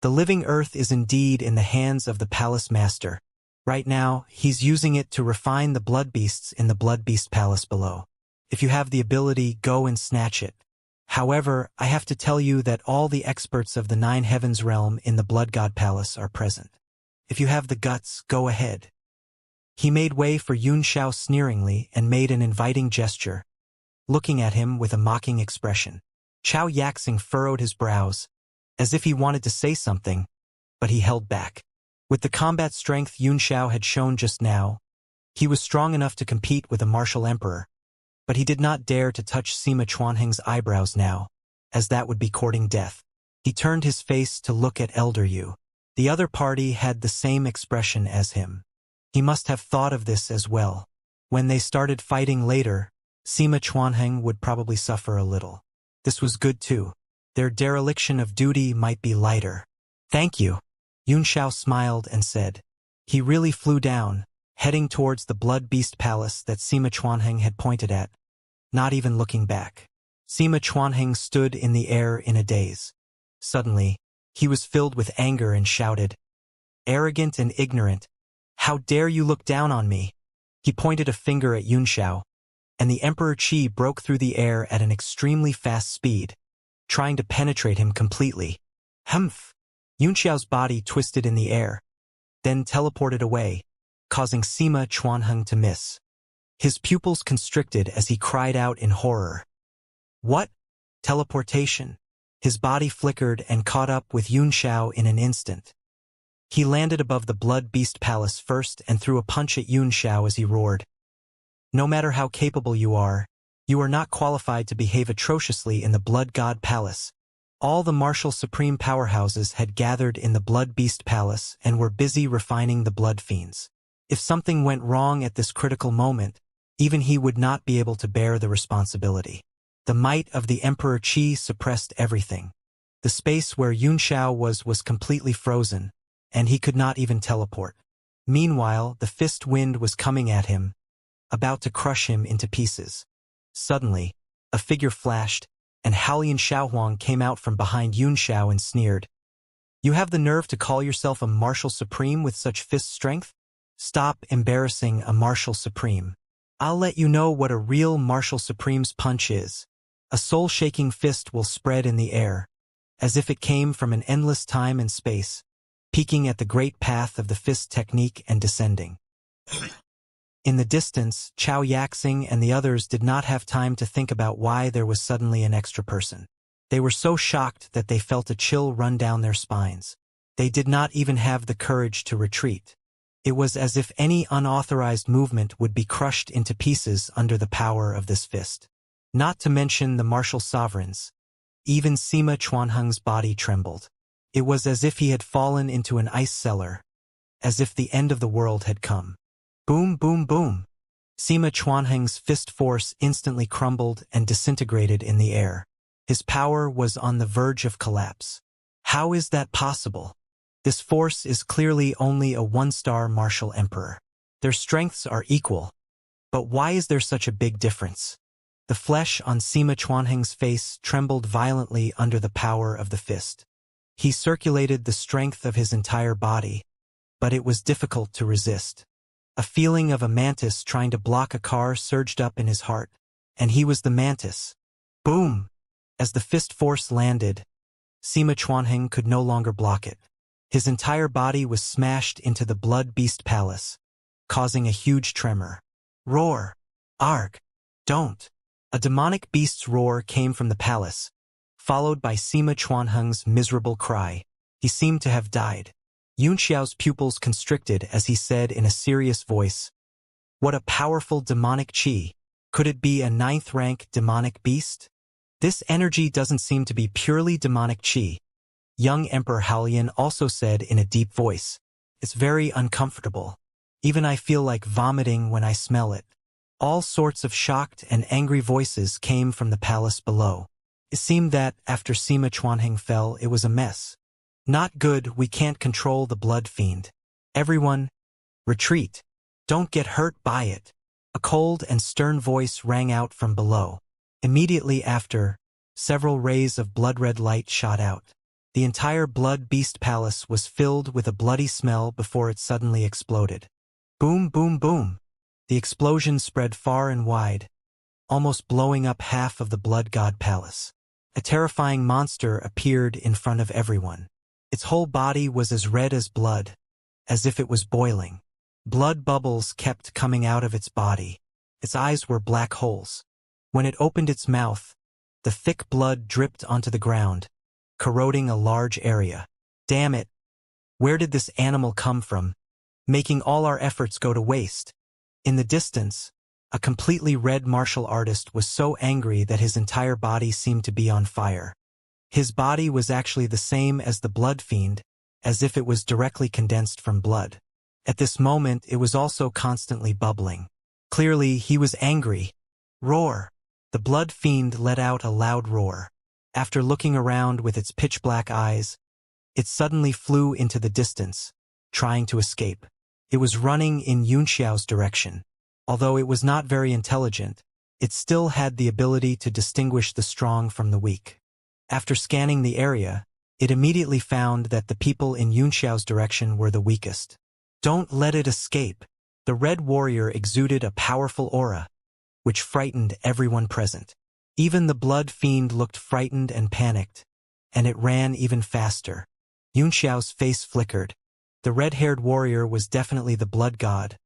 "The living earth is indeed in the hands of the palace master. Right now, he's using it to refine the blood beasts in the blood beast palace below. If you have the ability, go and snatch it. However, I have to tell you that all the experts of the Nine Heavens realm in the Blood God Palace are present. If you have the guts, go ahead." He made way for Yun Xiao sneeringly and made an inviting gesture, looking at him with a mocking expression. Chao Yaxing furrowed his brows, as if he wanted to say something, but he held back. With the combat strength Yun Xiao had shown just now, he was strong enough to compete with a martial emperor, but he did not dare to touch Sima Chuanheng's eyebrows now, as that would be courting death. He turned his face to look at Elder Yu. The other party had the same expression as him. He must have thought of this as well. When they started fighting later, Sima Chuanheng would probably suffer a little. This was good too. Their dereliction of duty might be lighter. "Thank you." Yun Xiao smiled and said. He really flew down, heading towards the Blood Beast Palace that Sima Chuanheng had pointed at, not even looking back. Sima Chuanheng stood in the air in a daze. Suddenly, he was filled with anger and shouted, "Arrogant and ignorant! How dare you look down on me?" He pointed a finger at Yun Xiao, and the Emperor Qi broke through the air at an extremely fast speed, trying to penetrate him completely. Humph! Yun Xiao's body twisted in the air, then teleported away, causing Sima Chuanheng to miss. His pupils constricted as he cried out in horror. "What? Teleportation?" His body flickered and caught up with Yun Xiao in an instant. He landed above the Blood Beast Palace first and threw a punch at Yun Xiao as he roared, "No matter how capable you are not qualified to behave atrociously in the Blood God Palace." All the martial supreme powerhouses had gathered in the Blood Beast Palace and were busy refining the blood fiends. If something went wrong at this critical moment, even he would not be able to bear the responsibility. The might of the Emperor Qi suppressed everything. The space where Yun Xiao was completely frozen, and he could not even teleport. Meanwhile, the fist wind was coming at him, about to crush him into pieces. Suddenly, a figure flashed, and Haolian Xiaohuang came out from behind Yun Xiao and sneered, "You have the nerve to call yourself a martial supreme with such fist strength? Stop embarrassing a martial supreme. I'll let you know what a real martial supreme's punch is." A soul-shaking fist will spread in the air, as if it came from an endless time and space, peaking at the great path of the fist technique and descending. In the distance, Xianxia and the others did not have time to think about why there was suddenly an extra person. They were so shocked that they felt a chill run down their spines. They did not even have the courage to retreat. It was as if any unauthorized movement would be crushed into pieces under the power of this fist. Not to mention the martial sovereigns. Even Sima Chuanheng's body trembled. It was as if he had fallen into an ice cellar, as if the end of the world had come. Boom, boom, boom. Sima Chuanheng's fist force instantly crumbled and disintegrated in the air. His power was on the verge of collapse. How is that possible? This force is clearly only a one-star martial emperor. Their strengths are equal. But why is there such a big difference? The flesh on Sima Chuanheng's face trembled violently under the power of the fist. He circulated the strength of his entire body, but it was difficult to resist. A feeling of a mantis trying to block a car surged up in his heart, and he was the mantis. Boom! As the fist force landed, Sima Chuanheng could no longer block it. His entire body was smashed into the Blood Beast Palace, causing a huge tremor. Roar! Arg! Don't! A demonic beast's roar came from the palace, followed by Sima Chuanheng's miserable cry. He seemed to have died. Xianxia's pupils constricted as he said in a serious voice, "What a powerful demonic qi! Could it be a 9th-rank demonic beast? This energy doesn't seem to be purely demonic qi." Young Emperor Haolian also said in a deep voice, "It's very uncomfortable. Even I feel like vomiting when I smell it." All sorts of shocked and angry voices came from the palace below. It seemed that, after Sima Chuanheng fell, it was a mess. "Not good, we can't control the blood fiend. Everyone, retreat. Don't get hurt by it." A cold and stern voice rang out from below. Immediately after, several rays of blood-red light shot out. The entire Blood Beast Palace was filled with a bloody smell before it suddenly exploded. Boom, boom, boom. The explosion spread far and wide, almost blowing up half of the Blood God Palace. A terrifying monster appeared in front of everyone. Its whole body was as red as blood, as if it was boiling. Blood bubbles kept coming out of its body. Its eyes were black holes. When it opened its mouth, the thick blood dripped onto the ground, corroding a large area. Damn it! Where did this animal come from? Making all our efforts go to waste. In the distance, a completely red martial artist was so angry that his entire body seemed to be on fire. His body was actually the same as the blood fiend, as if it was directly condensed from blood. At this moment, it was also constantly bubbling. Clearly, he was angry. Roar! The blood fiend let out a loud roar. After looking around with its pitch-black eyes, it suddenly flew into the distance, trying to escape. It was running in Xianxia's direction. Although it was not very intelligent, it still had the ability to distinguish the strong from the weak. After scanning the area, it immediately found that the people in Xianxia's direction were the weakest. Don't let it escape. The Red Warrior exuded a powerful aura, which frightened everyone present. Even the blood fiend looked frightened and panicked, and it ran even faster. Xianxia's face flickered. The red-haired warrior was definitely the blood god,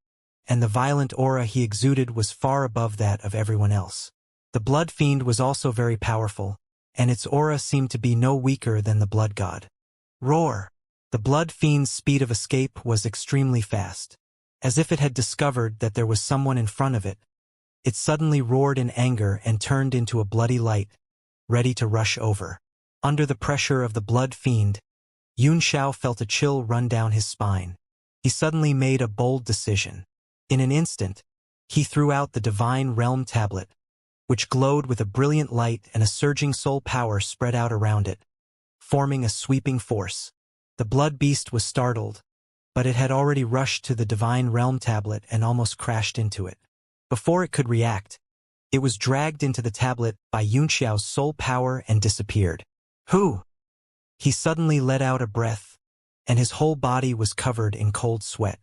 and the violent aura he exuded was far above that of everyone else. The blood fiend was also very powerful, and its aura seemed to be no weaker than the blood god. Roar! The blood fiend's speed of escape was extremely fast. As if it had discovered that there was someone in front of it, it suddenly roared in anger and turned into a bloody light, ready to rush over. Under the pressure of the blood fiend, Xianxia felt a chill run down his spine. He suddenly made a bold decision. In an instant, he threw out the Divine Realm Tablet, which glowed with a brilliant light and a surging soul power spread out around it, forming a sweeping force. The blood beast was startled, but it had already rushed to the Divine Realm Tablet and almost crashed into it. Before it could react, it was dragged into the tablet by Xianxia's soul power and disappeared. Who? He suddenly let out a breath, and his whole body was covered in cold sweat.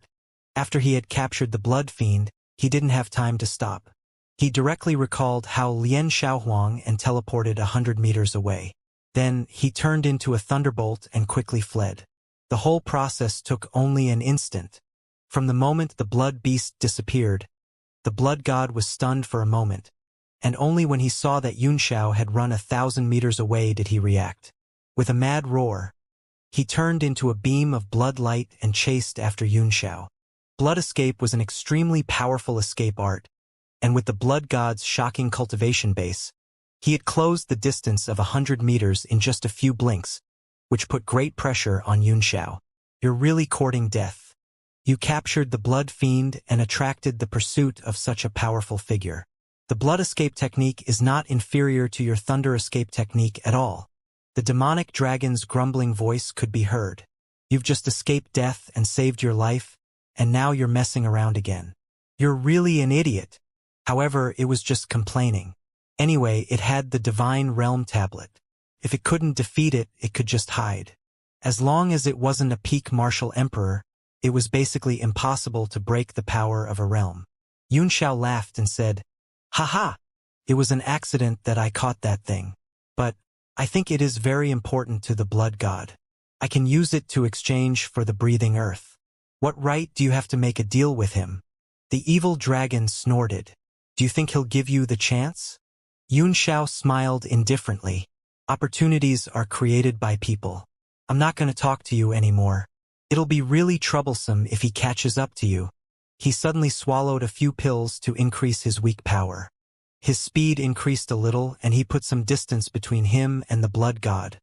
After he had captured the blood fiend, he didn't have time to stop. He directly recalled how Lian Xiaohuang and teleported 100 meters away. Then, he turned into a thunderbolt and quickly fled. The whole process took only an instant. From the moment the blood beast disappeared, The blood god was stunned for a moment, and only when he saw that Xianxia had run 1,000 meters away did he react. With a mad roar, he turned into a beam of blood light and chased after Xianxia. Blood escape was an extremely powerful escape art, and with the blood god's shocking cultivation base, he had closed the distance of 100 meters in just a few blinks, which put great pressure on Xianxia. You're really courting death. You captured the blood fiend and attracted the pursuit of such a powerful figure. The blood escape technique is not inferior to your thunder escape technique at all. The demonic dragon's grumbling voice could be heard. You've just escaped death and saved your life, and now you're messing around again. You're really an idiot. However, it was just complaining. Anyway, it had the Divine Realm tablet. If it couldn't defeat it, it could just hide. As long as it wasn't a peak martial emperor, it was basically impossible to break the power of a realm. Xianxia laughed and said, "Haha, it was an accident that I caught that thing. But I think it is very important to the blood god. I can use it to exchange for the breathing earth. What right do you have to make a deal with him?" The evil dragon snorted. "Do you think he'll give you the chance?" Xianxia smiled indifferently. "Opportunities are created by people. I'm not going to talk to you anymore. It'll be really troublesome if he catches up to you." He suddenly swallowed a few pills to increase his weak power. His speed increased a little, and he put some distance between him and the blood god.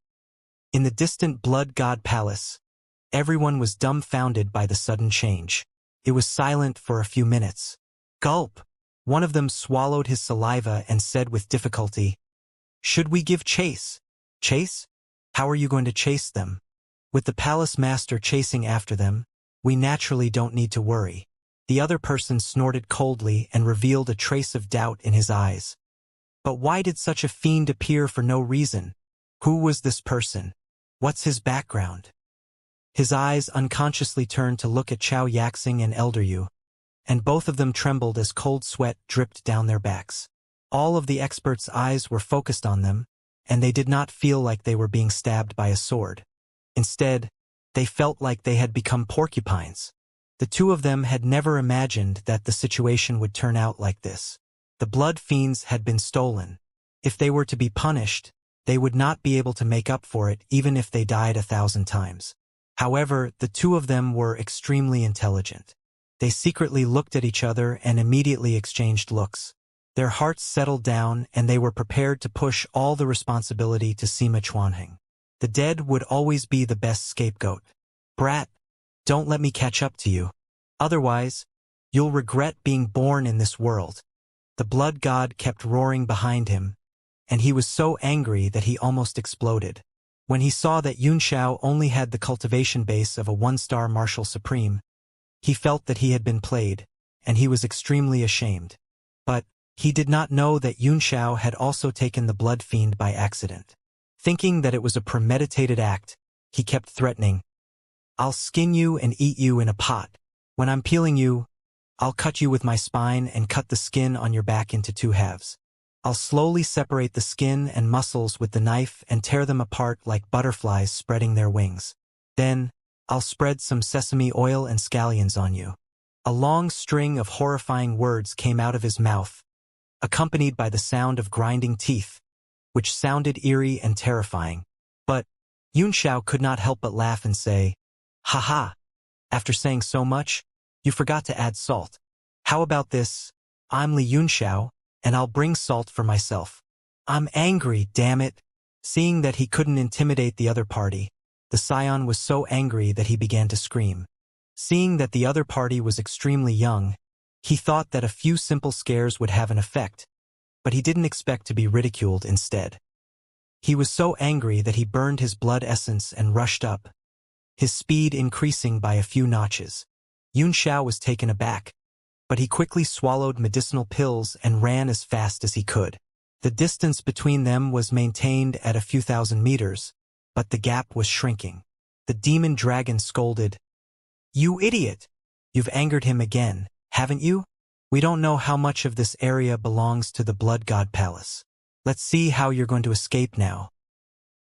In the distant blood god palace, everyone was dumbfounded by the sudden change. It was silent for a few minutes. Gulp! One of them swallowed his saliva and said with difficulty, "Should we give chase?" "Chase? How are you going to chase them? With the palace master chasing after them, we naturally don't need to worry." The other person snorted coldly and revealed a trace of doubt in his eyes. "But why did such a fiend appear for no reason? Who was this person? What's his background?" His eyes unconsciously turned to look at Xianxia and Elder Yu, and both of them trembled as cold sweat dripped down their backs. All of the experts' eyes were focused on them, and they did not feel like they were being stabbed by a sword. Instead, they felt like they had become porcupines. The two of them had never imagined that the situation would turn out like this. The blood fiends had been stolen. If they were to be punished, they would not be able to make up for it even if they died 1,000 times. However, the two of them were extremely intelligent. They secretly looked at each other and immediately exchanged looks. Their hearts settled down and they were prepared to push all the responsibility to Sima Chuanheng. The dead would always be the best scapegoat. "Brat, don't let me catch up to you. Otherwise, you'll regret being born in this world." The blood god kept roaring behind him, and he was so angry that he almost exploded. When he saw that Xianxia only had the cultivation base of a 1-star martial supreme, he felt that he had been played, and he was extremely ashamed. But he did not know that Xianxia had also taken the blood fiend by accident. Thinking that it was a premeditated act, he kept threatening, "I'll skin you and eat you in a pot. When I'm peeling you, I'll cut you with my spine and cut the skin on your back into 2 halves. I'll slowly separate the skin and muscles with the knife and tear them apart like butterflies spreading their wings. Then, I'll spread some sesame oil and scallions on you." A long string of horrifying words came out of his mouth, accompanied by the sound of grinding teeth, which sounded eerie and terrifying. But Xianxia could not help but laugh and say, "Haha, after saying so much, you forgot to add salt. How about this? I'm Li Xianxia, and I'll bring salt for myself." "I'm angry, damn it." Seeing that he couldn't intimidate the other party, the scion was so angry that he began to scream. Seeing that the other party was extremely young, he thought that a few simple scares would have an effect, but he didn't expect to be ridiculed instead. He was so angry that he burned his blood essence and rushed up, his speed increasing by a few notches. Xianxia was taken aback, but he quickly swallowed medicinal pills and ran as fast as he could. The distance between them was maintained at a few thousand meters, but the gap was shrinking. The demon dragon scolded, "You idiot! You've angered him again, haven't you? We don't know how much of this area belongs to the blood god palace. Let's see how you're going to escape now.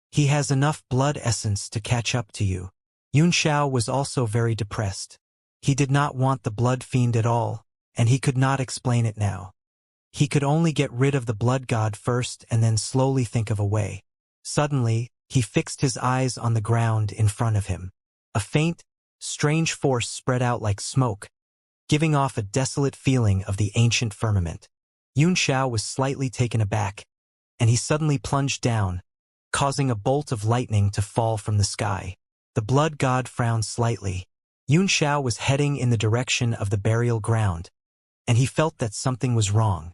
He has enough blood essence to catch up to you." Xianxia was also very depressed. He did not want the blood fiend at all, and he could not explain it now. He could only get rid of the blood god first and then slowly think of a way. Suddenly, he fixed his eyes on the ground in front of him. A faint, strange force spread out like smoke, giving off a desolate feeling of the ancient firmament. Xianxia was slightly taken aback, and he suddenly plunged down, causing a bolt of lightning to fall from the sky. The blood god frowned slightly. Xianxia was heading in the direction of the burial ground, and he felt that something was wrong.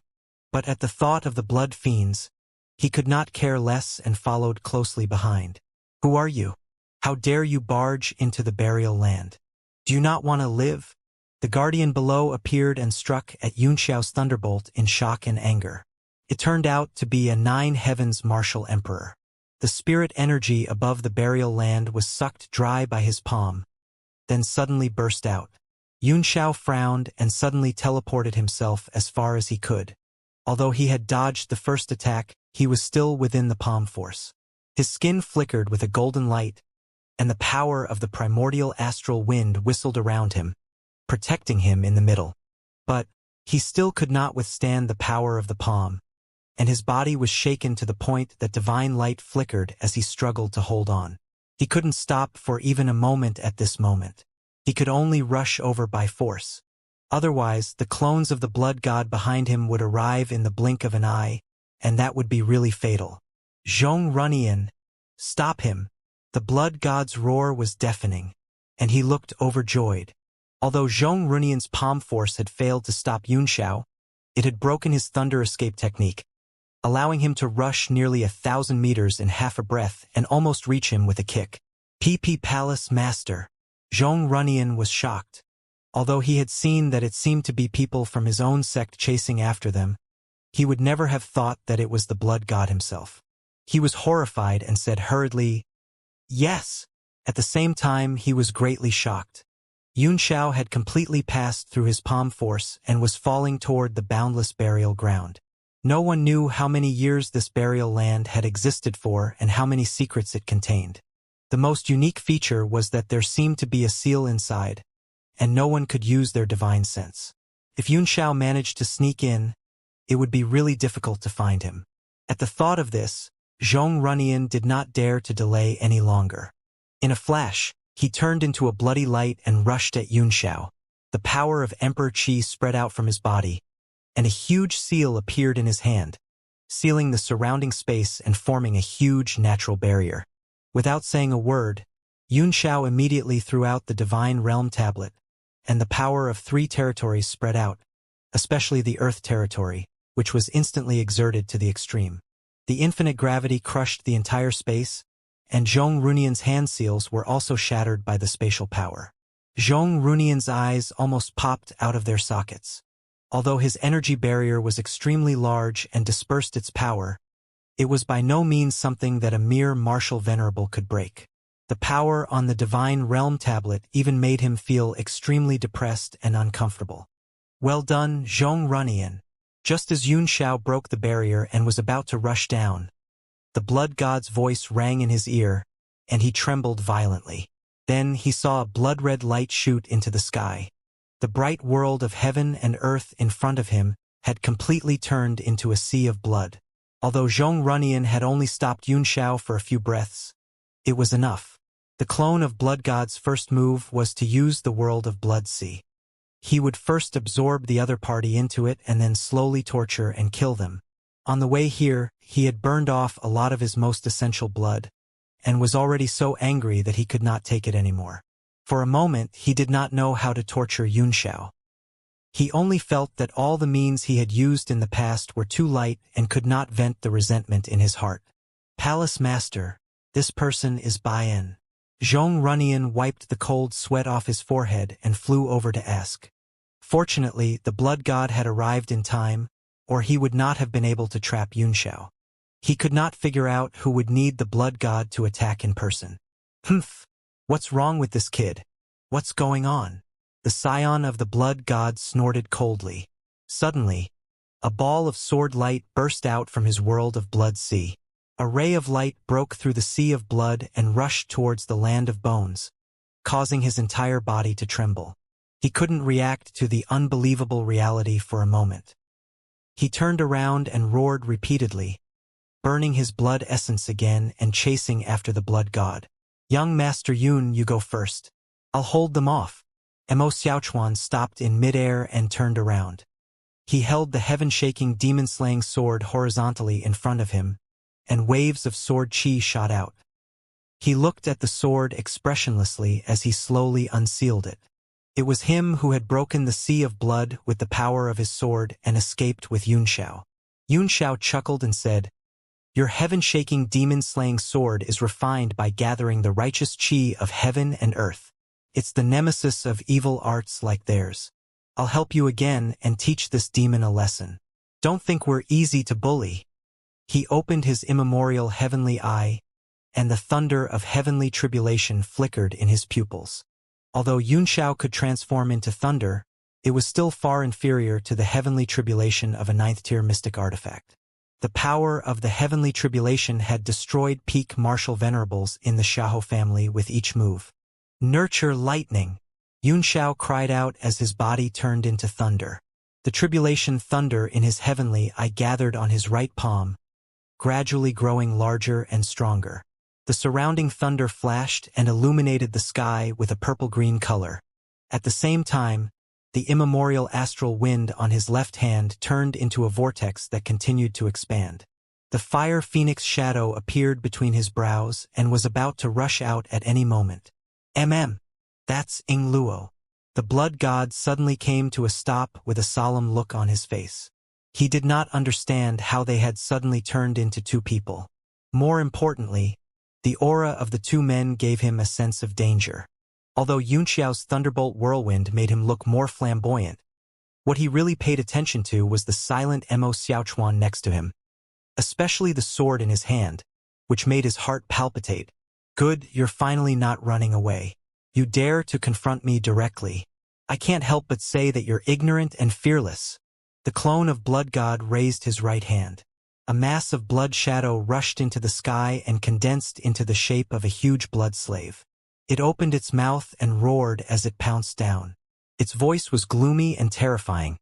But at the thought of the blood fiends, he could not care less and followed closely behind. "Who are you? How dare you barge into the burial land? Do you not want to live?" The guardian below appeared and struck at Xianxia's thunderbolt in shock and anger. It turned out to be a nine heavens martial emperor. The spirit energy above the burial land was sucked dry by his palm, then suddenly burst out. Xianxia frowned and suddenly teleported himself as far as he could. Although he had dodged the first attack, he was still within the palm force. His skin flickered with a golden light, and the power of the primordial astral wind whistled around him, protecting him in the middle. But he still could not withstand the power of the palm, and his body was shaken to the point that divine light flickered as he struggled to hold on. He couldn't stop for even a moment at this moment. He could only rush over by force. Otherwise, the clones of the blood god behind him would arrive in the blink of an eye, and that would be really fatal. Xianxia, stop him! The blood god's roar was deafening, and he looked overjoyed. Although Xianxia's palm force had failed to stop Xianxia, it had broken his thunder escape technique, allowing him to rush nearly 1,000 meters in half a breath and almost reach him with a kick. PP Palace Master. Xianxia was shocked. Although he had seen that it seemed to be people from his own sect chasing after them, he would never have thought that it was the blood god himself. He was horrified and said hurriedly, "Yes!" At the same time, he was greatly shocked. Xianxia had completely passed through his palm force and was falling toward the boundless burial ground. No one knew how many years this burial land had existed for and how many secrets it contained. The most unique feature was that there seemed to be a seal inside, and no one could use their divine sense. If Xianxia managed to sneak in, it would be really difficult to find him. At the thought of this, Xianxia did not dare to delay any longer. In a flash, he turned into a bloody light and rushed at Xianxia. The power of Emperor Qi spread out from his body, and a huge seal appeared in his hand, sealing the surrounding space and forming a huge natural barrier. Without saying a word, Xianxia immediately threw out the Divine Realm Tablet, and the power of 3 territories spread out, especially the Earth territory, which was instantly exerted to the extreme. The infinite gravity crushed the entire space, and Xianxia's hand seals were also shattered by the spatial power. Xianxia's eyes almost popped out of their sockets. Although his energy barrier was extremely large and dispersed its power, it was by no means something that a mere martial venerable could break. The power on the Divine Realm Tablet even made him feel extremely depressed and uncomfortable. "Well done, Xianxia." Just as Xianxia broke the barrier and was about to rush down, the blood god's voice rang in his ear, and he trembled violently. Then he saw a blood-red light shoot into the sky. The bright world of heaven and earth in front of him had completely turned into a sea of blood. Although Xianxia had only stopped Xianxia for a few breaths, it was enough. The clone of blood god's first move was to use the world of blood sea. He would first absorb the other party into it and then slowly torture and kill them. On the way here, he had burned off a lot of his most essential blood, and was already so angry that he could not take it anymore. For a moment, he did not know how to torture Xianxia. He only felt that all the means he had used in the past were too light and could not vent the resentment in his heart. "Palace Master, this person is Bayan." Xianxia wiped the cold sweat off his forehead and flew over to ask. Fortunately, the blood god had arrived in time, or he would not have been able to trap Xianxia. He could not figure out who would need the blood god to attack in person. "Humph! What's wrong with this kid? What's going on?" The scion of the blood god snorted coldly. Suddenly, a ball of sword light burst out from his world of blood sea. A ray of light broke through the sea of blood and rushed towards the land of bones, causing his entire body to tremble. He couldn't react to the unbelievable reality for a moment. He turned around and roared repeatedly, burning his blood essence again and chasing after the blood god. Young Master Yun, you go first. I'll hold them off. Mo Xiaochuan stopped in midair and turned around. He held the heaven-shaking demon-slaying sword horizontally in front of him, and waves of sword chi shot out. He looked at the sword expressionlessly as he slowly unsealed it. It was him who had broken the sea of blood with the power of his sword and escaped with Yunxiao. Yunxiao chuckled and said, "Your heaven-shaking demon-slaying sword is refined by gathering the righteous chi of heaven and earth. It's the nemesis of evil arts like theirs. I'll help you again and teach this demon a lesson. Don't think we're easy to bully." He opened his immemorial heavenly eye, and the thunder of heavenly tribulation flickered in his pupils. Although Yunxiao could transform into thunder, it was still far inferior to the heavenly tribulation of a 9th-tier mystic artifact. The power of the heavenly tribulation had destroyed peak martial venerables in the Xiahou family with each move. "Nurture lightning!" Yunxiao cried out as his body turned into thunder. The tribulation thunder in his heavenly eye gathered on his right palm, gradually growing larger and stronger. The surrounding thunder flashed and illuminated the sky with a purple-green color. At the same time, the immemorial astral wind on his left hand turned into a vortex that continued to expand. The fire phoenix shadow appeared between his brows and was about to rush out at any moment. That's Ing Luo. The blood god suddenly came to a stop with a solemn look on his face. He did not understand how they had suddenly turned into two people. More importantly, the aura of the two men gave him a sense of danger. Although Yunxiao's thunderbolt whirlwind made him look more flamboyant, what he really paid attention to was the silent Mo Xiaochuan next to him, especially the sword in his hand, which made his heart palpitate. "Good, you're finally not running away. You dare to confront me directly. I can't help but say that you're ignorant and fearless." The clone of Blood God raised his right hand. A mass of blood shadow rushed into the sky and condensed into the shape of a huge blood slave. It opened its mouth and roared as it pounced down. Its voice was gloomy and terrifying,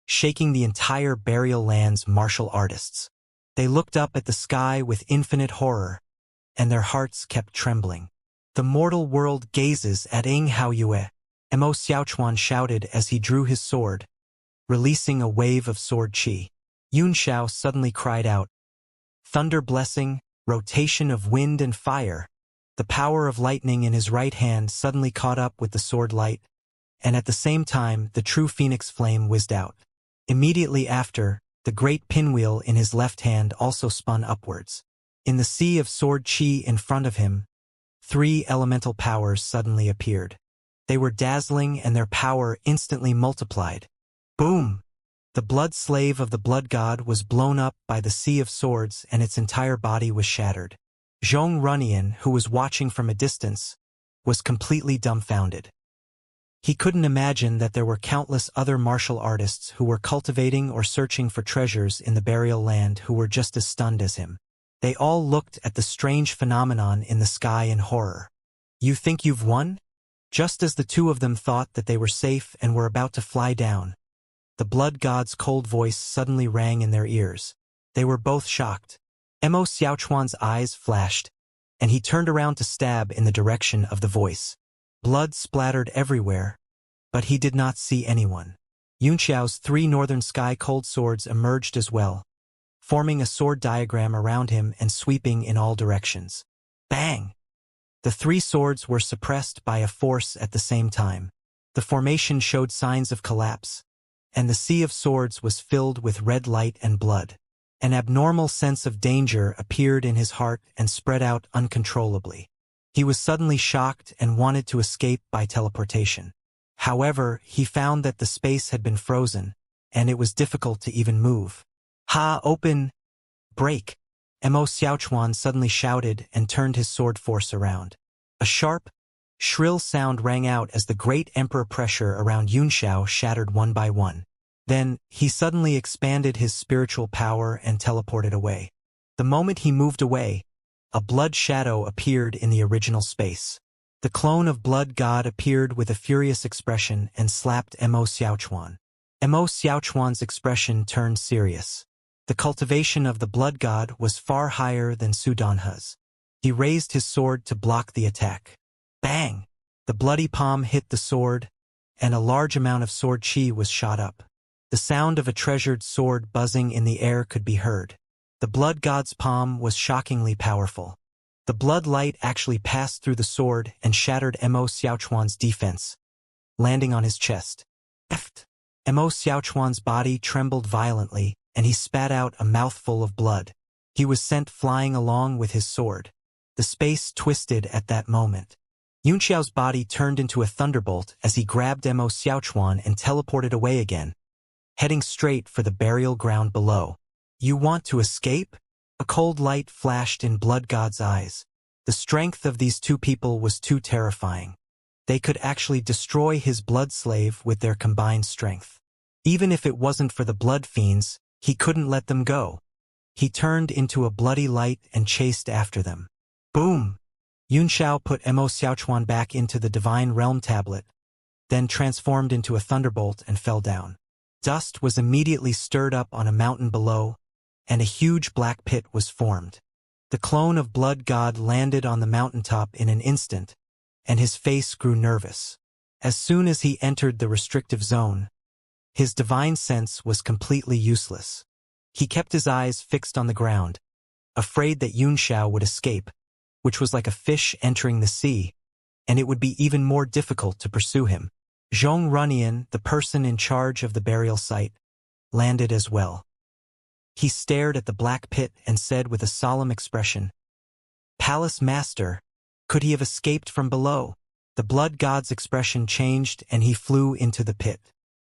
shaking the entire burial land's martial artists. They looked up at the sky with infinite horror, and their hearts kept trembling. "The mortal world gazes at Ing Hao Yue," Mo Xiaochuan shouted as he drew his sword, releasing a wave of sword chi. Yunxiao suddenly cried out, "Thunder blessing, rotation of wind and fire." The power of lightning in his right hand suddenly caught up with the sword light, and at the same time the true phoenix flame whizzed out. Immediately after, the great pinwheel in his left hand also spun upwards. In the sea of sword chi in front of him, 3 elemental powers suddenly appeared. They were dazzling and their power instantly multiplied. Boom! The blood slave of the blood god was blown up by the sea of swords and its entire body was shattered. Zhong Runyan, who was watching from a distance, was completely dumbfounded. He couldn't imagine that there were countless other martial artists who were cultivating or searching for treasures in the burial land who were just as stunned as him. They all looked at the strange phenomenon in the sky in horror. "You think you've won?" Just as the two of them thought that they were safe and were about to fly down, the blood god's cold voice suddenly rang in their ears. They were both shocked. Mo Xiaochuan's eyes flashed, and he turned around to stab in the direction of the voice. Blood splattered everywhere, but he did not see anyone. Yunxiao's 3 northern sky cold swords emerged as well, forming a sword diagram around him and sweeping in all directions. Bang! The 3 swords were suppressed by a force at the same time. The formation showed signs of collapse, and the sea of swords was filled with red light and blood. An abnormal sense of danger appeared in his heart and spread out uncontrollably. He was suddenly shocked and wanted to escape by teleportation. However, he found that the space had been frozen, and it was difficult to even move. Open! Break! Mo Xiaochuan suddenly shouted and turned his sword force around. A sharp, shrill sound rang out as the great emperor pressure around Yunxiao shattered one by one. Then, he suddenly expanded his spiritual power and teleported away. The moment he moved away, a blood shadow appeared in the original space. The clone of Blood God appeared with a furious expression and slapped Mo Xiaochuan. Mo Xiaochuan's expression turned serious. The cultivation of the Blood God was far higher than Su Danhe's. He raised his sword to block the attack. Bang! The bloody palm hit the sword, and a large amount of sword chi was shot up. The sound of a treasured sword buzzing in the air could be heard. The Blood God's palm was shockingly powerful. The blood light actually passed through the sword and shattered Mo Xiaochuan's defense, landing on his chest. Mo Xiaochuan's body trembled violently, and he spat out a mouthful of blood. He was sent flying along with his sword. The space twisted at that moment. Yunxiao's body turned into a thunderbolt as he grabbed Mo Xiaochuan and teleported away again, heading straight for the burial ground below. You want to escape? A cold light flashed in Blood God's eyes. The strength of these two people was too terrifying. They could actually destroy his blood slave with their combined strength. Even if it wasn't for the blood fiends, he couldn't let them go. He turned into a bloody light and chased after them. Boom! Yunxiao put Mo Xiaochuan back into the Divine Realm tablet, then transformed into a thunderbolt and fell down. Dust was immediately stirred up on a mountain below, and a huge black pit was formed. The clone of Blood God landed on the mountaintop in an instant, and his face grew nervous. As soon as he entered the restrictive zone, his divine sense was completely useless. He kept his eyes fixed on the ground, afraid that Yunxiao would escape, which was like a fish entering the sea, and it would be even more difficult to pursue him. Zhong Runyan, the person in charge of the burial site, landed as well. He stared at the black pit and said with a solemn expression, "Palace Master, could he have escaped from below?" The Blood God's expression changed and he flew into the pit.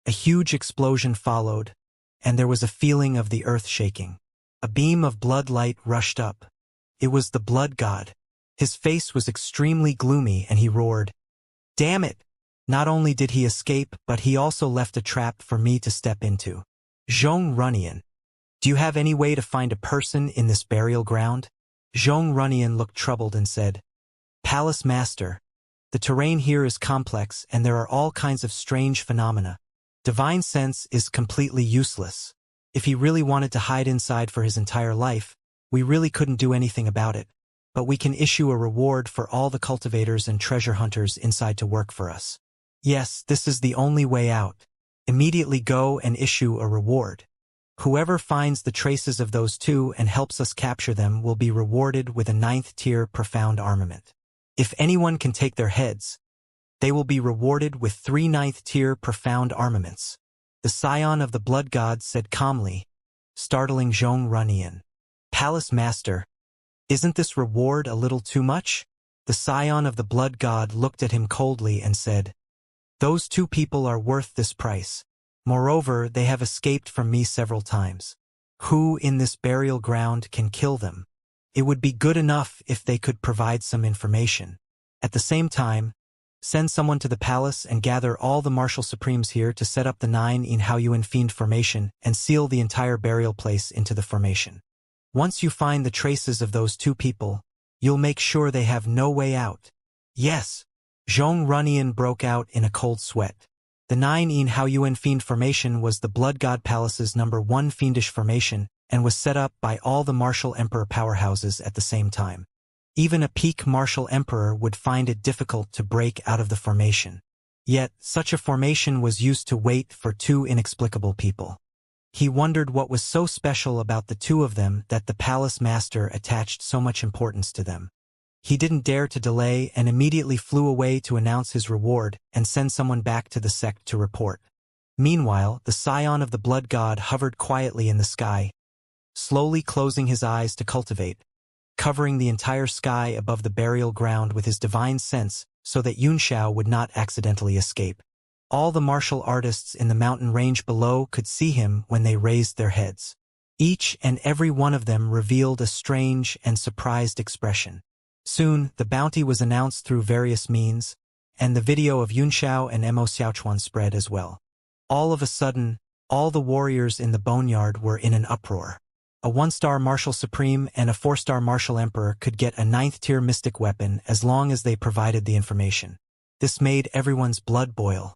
A huge explosion followed, and there was a feeling of the earth shaking. A beam of blood light rushed up. It was the Blood God. His face was extremely gloomy and he roared, "Damn it! Not only did he escape, but he also left a trap for me to step into." Zhong Runyan, do you have any way to find a person in this burial ground? Zhong Runyan looked troubled and said, "Palace Master, the terrain here is complex and there are all kinds of strange phenomena. Divine sense is completely useless. If he really wanted to hide inside for his entire life, we really couldn't do anything about it. But we can issue a reward for all the cultivators and treasure hunters inside to work for us. Yes, this is the only way out. Immediately go and issue a reward. Whoever finds the traces of those two and helps us capture them will be rewarded with a 9th-tier profound armament. If anyone can take their heads, they will be rewarded with 3 9th-tier profound armaments." The scion of the Blood God said calmly, startling Zhong Runyan. "Palace Master, isn't this reward a little too much?" The scion of the Blood God looked at him coldly and said, "Those two people are worth this price. Moreover, they have escaped from me several times. Who in this burial ground can kill them? It would be good enough if they could provide some information. At the same time, send someone to the palace and gather all the martial supremes here to set up the 9 in Haoyuan Fiend formation and seal the entire burial place into the formation. Once you find the traces of those two people, you'll make sure they have no way out." "Yes." Zhong Runyan broke out in a cold sweat. The 9 in Haoyuan Fiend formation was the Blood God Palace's #1 fiendish formation and was set up by all the martial emperor powerhouses at the same time. Even a peak martial emperor would find it difficult to break out of the formation. Yet, such a formation was used to wait for 2 inexplicable people. He wondered what was so special about the 2 of them that the palace master attached so much importance to them. He didn't dare to delay and immediately flew away to announce his reward and send someone back to the sect to report. Meanwhile, the scion of the Blood God hovered quietly in the sky, slowly closing his eyes to cultivate, covering the entire sky above the burial ground with his divine sense so that Yunxiao would not accidentally escape. All the martial artists in the mountain range below could see him when they raised their heads. Each and every one of them revealed a strange and surprised expression. Soon, the bounty was announced through various means, and the video of Yunxiao and Mo Xiaochuan spread as well. All of a sudden, all the warriors in the boneyard were in an uproar. A 1-star Martial Supreme and a 4-star Martial Emperor could get a 9th-tier mystic weapon as long as they provided the information. This made everyone's blood boil.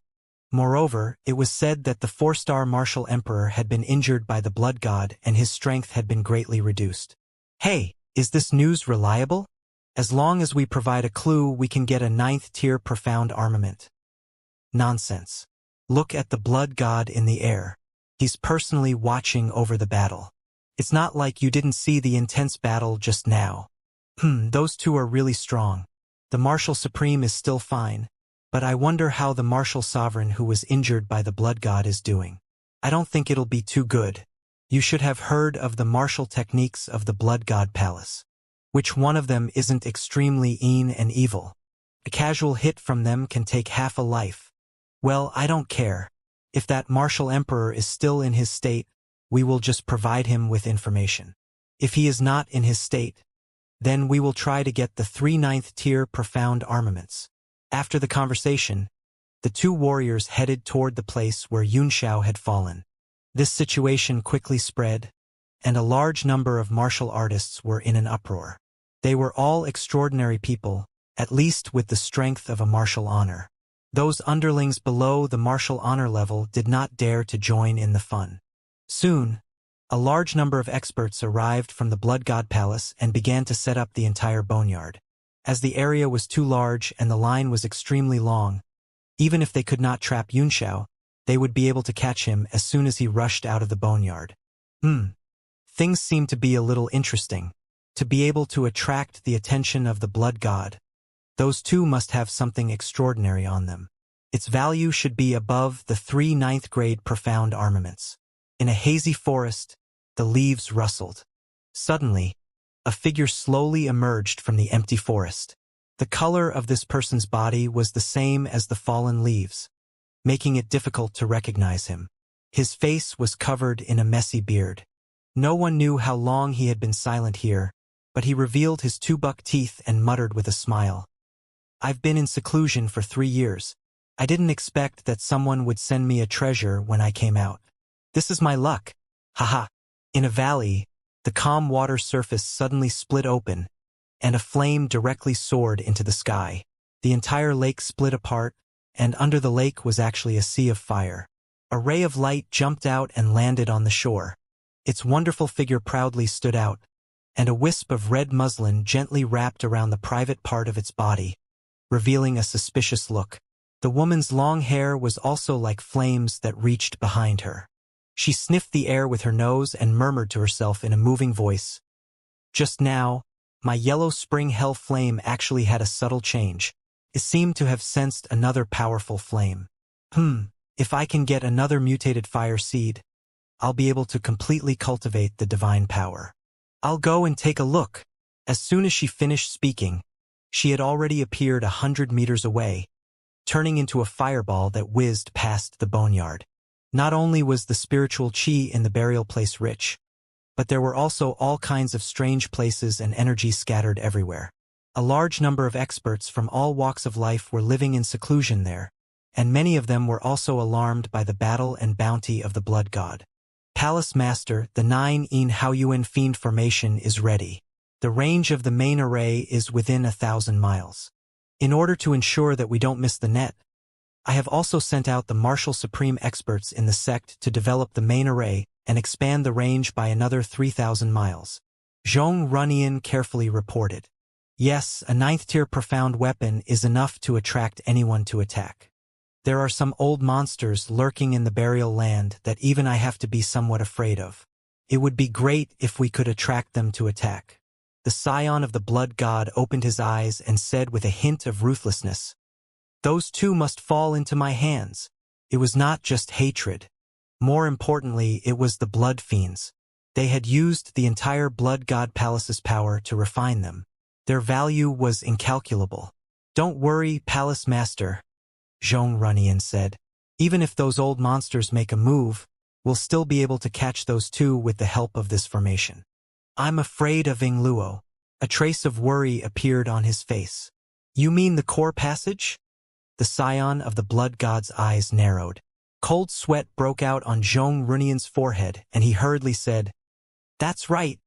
Moreover, it was said that the 4-star Martial Emperor had been injured by the Blood God and his strength had been greatly reduced. Hey, is this news reliable? As long as we provide a clue, we can get a 9th-tier profound armament. Nonsense. Look at the Blood God in the air. He's personally watching over the battle. It's not like you didn't see the intense battle just now. Those two are really strong. The Martial Supreme is still fine, but I wonder how the Martial Sovereign who was injured by the Blood God is doing. I don't think it'll be too good. You should have heard of the martial techniques of the Blood God Palace. Which one of them isn't extremely mean and evil? A casual hit from them can take half a life. Well, I don't care. If that Martial Emperor is still in his state, we will just provide him with information. If he is not in his state, then we will try to get the 3 9th-tier profound armaments. After the conversation, the two warriors headed toward the place where Xianxia had fallen. This situation quickly spread, and a large number of martial artists were in an uproar. They were all extraordinary people, at least with the strength of a martial honor. Those underlings below the martial honor level did not dare to join in the fun. Soon, a large number of experts arrived from the Blood God Palace and began to set up the entire boneyard. As the area was too large and the line was extremely long, even if they could not trap Xianxia, they would be able to catch him as soon as he rushed out of the boneyard. Things seem to be a little interesting. To be able to attract the attention of the Blood God, those two must have something extraordinary on them. Its value should be above the 3 9th-grade profound armaments. In a hazy forest, the leaves rustled. Suddenly, a figure slowly emerged from the empty forest. The color of this person's body was the same as the fallen leaves, making it difficult to recognize him. His face was covered in a messy beard. No one knew how long he had been silent here, but he revealed his 2 buck teeth and muttered with a smile. I've been in seclusion for 3 years. I didn't expect that someone would send me a treasure when I came out. This is my luck. Haha. In a valley, the calm water surface suddenly split open, and a flame directly soared into the sky. The entire lake split apart, and under the lake was actually a sea of fire. A ray of light jumped out and landed on the shore. Its wonderful figure proudly stood out, and a wisp of red muslin gently wrapped around the private part of its body, revealing a suspicious look. The woman's long hair was also like flames that reached behind her. She sniffed the air with her nose and murmured to herself in a moving voice, "Just now, my yellow spring hell flame actually had a subtle change. It seemed to have sensed another powerful flame. If I can get another mutated fire seed, I'll be able to completely cultivate the divine power. I'll go and take a look." As soon as she finished speaking, she had already appeared 100 meters away, turning into a fireball that whizzed past the boneyard. Not only was the spiritual chi in the burial place rich, but there were also all kinds of strange places and energy scattered everywhere. A large number of experts from all walks of life were living in seclusion there, and many of them were also alarmed by the battle and bounty of the Blood God. Palace Master, the 9 Haoyuan Fiend formation is ready. The range of the main array is within 1,000 miles. In order to ensure that we don't miss the net, I have also sent out the Martial Supreme experts in the sect to develop the main array and expand the range by another 3,000 miles. Zhong Runyan carefully reported. Yes, a 9th-tier profound weapon is enough to attract anyone to attack. There are some old monsters lurking in the burial land that even I have to be somewhat afraid of. It would be great if we could attract them to attack. The scion of the Blood God opened his eyes and said with a hint of ruthlessness, "Those two must fall into my hands." It was not just hatred. More importantly, it was the blood fiends. They had used the entire Blood God Palace's power to refine them. Their value was incalculable. "Don't worry, Palace Master," Zhong Runyan said. "Even if those old monsters make a move, we'll still be able to catch those two with the help of this formation." "I'm afraid of Ing Luo." A trace of worry appeared on his face. "You mean the core passage?" The scion of the Blood God's eyes narrowed. Cold sweat broke out on Zhong Runyan's forehead, and he hurriedly said, That's right.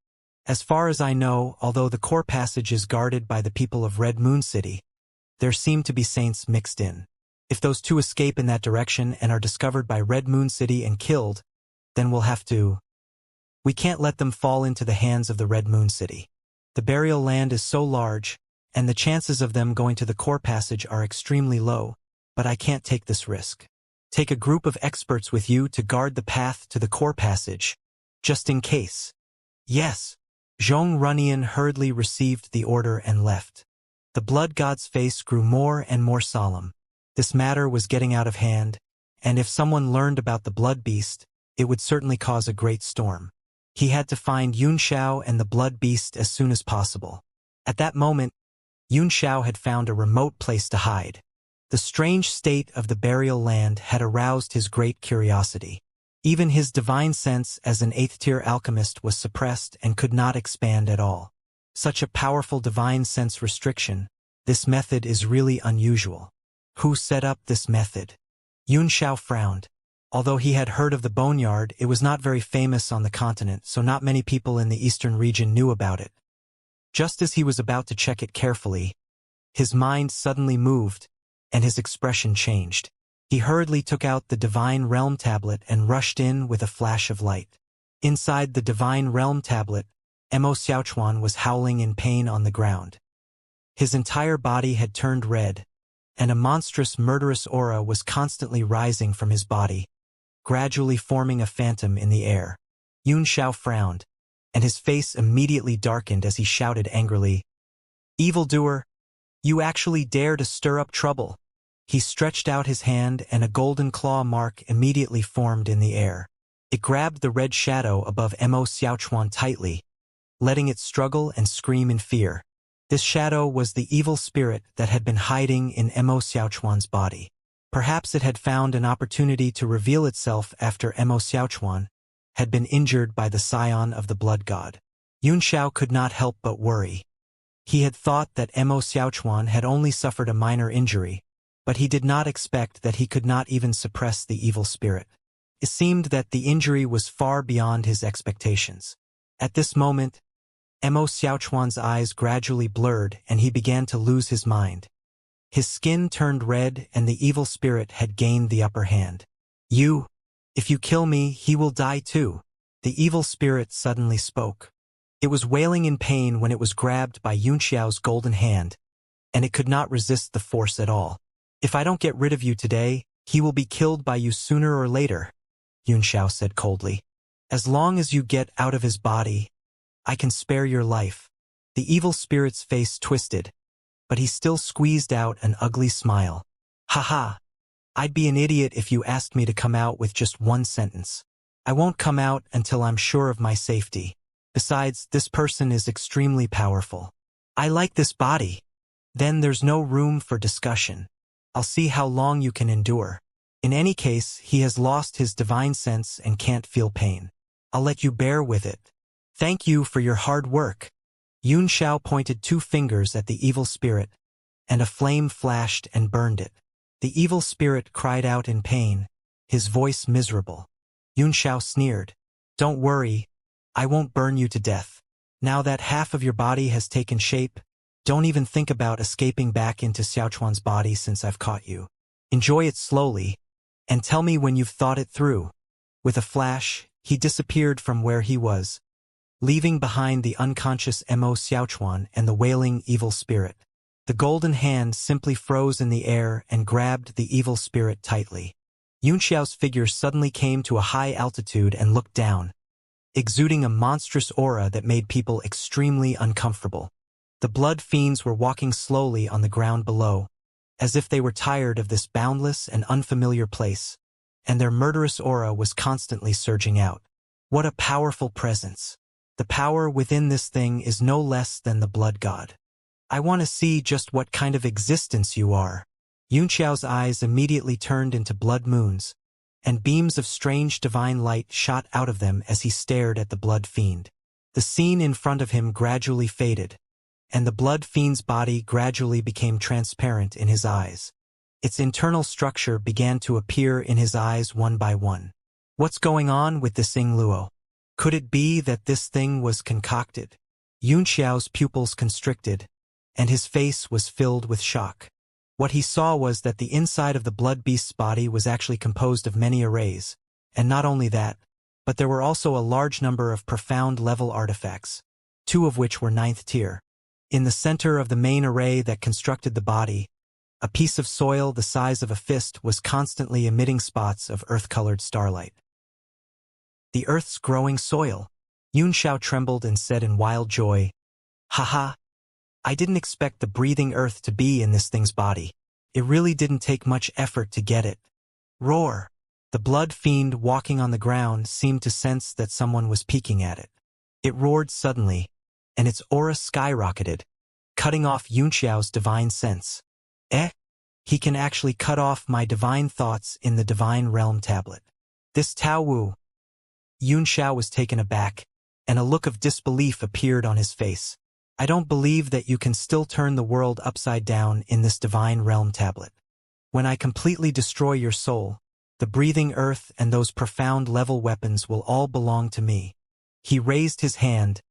As far as I know, although the core passage is guarded by the people of Red Moon City, there seem to be saints mixed in. If those two escape in that direction and are discovered by Red Moon City and killed, then we'll have to... We can't let them fall into the hands of the Red Moon City. The burial land is so large, and the chances of them going to the core passage are extremely low, but I can't take this risk. Take a group of experts with you to guard the path to the core passage, just in case. Yes. Zhong Runyan hurriedly received the order and left. The blood god's face grew more and more solemn. This matter was getting out of hand, and if someone learned about the blood beast, it would certainly cause a great storm. He had to find Xianxia and the blood beast as soon as possible. At that moment, Xianxia had found a remote place to hide. The strange state of the burial land had aroused his great curiosity. Even his divine sense as an 8th-tier alchemist was suppressed and could not expand at all. Such a powerful divine sense restriction, this method is really unusual. Who set up this method? Xianxia frowned. Although he had heard of the boneyard, it was not very famous on the continent, so not many people in the eastern region knew about it. Just as he was about to check it carefully, his mind suddenly moved, and his expression changed. He hurriedly took out the Divine Realm tablet and rushed in with a flash of light. Inside the Divine Realm tablet, Mo Xiaochuan was howling in pain on the ground. His entire body had turned red, and a monstrous murderous aura was constantly rising from his body, gradually forming a phantom in the air. Xianxia frowned, and his face immediately darkened as he shouted angrily, "Evildoer! You actually dare to stir up trouble!" He stretched out his hand and a golden claw mark immediately formed in the air. It grabbed the red shadow above Mo Xiaochuan tightly, letting it struggle and scream in fear. This shadow was the evil spirit that had been hiding in Mo Xiaochuan's body. Perhaps it had found an opportunity to reveal itself after Mo Xiaochuan had been injured by the scion of the blood god. Xianxia could not help but worry. He had thought that Mo Xiaochuan had only suffered a minor injury, but he did not expect that he could not even suppress the evil spirit. It seemed that the injury was far beyond his expectations. At this moment, Mo Xiaochuan's eyes gradually blurred and he began to lose his mind. His skin turned red and the evil spirit had gained the upper hand. If you kill me, he will die too," the evil spirit suddenly spoke. It was wailing in pain when it was grabbed by Xiao's golden hand, and it could not resist the force at all. "If I don't get rid of you today, he will be killed by you sooner or later," Xiao said coldly. "As long as you get out of his body, I can spare your life." The evil spirit's face twisted, but he still squeezed out an ugly smile. "Haha, I'd be an idiot if you asked me to come out with just one sentence. I won't come out until I'm sure of my safety. Besides, this person is extremely powerful. I like this body. Then there's no room for discussion. I'll see how long you can endure. In any case, he has lost his divine sense and can't feel pain. I'll let you bear with it. Thank you for your hard work." Xiao pointed 2 fingers at the evil spirit, and a flame flashed and burned it. The evil spirit cried out in pain, his voice miserable. Xiao sneered, "Don't worry, I won't burn you to death. Now that half of your body has taken shape, don't even think about escaping back into Xiaochuan's body since I've caught you. Enjoy it slowly, and tell me when you've thought it through." With a flash, he disappeared from where he was, leaving behind the unconscious Mo Xiaochuan and the wailing evil spirit. The golden hand simply froze in the air and grabbed the evil spirit tightly. Xiao's figure suddenly came to a high altitude and looked down, exuding a monstrous aura that made people extremely uncomfortable. The blood fiends were walking slowly on the ground below, as if they were tired of this boundless and unfamiliar place, and their murderous aura was constantly surging out. What a powerful presence! The power within this thing is no less than the blood god. I want to see just what kind of existence you are. Xiao's eyes immediately turned into blood moons, and beams of strange divine light shot out of them as he stared at the blood fiend. The scene in front of him gradually faded, and the blood fiend's body gradually became transparent in his eyes. Its internal structure began to appear in his eyes one by one. "What's going on with this Luo?" Could it be that this thing was concocted? Yunxiao's pupils constricted, and his face was filled with shock. What he saw was that the inside of the blood beast's body was actually composed of many arrays, and not only that, but there were also a large number of profound-level artifacts, 2 of which were 9th tier. In the center of the main array that constructed the body, a piece of soil the size of a fist was constantly emitting spots of earth-colored starlight. The Earth's growing soil. Yunxiao trembled and said in wild joy, "Haha! I didn't expect the breathing Earth to be in this thing's body. It really didn't take much effort to get it." Roar! The blood fiend walking on the ground seemed to sense that someone was peeking at it. It roared suddenly, and its aura skyrocketed, cutting off Yunxiao's divine sense. He can actually cut off my divine thoughts in the divine realm tablet. This Tao Wu. Yunxiao was taken aback, and a look of disbelief appeared on his face. I don't believe that you can still turn the world upside down in this divine realm tablet. When I completely destroy your soul, the breathing earth and those profound level weapons will all belong to me. He raised his hand,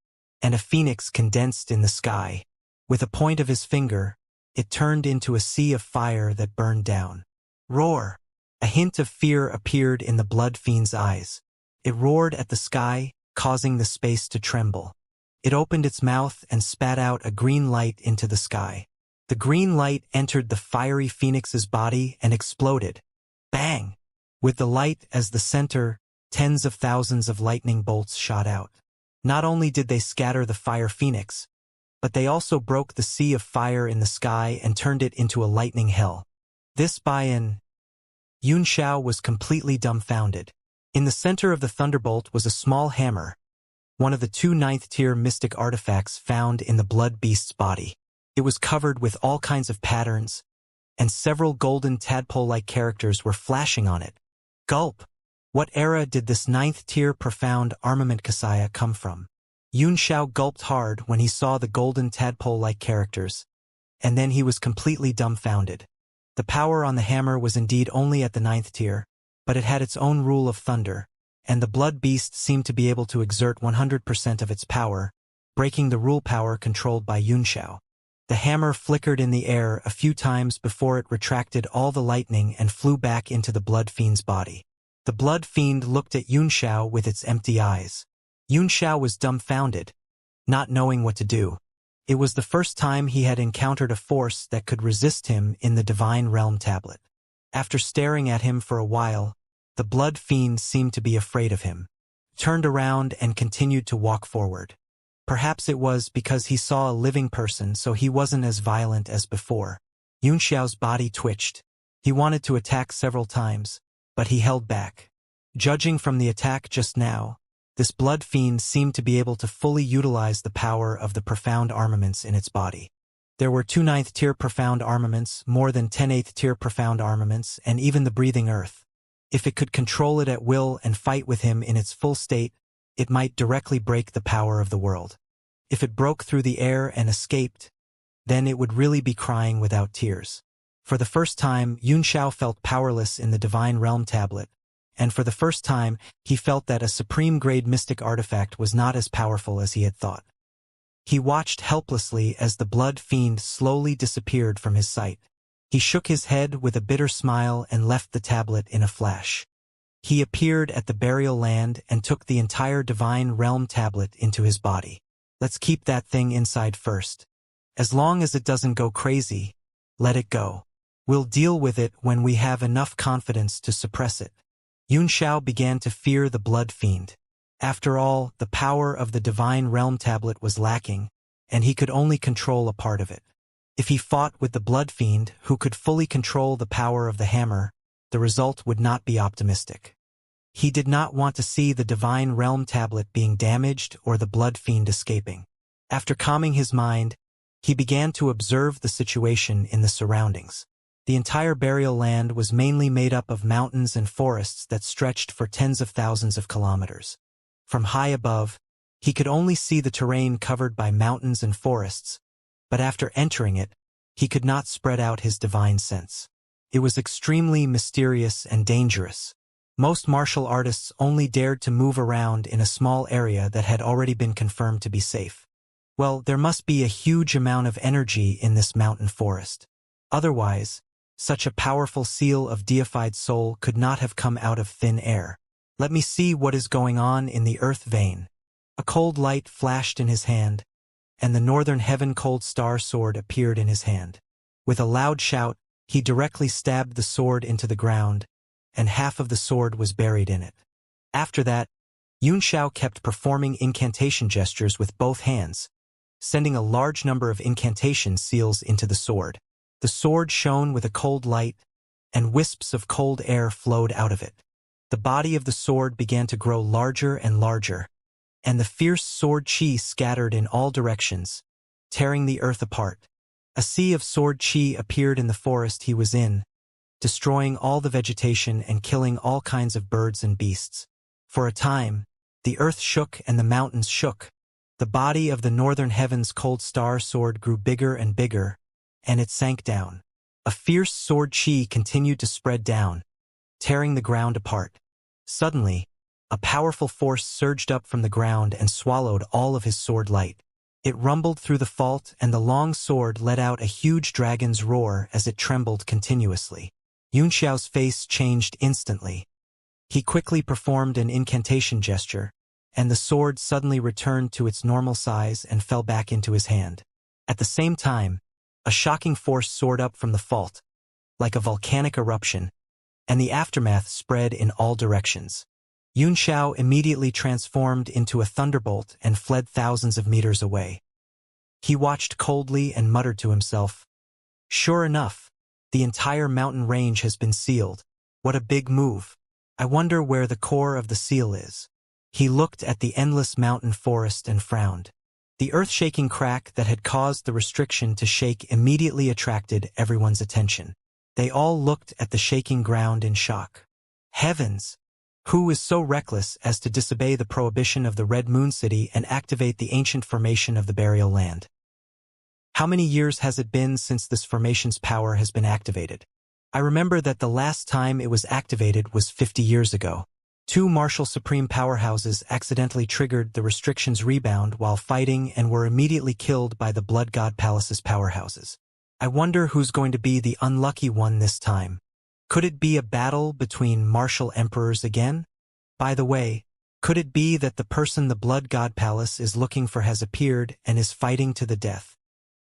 and a phoenix condensed in the sky. With a point of his finger, it turned into a sea of fire that burned down. Roar! A hint of fear appeared in the blood fiend's eyes. It roared at the sky, causing the space to tremble. It opened its mouth and spat out a green light into the sky. The green light entered the fiery phoenix's body and exploded. Bang! With the light as the center, tens of thousands of lightning bolts shot out. Not only did they scatter the fire phoenix, but they also broke the sea of fire in the sky and turned it into a lightning hell. This by-in. Yunxiao was completely dumbfounded. In the center of the thunderbolt was a small hammer, one of the 2 9th-tier mystic artifacts found in the blood beast's body. It was covered with all kinds of patterns, and several golden tadpole-like characters were flashing on it. Gulp! What era did this 9th-tier profound armament Xianxia come from? Yunxiao gulped hard when he saw the golden tadpole-like characters, and then he was completely dumbfounded. The power on the hammer was indeed only at the 9th tier, but it had its own rule of thunder, and the blood beast seemed to be able to exert 100% of its power, breaking the rule power controlled by Yunxiao. The hammer flickered in the air a few times before it retracted all the lightning and flew back into the blood fiend's body. The blood fiend looked at Yunxiao with its empty eyes. Yunxiao was dumbfounded, not knowing what to do. It was the first time he had encountered a force that could resist him in the divine realm tablet. After staring at him for a while, the blood fiend seemed to be afraid of him, turned around and continued to walk forward. Perhaps it was because he saw a living person, so he wasn't as violent as before. Yunxiao's body twitched. He wanted to attack several times, but he held back. Judging from the attack just now, this blood fiend seemed to be able to fully utilize the power of the profound armaments in its body. There were 2 9th-tier profound armaments, more than 10 8th-tier profound armaments, and even the breathing earth. If it could control it at will and fight with him in its full state, it might directly break the power of the world. If it broke through the air and escaped, then it would really be crying without tears. For the first time, Yunxiao felt powerless in the divine realm tablet, and for the first time, he felt that a supreme-grade mystic artifact was not as powerful as he had thought. He watched helplessly as the blood fiend slowly disappeared from his sight. He shook his head with a bitter smile and left the tablet in a flash. He appeared at the burial land and took the entire divine realm tablet into his body. Let's keep that thing inside first. As long as it doesn't go crazy, let it go. We'll deal with it when we have enough confidence to suppress it. Yunxiao began to fear the blood fiend. After all, the power of the divine realm tablet was lacking, and he could only control a part of it. If he fought with the blood fiend, who could fully control the power of the hammer, the result would not be optimistic. He did not want to see the divine realm tablet being damaged or the blood fiend escaping. After calming his mind, he began to observe the situation in the surroundings. The entire burial land was mainly made up of mountains and forests that stretched for tens of thousands of kilometers. From high above, he could only see the terrain covered by mountains and forests, but after entering it, he could not spread out his divine sense. It was extremely mysterious and dangerous. Most martial artists only dared to move around in a small area that had already been confirmed to be safe. Well, there must be a huge amount of energy in this mountain forest. Otherwise, such a powerful seal of deified soul could not have come out of thin air. Let me see what is going on in the earth vein. A cold light flashed in his hand, and the northern heaven cold star sword appeared in his hand. With a loud shout, he directly stabbed the sword into the ground, and half of the sword was buried in it. After that, Xianxia kept performing incantation gestures with both hands, sending a large number of incantation seals into the sword. The sword shone with a cold light, and wisps of cold air flowed out of it. The body of the sword began to grow larger and larger, and the fierce sword chi scattered in all directions, tearing the earth apart. A sea of sword chi appeared in the forest he was in, destroying all the vegetation and killing all kinds of birds and beasts. For a time, the earth shook and the mountains shook. The body of the northern heaven's cold star sword grew bigger and bigger, and it sank down. A fierce sword chi continued to spread down, tearing the ground apart. Suddenly, a powerful force surged up from the ground and swallowed all of his sword light. It rumbled through the fault, and the long sword let out a huge dragon's roar as it trembled continuously. Xianxia's face changed instantly. He quickly performed an incantation gesture, and the sword suddenly returned to its normal size and fell back into his hand. At the same time, a shocking force soared up from the fault, like a volcanic eruption, and the aftermath spread in all directions. Xianxia immediately transformed into a thunderbolt and fled thousands of meters away. He watched coldly and muttered to himself, "Sure enough, the entire mountain range has been sealed. What a big move. I wonder where the core of the seal is." He looked at the endless mountain forest and frowned. The earth-shaking crack that had caused the restriction to shake immediately attracted everyone's attention. They all looked at the shaking ground in shock. Heavens! Who is so reckless as to disobey the prohibition of the Red Moon City and activate the ancient formation of the burial land? How many years has it been since this formation's power has been activated? I remember that the last time it was activated was 50 years ago. Two martial supreme powerhouses accidentally triggered the restrictions rebound while fighting and were immediately killed by the Blood God Palace's powerhouses. I wonder who's going to be the unlucky one this time. Could it be a battle between martial emperors again? By the way, could it be that the person the Blood God Palace is looking for has appeared and is fighting to the death?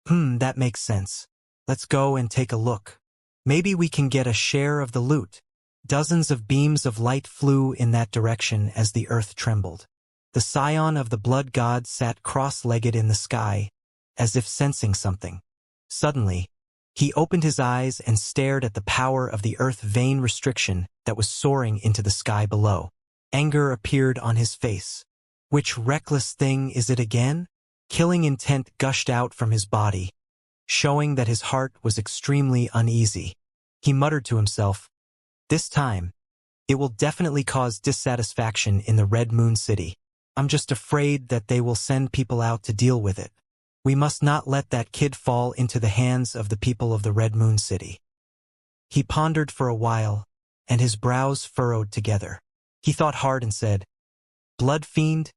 That makes sense. Let's go and take a look. Maybe we can get a share of the loot. Dozens of beams of light flew in that direction as the earth trembled. The scion of the blood god sat cross-legged in the sky, as if sensing something. Suddenly, he opened his eyes and stared at the power of the earth vein restriction that was soaring into the sky below. Anger appeared on his face. Which reckless thing is it again? Killing intent gushed out from his body, showing that his heart was extremely uneasy. He muttered to himself, "This time, it will definitely cause dissatisfaction in the Red Moon City. I'm just afraid that they will send people out to deal with it. We must not let that kid fall into the hands of the people of the Red Moon City." He pondered for a while, and his brows furrowed together. He thought hard and said, Blood Fiend,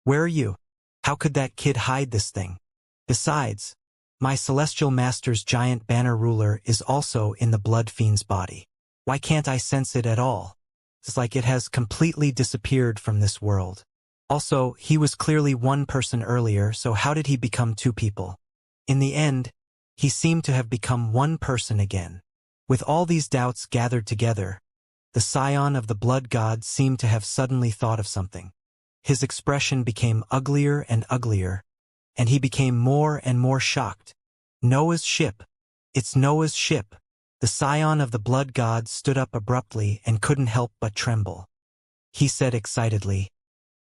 where are you? How could that kid hide this thing? Besides, my celestial master's giant banner ruler is also in the Blood Fiend's body. Why can't I sense it at all? It's like it has completely disappeared from this world. Also, he was clearly one person earlier, so how did he become two people? In the end, he seemed to have become one person again. With all these doubts gathered together, the scion of the blood god seemed to have suddenly thought of something. His expression became uglier and uglier, and he became more and more shocked. Noah's ship. It's Noah's ship. The scion of the blood god stood up abruptly and couldn't help but tremble. He said excitedly,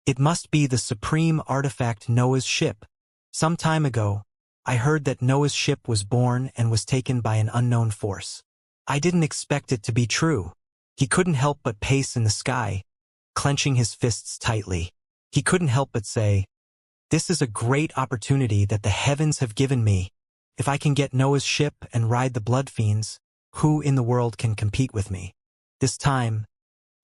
"It must be the supreme artifact Noah's ship. Some time ago, I heard that Noah's ship was born and was taken by an unknown force. I didn't expect it to be true." He couldn't help but pace in the sky, clenching his fists tightly. He couldn't help but say, "This is a great opportunity that the heavens have given me. If I can get Noah's ship and ride the blood fiends, who in the world can compete with me?" This time,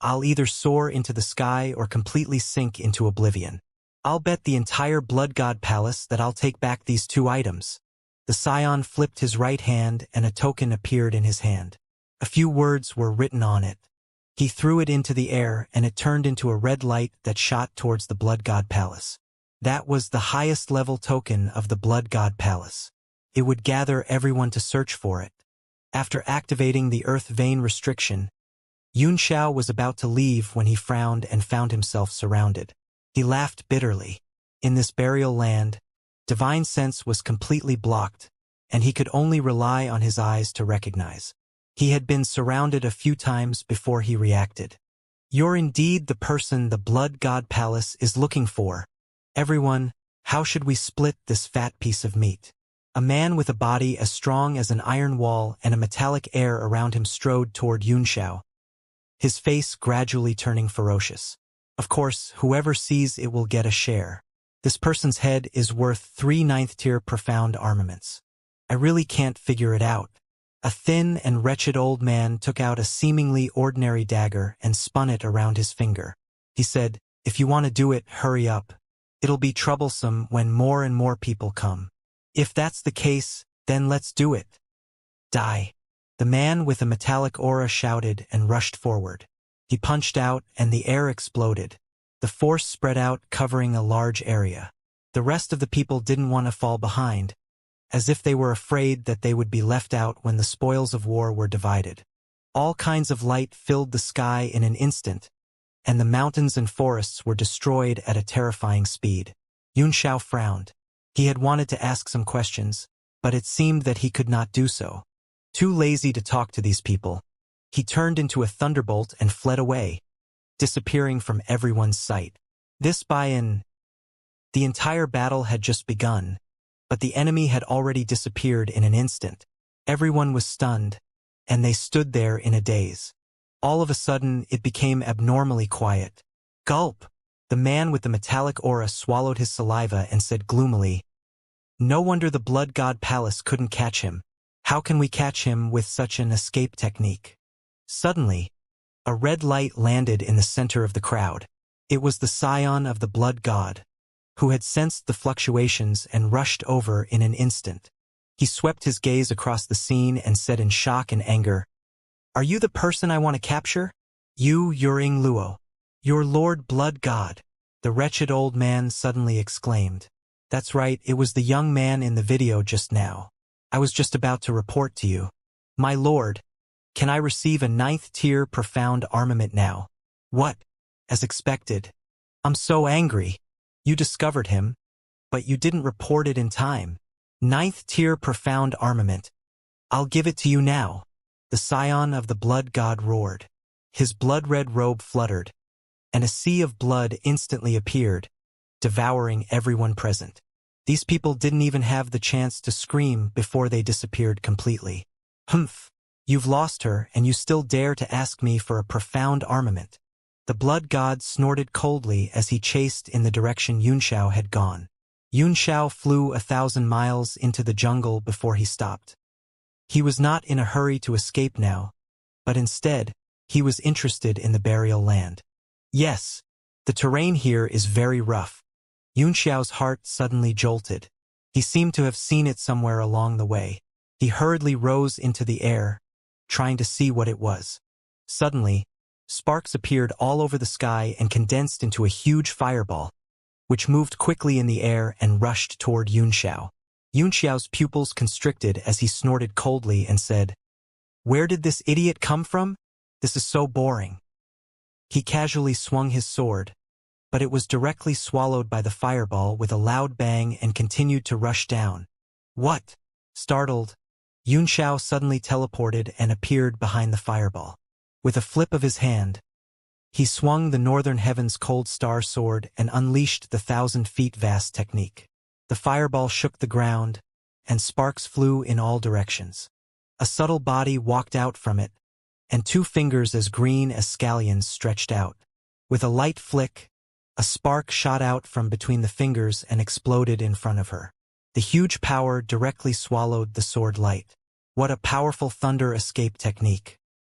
I'll either soar into the sky or completely sink into oblivion. I'll bet the entire Blood God Palace that I'll take back these 2 items. The scion flipped his right hand and a token appeared in his hand. A few words were written on it. He threw it into the air and it turned into a red light that shot towards the Blood God Palace. That was the highest level token of the Blood God Palace. It would gather everyone to search for it. After activating the Earth Vein restriction, Xianxia was about to leave when he frowned and found himself surrounded. He laughed bitterly. In this burial land, divine sense was completely blocked, and he could only rely on his eyes to recognize. He had been surrounded a few times before he reacted. You're indeed the person the Blood God Palace is looking for. Everyone, how should we split this fat piece of meat? A man with a body as strong as an iron wall and a metallic air around him strode toward Xianxia, his face gradually turning ferocious. Of course, whoever sees it will get a share. This person's head is worth 3 9th-tier profound armaments. I really can't figure it out. A thin and wretched old man took out a seemingly ordinary dagger and spun it around his finger. He said, "If you want to do it, hurry up. It'll be troublesome when more and more people come. If that's the case, then let's do it." Die. The man with a metallic aura shouted and rushed forward. He punched out and the air exploded. The force spread out, covering a large area. The rest of the people didn't want to fall behind, as if they were afraid that they would be left out when the spoils of war were divided. All kinds of light filled the sky in an instant, and the mountains and forests were destroyed at a terrifying speed. Xianxia frowned. He had wanted to ask some questions, but it seemed that he could not do so. Too lazy to talk to these people, he turned into a thunderbolt and fled away, disappearing from everyone's sight. The entire battle had just begun, but the enemy had already disappeared in an instant. Everyone was stunned, and they stood there in a daze. All of a sudden, it became abnormally quiet. Gulp! The man with the metallic aura swallowed his saliva and said gloomily, "No wonder the Blood God Palace couldn't catch him. How can we catch him with such an escape technique?" Suddenly, a red light landed in the center of the crowd. It was the scion of the Blood God, who had sensed the fluctuations and rushed over in an instant. He swept his gaze across the scene and said in shock and anger, "Are you the person I want to capture? You, Yuring Luo. Your Lord Blood God." The wretched old man suddenly exclaimed. "That's right, it was the young man in the video just now. I was just about to report to you. My lord, can I receive a 9th-tier profound armament now?" "What?" "As expected. I'm so angry. You discovered him, but you didn't report it in time. 9th-tier profound armament. I'll give it to you now." The scion of the Blood God roared. His blood-red robe fluttered, and a sea of blood instantly appeared, devouring everyone present. These people didn't even have the chance to scream before they disappeared completely. "Humph! You've lost her, and you still dare to ask me for a profound armament." The Blood God snorted coldly as he chased in the direction Xianxia had gone. Xianxia flew 1,000 miles into the jungle before he stopped. He was not in a hurry to escape now, but instead, he was interested in the burial land. Yes, the terrain here is very rough. Xianxia's heart suddenly jolted. He seemed to have seen it somewhere along the way. He hurriedly rose into the air, trying to see what it was. Suddenly, sparks appeared all over the sky and condensed into a huge fireball, which moved quickly in the air and rushed toward Xianxia. Xianxia's pupils constricted as he snorted coldly and said, "Where did this idiot come from? This is so boring." He casually swung his sword, but it was directly swallowed by the fireball with a loud bang and continued to rush down. "What?" Startled, Xianxia suddenly teleported and appeared behind the fireball. With a flip of his hand, he swung the Northern Heaven's Cold Star Sword and unleashed the 1,000 feet vast technique. The fireball shook the ground, and sparks flew in all directions. A subtle body walked out from it, and 2 fingers as green as scallions stretched out. With a light flick, a spark shot out from between the fingers and exploded in front of her. The huge power directly swallowed the sword light. What a powerful thunder escape technique.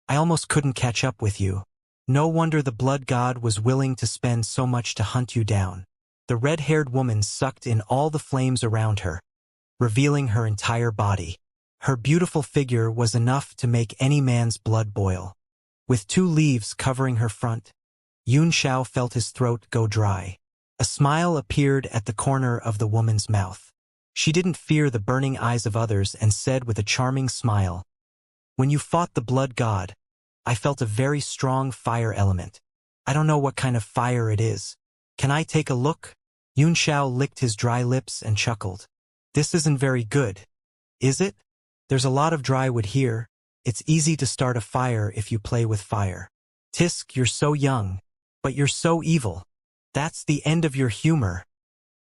I almost couldn't catch up with you. No wonder the blood god was willing to spend so much to hunt you down. The red-haired woman sucked in all the flames around her, revealing her entire body. Her beautiful figure was enough to make any man's blood boil. With 2 leaves covering her front, Xianxia felt his throat go dry. A smile appeared at the corner of the woman's mouth. She didn't fear the burning eyes of others and said with a charming smile, "When you fought the blood god, I felt a very strong fire element. I don't know what kind of fire it is. Can I take a look?" Xianxia licked his dry lips and chuckled. "This isn't very good, is it? There's a lot of dry wood here. It's easy to start a fire if you play with fire. Tisk, you're so young, but you're so evil. That's the end of your humor."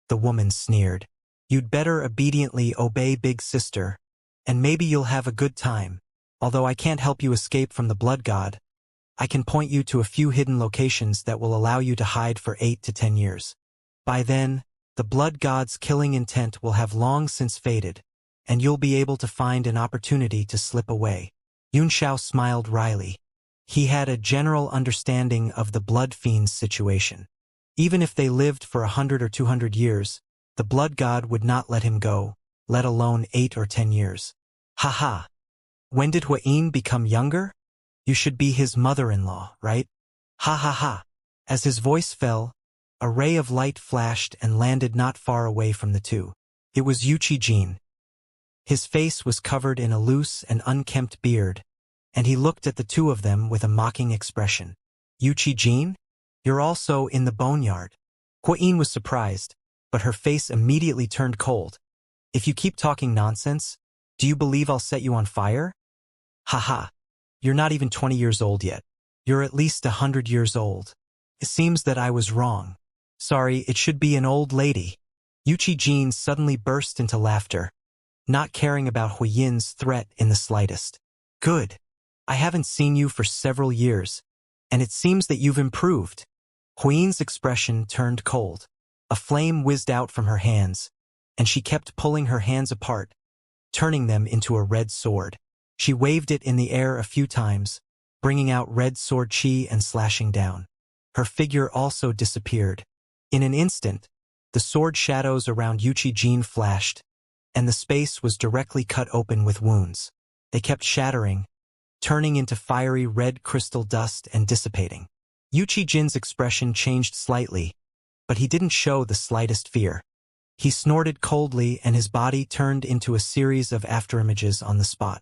The woman sneered. "You'd better obediently obey big sister, and maybe you'll have a good time. Although I can't help you escape from the blood god, I can point you to a few hidden locations that will allow you to hide for 8 to 10 years. By then, the blood god's killing intent will have long since faded, and you'll be able to find an opportunity to slip away." Xianxia smiled wryly. He had a general understanding of the blood fiend's situation. Even if they lived for 100 or 200 years, the blood god would not let him go, let alone 8 or 10 years. "Haha. When did Huayin become younger? You should be his mother-in-law, right? Ha ha ha." As his voice fell, a ray of light flashed and landed not far away from the two. It was Yuqi. His face was covered in a loose and unkempt beard, and he looked at the two of them with a mocking expression. "Yuqi, you're also in the boneyard." Huayin was surprised, but her face immediately turned cold. "If you keep talking nonsense, do you believe I'll set you on fire?" "Haha. You're not even 20 years old yet. You're at least 100 years old. It seems that I was wrong. Sorry, it should be an old lady." Yuqi suddenly burst into laughter, not caring about Huayin's threat in the slightest. "Good. I haven't seen you for several years, and it seems that you've improved." Huayin's expression turned cold. A flame whizzed out from her hands, and she kept pulling her hands apart, turning them into a red sword. She waved it in the air a few times, bringing out red sword chi and slashing down. Her figure also disappeared. In an instant, the sword shadows around Yuqi flashed, and the space was directly cut open with wounds. They kept shattering, turning into fiery red crystal dust and dissipating. Yuqi expression changed slightly, but he didn't show the slightest fear. He snorted coldly and his body turned into a series of afterimages on the spot.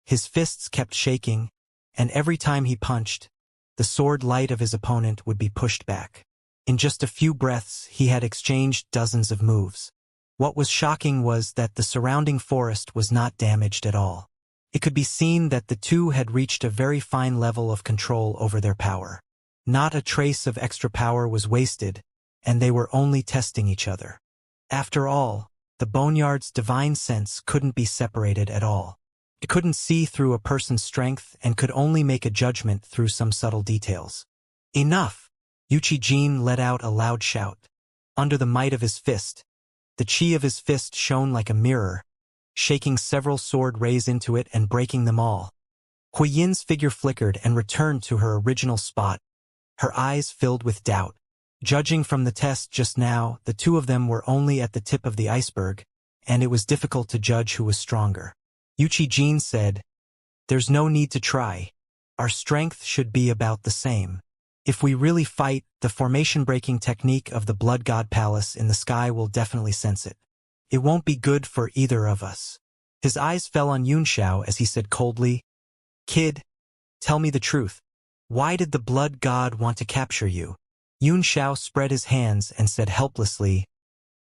His fists kept shaking, and every time he punched, the sword light of his opponent would be pushed back. In just a few breaths, he had exchanged dozens of moves. What was shocking was that the surrounding forest was not damaged at all. It could be seen that the two had reached a very fine level of control over their power. Not a trace of extra power was wasted, and they were only testing each other. After all, the boneyard's divine sense couldn't be separated at all. It couldn't see through a person's strength and could only make a judgment through some subtle details. "Enough!" Yuqi let out a loud shout. Under the might of his fist, the chi of his fist shone like a mirror, shaking several sword rays into it and breaking them all. Huayin's figure flickered and returned to her original spot, her eyes filled with doubt. Judging from the test just now, the two of them were only at the tip of the iceberg, and it was difficult to judge who was stronger. Yuqi said, "There's no need to try. Our strength should be about the same. If we really fight, the formation-breaking technique of the Blood God Palace in the sky will definitely sense it. It won't be good for either of us." His eyes fell on Xianxia as he said coldly, "Kid, tell me the truth. Why did the Blood God want to capture you?" Xianxia spread his hands and said helplessly,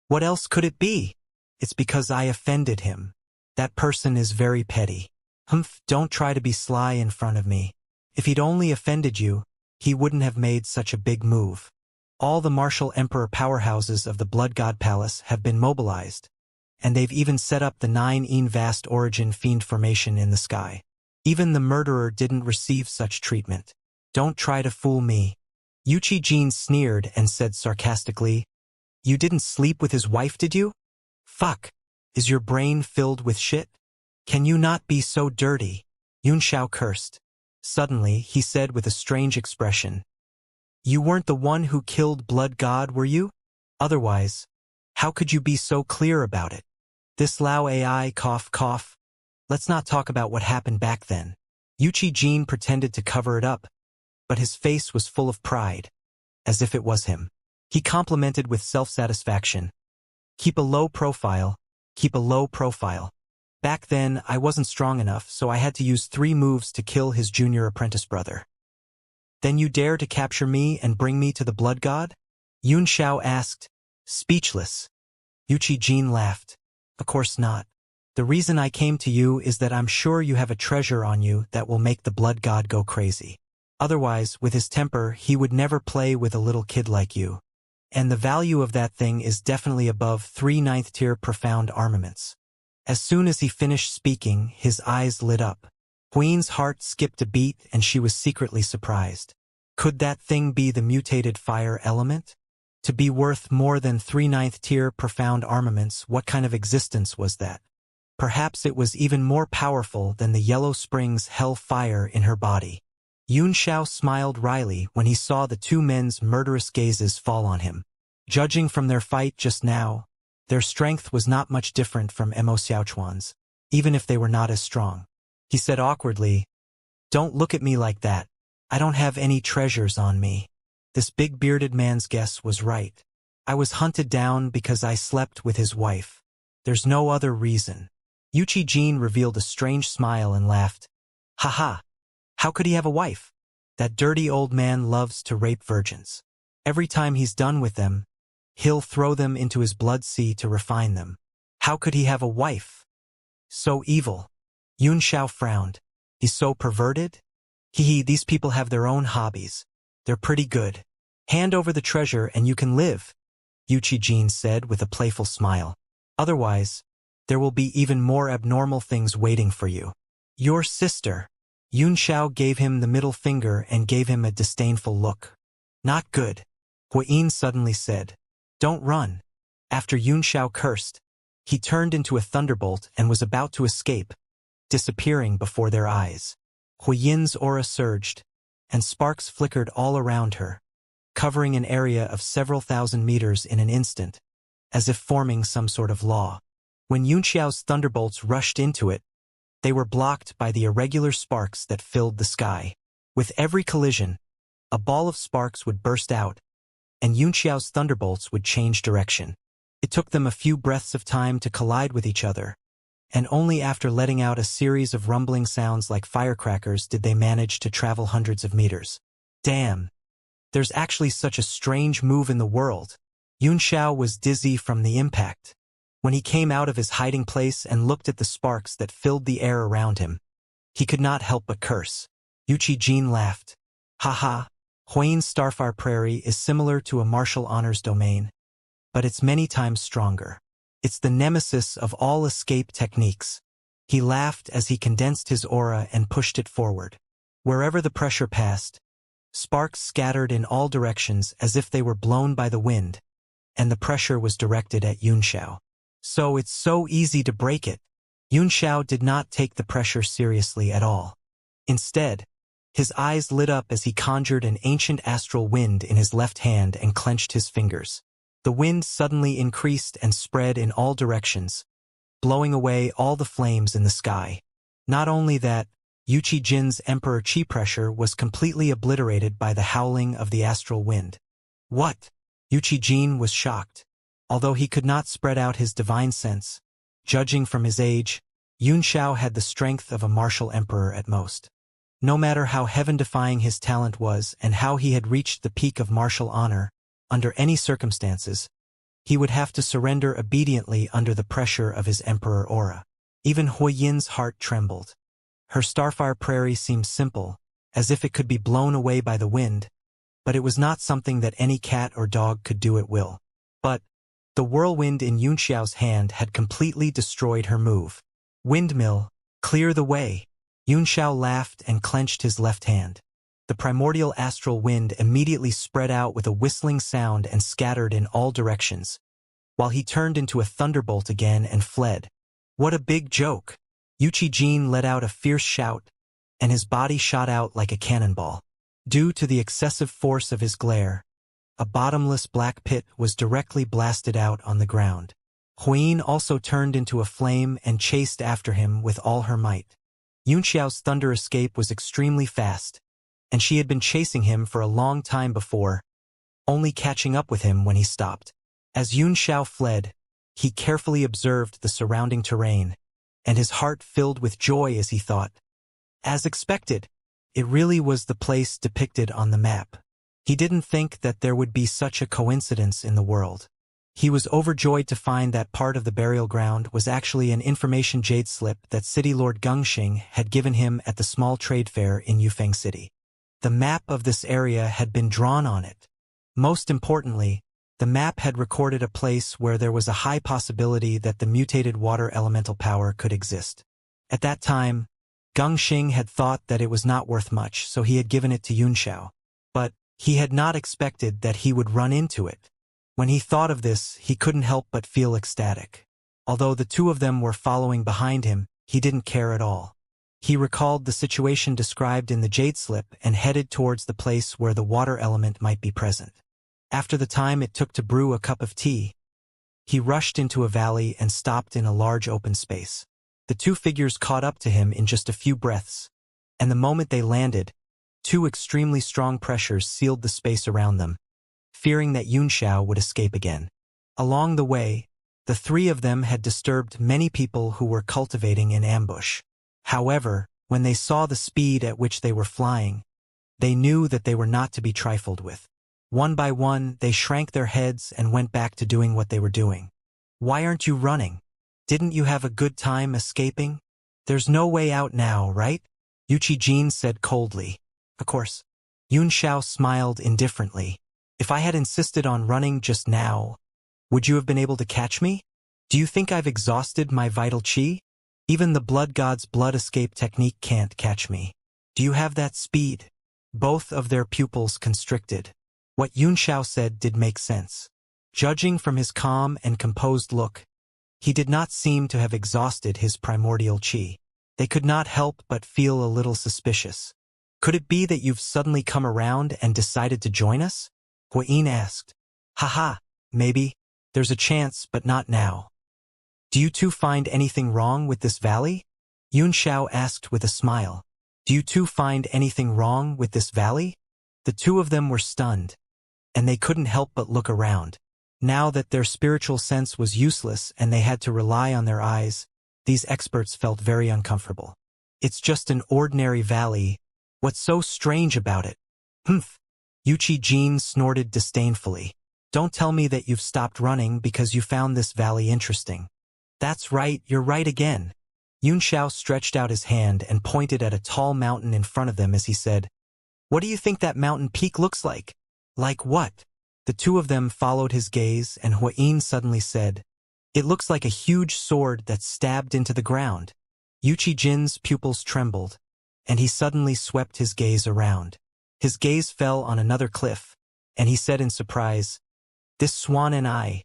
"What else could it be? It's because I offended him. That person is very petty. Humph, don't try to be sly in front of me. If he'd only offended you, he wouldn't have made such a big move. All the martial emperor powerhouses of the Blood God Palace have been mobilized, and they've even set up the 9 vast origin fiend formation in the sky. Even the murderer didn't receive such treatment. Don't try to fool me." Yuqi sneered and said sarcastically, "You didn't sleep with his wife, did you? Fuck. Is your brain filled with shit? Can you not be so dirty?" Xianxia cursed. Suddenly, he said with a strange expression, "You weren't the one who killed Blood God, were you? Otherwise, how could you be so clear about it?" This Lao AI cough cough. Let's not talk about what happened back then. Yuchi Jin pretended to cover it up, but his face was full of pride, as if it was him. He complimented with self-satisfaction. "Keep a low profile, keep a low profile. Back then, I wasn't strong enough, so I had to use 3 moves to kill his junior apprentice brother." "Then you dare to capture me and bring me to the Blood God?" Yun Xiao asked, speechless. Yuchi Jin laughed. "Of course not. The reason I came to you is that I'm sure you have a treasure on you that will make the Blood God go crazy. Otherwise, with his temper, he would never play with a little kid like you. And the value of that thing is definitely above 3 ninth-tier profound armaments." As soon as he finished speaking, his eyes lit up. Hui's heart skipped a beat and she was secretly surprised. Could that thing be the mutated fire element? To be worth more than 3 ninth-tier profound armaments, what kind of existence was that? Perhaps it was even more powerful than the Yellow Springs hell fire in her body. Yun Xiao smiled wryly when he saw the 2 men's murderous gazes fall on him. Judging from their fight just now, their strength was not much different from Mo Xiaochuan's, even if they were not as strong. He said awkwardly, "Don't look at me like that. I don't have any treasures on me." This big bearded man's guess was right. "I was hunted down because I slept with his wife. There's no other reason." Yuchi Jin revealed a strange smile and laughed. "Haha. How could he have a wife? That dirty old man loves to rape virgins. Every time he's done with them, he'll throw them into his blood sea to refine them. How could he have a wife? So evil." Yun Xiao frowned. "He's so perverted? Hee, these people have their own hobbies. They're pretty good. Hand over the treasure and you can live," Yuchi Jin said with a playful smile. "Otherwise, there will be even more abnormal things waiting for you." "Your sister." Yun Xiao gave him the middle finger and gave him a disdainful look. "Not good," Huiyin suddenly said. "Don't run." After Yun Xiao cursed, he turned into a thunderbolt and was about to escape, disappearing before their eyes. Huiyin's aura surged, and sparks flickered all around her, covering an area of several thousand meters in an instant, as if forming some sort of law. When Yun Xiao's thunderbolts rushed into it, they were blocked by the irregular sparks that filled the sky. With every collision, a ball of sparks would burst out, and Yun Xiao's thunderbolts would change direction. It took them a few breaths of time to collide with each other, and only after letting out a series of rumbling sounds like firecrackers did they manage to travel hundreds of meters. Damn! There's actually such a strange move in the world. Yun Xiao was dizzy from the impact. When he came out of his hiding place and looked at the sparks that filled the air around him, he could not help but curse. Yuchi Jin laughed. "Haha, Huiyin's Starfire Prairie is similar to a martial honors domain, but it's many times stronger. It's the nemesis of all escape techniques." He laughed as he condensed his aura and pushed it forward. Wherever the pressure passed, sparks scattered in all directions as if they were blown by the wind, and the pressure was directed at Yun Xiao. "So it's so easy to break it." Yun Xiao did not take the pressure seriously at all. Instead, his eyes lit up as he conjured an ancient astral wind in his left hand and clenched his fingers. The wind suddenly increased and spread in all directions, blowing away all the flames in the sky. Not only that, Yuchi Jin's Emperor Chi pressure was completely obliterated by the howling of the astral wind. "What?" Yuchi Jin was shocked. Although he could not spread out his divine sense, judging from his age, Yun Xiao had the strength of a martial emperor at most. No matter how heaven-defying his talent was and how he had reached the peak of martial honor, under any circumstances, he would have to surrender obediently under the pressure of his emperor aura. Even Huiyin's heart trembled. Her Starfire Prairie seemed simple, as if it could be blown away by the wind, but it was not something that any cat or dog could do at will. But the whirlwind in Yun Xiao's hand had completely destroyed her move. "Windmill, clear the way." Yun Xiao laughed and clenched his left hand. The primordial astral wind immediately spread out with a whistling sound and scattered in all directions, while he turned into a thunderbolt again and fled. "What a big joke!" Yuchi Jin let out a fierce shout, and his body shot out like a cannonball. Due to the excessive force of his glare, a bottomless black pit was directly blasted out on the ground. Huyin also turned into a flame and chased after him with all her might. Yunxiao's thunder escape was extremely fast, and she had been chasing him for a long time before, only catching up with him when he stopped. As Yunxiao fled, he carefully observed the surrounding terrain, and his heart filled with joy as he thought. As expected, it really was the place depicted on the map. He didn't think that there would be such a coincidence in the world. He was overjoyed to find that part of the burial ground was actually an information jade slip that City Lord Gengxing had given him at the small trade fair in Yufeng City. The map of this area had been drawn on it. Most importantly, the map had recorded a place where there was a high possibility that the mutated water elemental power could exist. At that time, Gengxing had thought that it was not worth much, so he had given it to Yunxiao. But he had not expected that he would run into it. When he thought of this, he couldn't help but feel ecstatic. Although the two of them were following behind him, he didn't care at all. He recalled the situation described in the jade slip and headed towards the place where the water element might be present. After the time it took to brew a cup of tea, he rushed into a valley and stopped in a large open space. The two figures caught up to him in just a few breaths, and the moment they landed, two extremely strong pressures sealed the space around them, fearing that Yunxiao would escape again. Along the way, the three of them had disturbed many people who were cultivating in ambush. However, when they saw the speed at which they were flying, they knew that they were not to be trifled with. One by one, they shrank their heads and went back to doing what they were doing. "Why aren't you running? Didn't you have a good time escaping? There's no way out now, right?" Yuchi Jin said coldly. "Of course." Yunxiao smiled indifferently. "If I had insisted on running just now, would you have been able to catch me? Do you think I've exhausted my vital qi? Even the blood god's blood escape technique can't catch me. Do you have that speed?" Both of their pupils constricted. What Yunxiao said did make sense. Judging from his calm and composed look, he did not seem to have exhausted his primordial qi. They could not help but feel a little suspicious. "Could it be that you've suddenly come around and decided to join us?" Huyin asked. "Haha, maybe. There's a chance, but not now." "Do you two find anything wrong with this valley?" Yunxiao asked with a smile. "Do you two find anything wrong with this valley?" The two of them were stunned, and they couldn't help but look around. Now that their spiritual sense was useless and they had to rely on their eyes, these experts felt very uncomfortable. "It's just an ordinary valley. What's so strange about it?" "Humph." Yuchi Jin snorted disdainfully. "Don't tell me that you've stopped running because you found this valley interesting." "That's right, you're right again." Yunxiao stretched out his hand and pointed at a tall mountain in front of them as he said, "What do you think that mountain peak looks like?" "Like what?" The two of them followed his gaze, and Huyin suddenly said, "It looks like a huge sword that's stabbed into the ground." Yuchi Jin's pupils trembled, and he suddenly swept his gaze around. His gaze fell on another cliff, and he said in surprise, "This swan and I.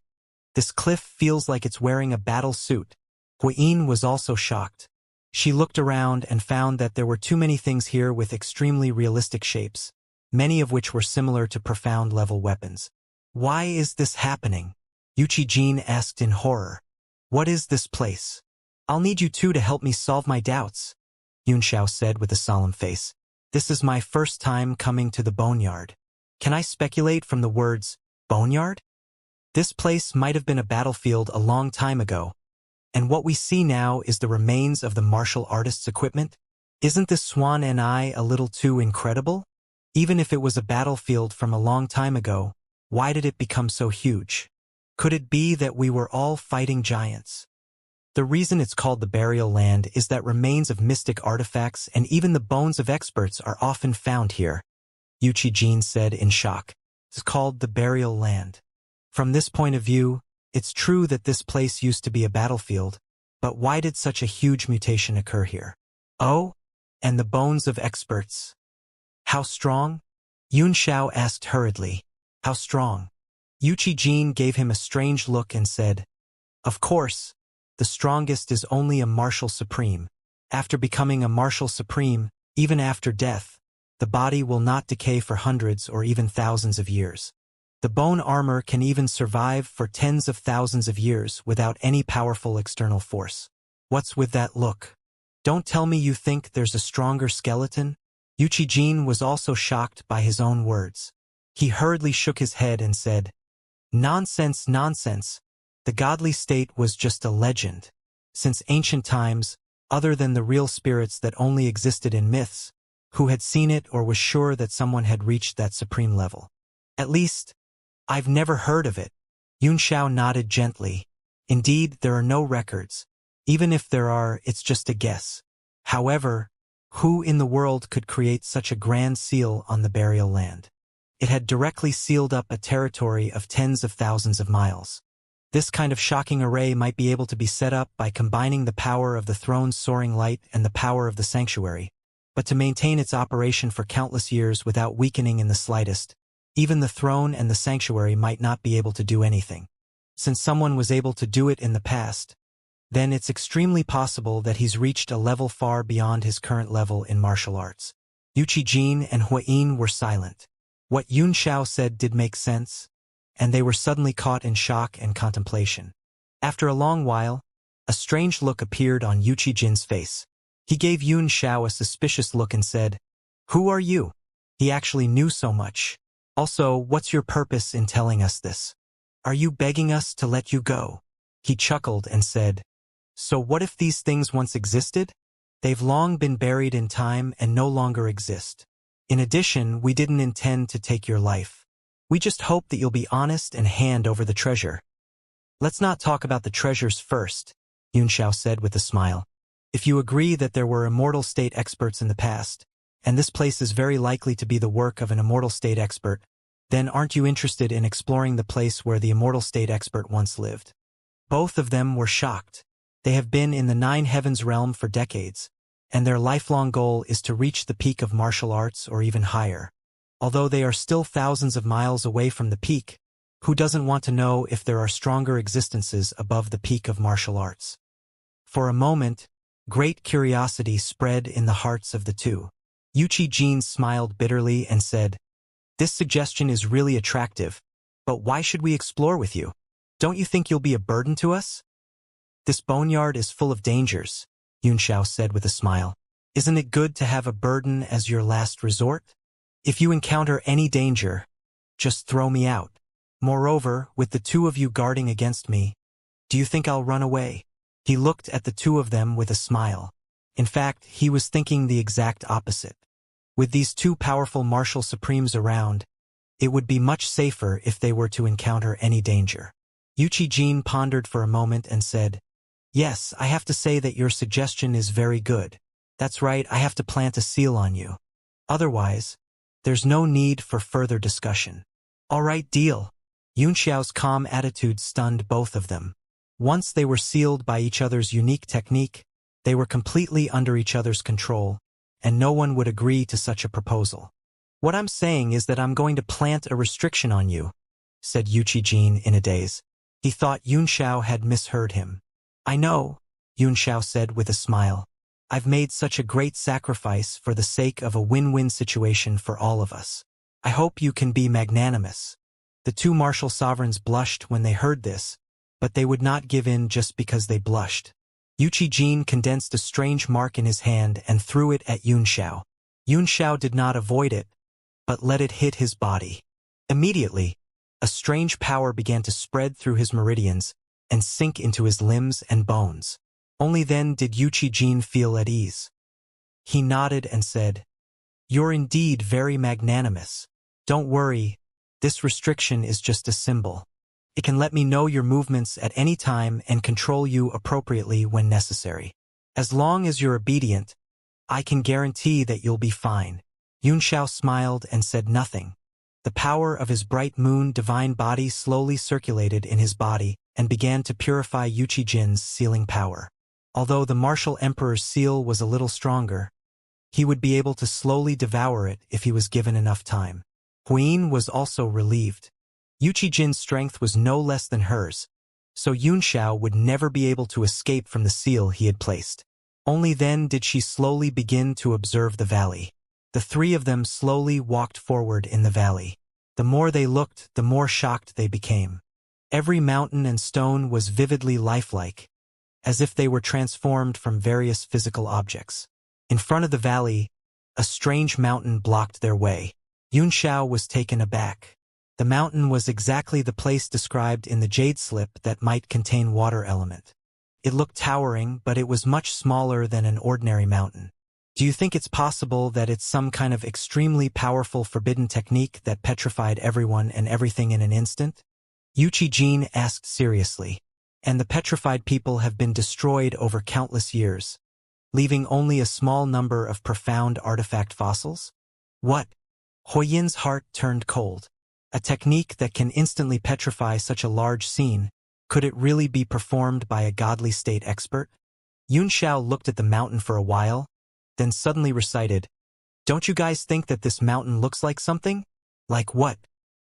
This cliff feels like it's wearing a battle suit." Huyin was also shocked. She looked around and found that there were too many things here with extremely realistic shapes, many of which were similar to profound-level weapons. "Why is this happening?" Yuchi Jin asked in horror. "What is this place?" "I'll need you two to help me solve my doubts," Yunxiao said with a solemn face. "This is my first time coming to the boneyard. Can I speculate from the words, boneyard? This place might have been a battlefield a long time ago, and what we see now is the remains of the martial artist's equipment. Isn't this swan and I a little too incredible? Even if it was a battlefield from a long time ago, why did it become so huge? Could it be that we were all fighting giants? The reason it's called the burial land is that remains of mystic artifacts and even the bones of experts are often found here," Yuchi Jin said in shock. "It's called the burial land. From this point of view, it's true that this place used to be a battlefield, but why did such a huge mutation occur here?" "Oh, and the bones of experts. How strong?" Yunxiao asked hurriedly. "How strong?" Yuchi Jin gave him a strange look and said, "Of course, the strongest is only a martial supreme. After becoming a martial supreme, Even after death, the body will not decay for hundreds or even thousands of years. The bone armor can even survive for tens of thousands of years without any powerful external force. What's with that look? Don't tell me you think there's a stronger skeleton? Yuchi-jin was also shocked by his own words. He hurriedly shook his head and said, "Nonsense, nonsense. The godly state was just a legend. Since ancient times, other than the real spirits that only existed in myths, who had seen it or was sure that someone had reached that supreme level. At least, I've never heard of it." Yunxiao nodded gently. Indeed, there are no records. Even if there are, it's just a guess. However, who in the world could create such a grand seal on the burial land? It had directly sealed up a territory of tens of thousands of miles. This kind of shocking array might be able to be set up by combining the power of the throne's soaring light and the power of the sanctuary, but to maintain its operation for countless years without weakening in the slightest, even the throne and the sanctuary might not be able to do anything. Since someone was able to do it in the past, then it's extremely possible that he's reached a level far beyond his current level in martial arts. Yuchi-jin and Huayin were silent. What Yunxiao said did make sense, and they were suddenly caught in shock and contemplation. After a long while, a strange look appeared on Yuchi-jin's face. He gave Yunxiao a suspicious look and said, "Who are you?" He actually knew so much. Also, what's your purpose in telling us this? Are you begging us to let you go? He chuckled and said, "So what if these things once existed? They've long been buried in time and no longer exist. In addition, we didn't intend to take your life. We just hope that you'll be honest and hand over the treasure." "Let's not talk about the treasures first," Yunxiao said with a smile. "If you agree that there were immortal state experts in the past, and this place is very likely to be the work of an immortal state expert, then aren't you interested in exploring the place where the immortal state expert once lived?" Both of them were shocked. They have been in the Nine Heavens realm for decades, and their lifelong goal is to reach the peak of martial arts or even higher. Although they are still thousands of miles away from the peak, who doesn't want to know if there are stronger existences above the peak of martial arts? For a moment, great curiosity spread in the hearts of the two. Yuchi-jin smiled bitterly and said, "This suggestion is really attractive, but why should we explore with you? Don't you think you'll be a burden to us?" "This boneyard is full of dangers," Yunxiao said with a smile. "Isn't it good to have a burden as your last resort? If you encounter any danger, just throw me out. Moreover, with the two of you guarding against me, do you think I'll run away?" He looked at the two of them with a smile. In fact, he was thinking the exact opposite. With these two powerful martial supremes around, it would be much safer if they were to encounter any danger. Yuchi-jin pondered for a moment and said, "Yes, I have to say that your suggestion is very good. That's right, I have to plant a seal on you. Otherwise, there's no need for further discussion." "All right, deal." Yunxiao's calm attitude stunned both of them. Once they were sealed by each other's unique technique, they were completely under each other's control, and no one would agree to such a proposal. "What I'm saying is that I'm going to plant a restriction on you," said Yuchi-jin in a daze. He thought Yunxiao had misheard him. "I know," Yunxiao said with a smile. "I've made such a great sacrifice for the sake of a win-win situation for all of us. I hope you can be magnanimous." The two martial sovereigns blushed when they heard this, but they would not give in just because they blushed. Yuchi-jin condensed a strange mark in his hand and threw it at Yunxiao. Yunxiao did not avoid it, but let it hit his body. Immediately, a strange power began to spread through his meridians and sink into his limbs and bones. Only then did Yuchi-jin feel at ease. He nodded and said, "You're indeed very magnanimous. Don't worry, this restriction is just a symbol. It can let me know your movements at any time and control you appropriately when necessary. As long as you're obedient, I can guarantee that you'll be fine." Yunxiao smiled and said nothing. The power of his bright moon divine body slowly circulated in his body and began to purify Yuchi-jin's sealing power. Although the martial emperor's seal was a little stronger, he would be able to slowly devour it if he was given enough time. Huyin was also relieved. Yuchi-jin's strength was no less than hers, so Yunxiao would never be able to escape from the seal he had placed. Only then did she slowly begin to observe the valley. The three of them slowly walked forward in the valley. The more they looked, the more shocked they became. Every mountain and stone was vividly lifelike, as if they were transformed from various physical objects. In front of the valley, a strange mountain blocked their way. Xianxia was taken aback. The mountain was exactly the place described in the jade slip that might contain water element. It looked towering, but it was much smaller than an ordinary mountain. Do you think it's possible that it's some kind of extremely powerful forbidden technique that petrified everyone and everything in an instant? Yuchi-jin asked seriously. And the petrified people have been destroyed over countless years, leaving only a small number of profound artifact fossils? What? Huiyin's heart turned cold. A technique that can instantly petrify such a large scene, could it really be performed by a godly state expert? Xianxia looked at the mountain for a while, then suddenly recited, "Don't you guys think that this mountain looks like something?" "Like what?"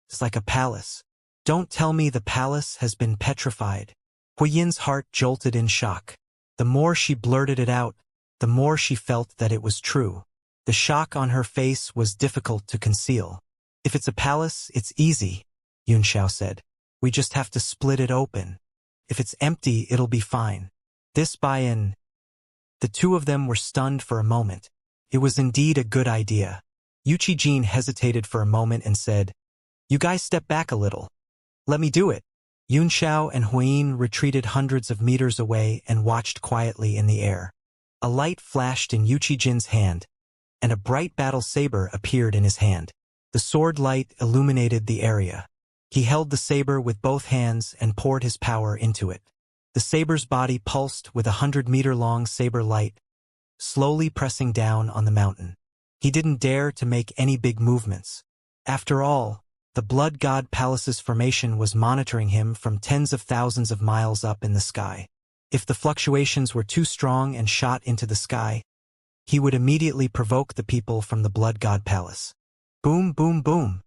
"It's like a palace." "Don't tell me the palace has been petrified." Huiyin's heart jolted in shock. The more she blurted it out, the more she felt that it was true. The shock on her face was difficult to conceal. "If it's a palace, it's easy," Xianxia said. "We just have to split it open. If it's empty, it'll be fine." This buy-in. The two of them were stunned for a moment. It was indeed a good idea. Yuchi-jin hesitated for a moment and said, "You guys step back a little. Let me do it." Xianxia and Huiyin retreated hundreds of meters away and watched quietly in the air. A light flashed in Yuchi-jin's hand, and a bright battle saber appeared in his hand. The sword light illuminated the area. He held the saber with both hands and poured his power into it. The saber's body pulsed with 100-meter-long saber light, slowly pressing down on the mountain. He didn't dare to make any big movements. After all, the Blood God Palace's formation was monitoring him from tens of thousands of miles up in the sky. If the fluctuations were too strong and shot into the sky, he would immediately provoke the people from the Blood God Palace. Boom, boom, boom.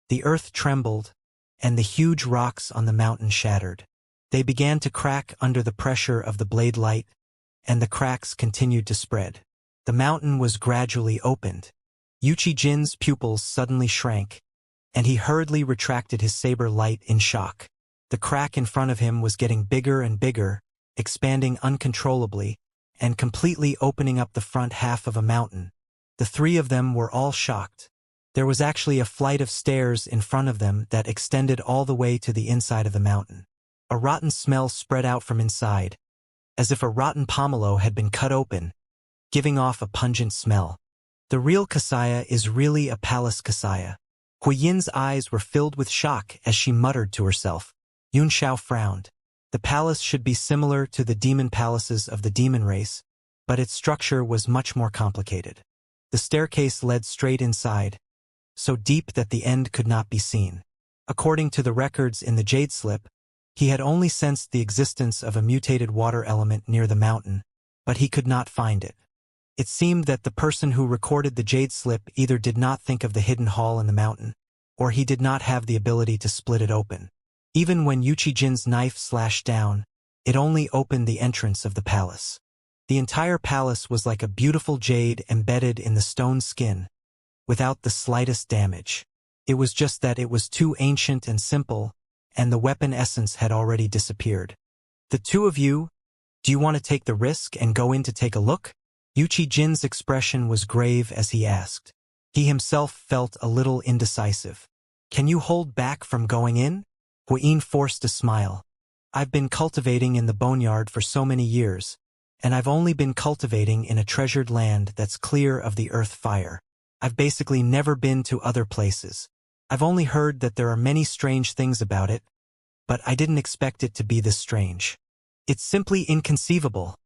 The earth trembled, and the huge rocks on the mountain shattered. They began to crack under the pressure of the blade light, and the cracks continued to spread. The mountain was gradually opened. Yuchi-jin's pupils suddenly shrank, and he hurriedly retracted his saber light in shock. The crack in front of him was getting bigger and bigger, expanding uncontrollably, and completely opening up the front half of a mountain. The three of them were all shocked. There was actually a flight of stairs in front of them that extended all the way to the inside of the mountain. A rotten smell spread out from inside, as if a rotten pomelo had been cut open, giving off a pungent smell. The real Xianxia is really a palace Xianxia. Huiyin's eyes were filled with shock as she muttered to herself. Xianxia frowned. The palace should be similar to the demon palaces of the demon race, but its structure was much more complicated. The staircase led straight inside, so deep that the end could not be seen. According to the records in the jade slip, he had only sensed the existence of a mutated water element near the mountain, but he could not find it. It seemed that the person who recorded the jade slip either did not think of the hidden hall in the mountain, or he did not have the ability to split it open. Even when Yuchi-jin's knife slashed down, it only opened the entrance of the palace. The entire palace was like a beautiful jade embedded in the stone skin, without the slightest damage. It was just that it was too ancient and simple, and the weapon essence had already disappeared. "The two of you, do you want to take the risk and go in to take a look?" Yuchi-jin's expression was grave as he asked. He himself felt a little indecisive. "Can you hold back from going in?" Huiyin forced a smile. "I've been cultivating in the boneyard for so many years, and I've only been cultivating in a treasured land that's clear of the earth fire. I've basically never been to other places. I've only heard that there are many strange things about it, but I didn't expect it to be this strange. It's simply inconceivable."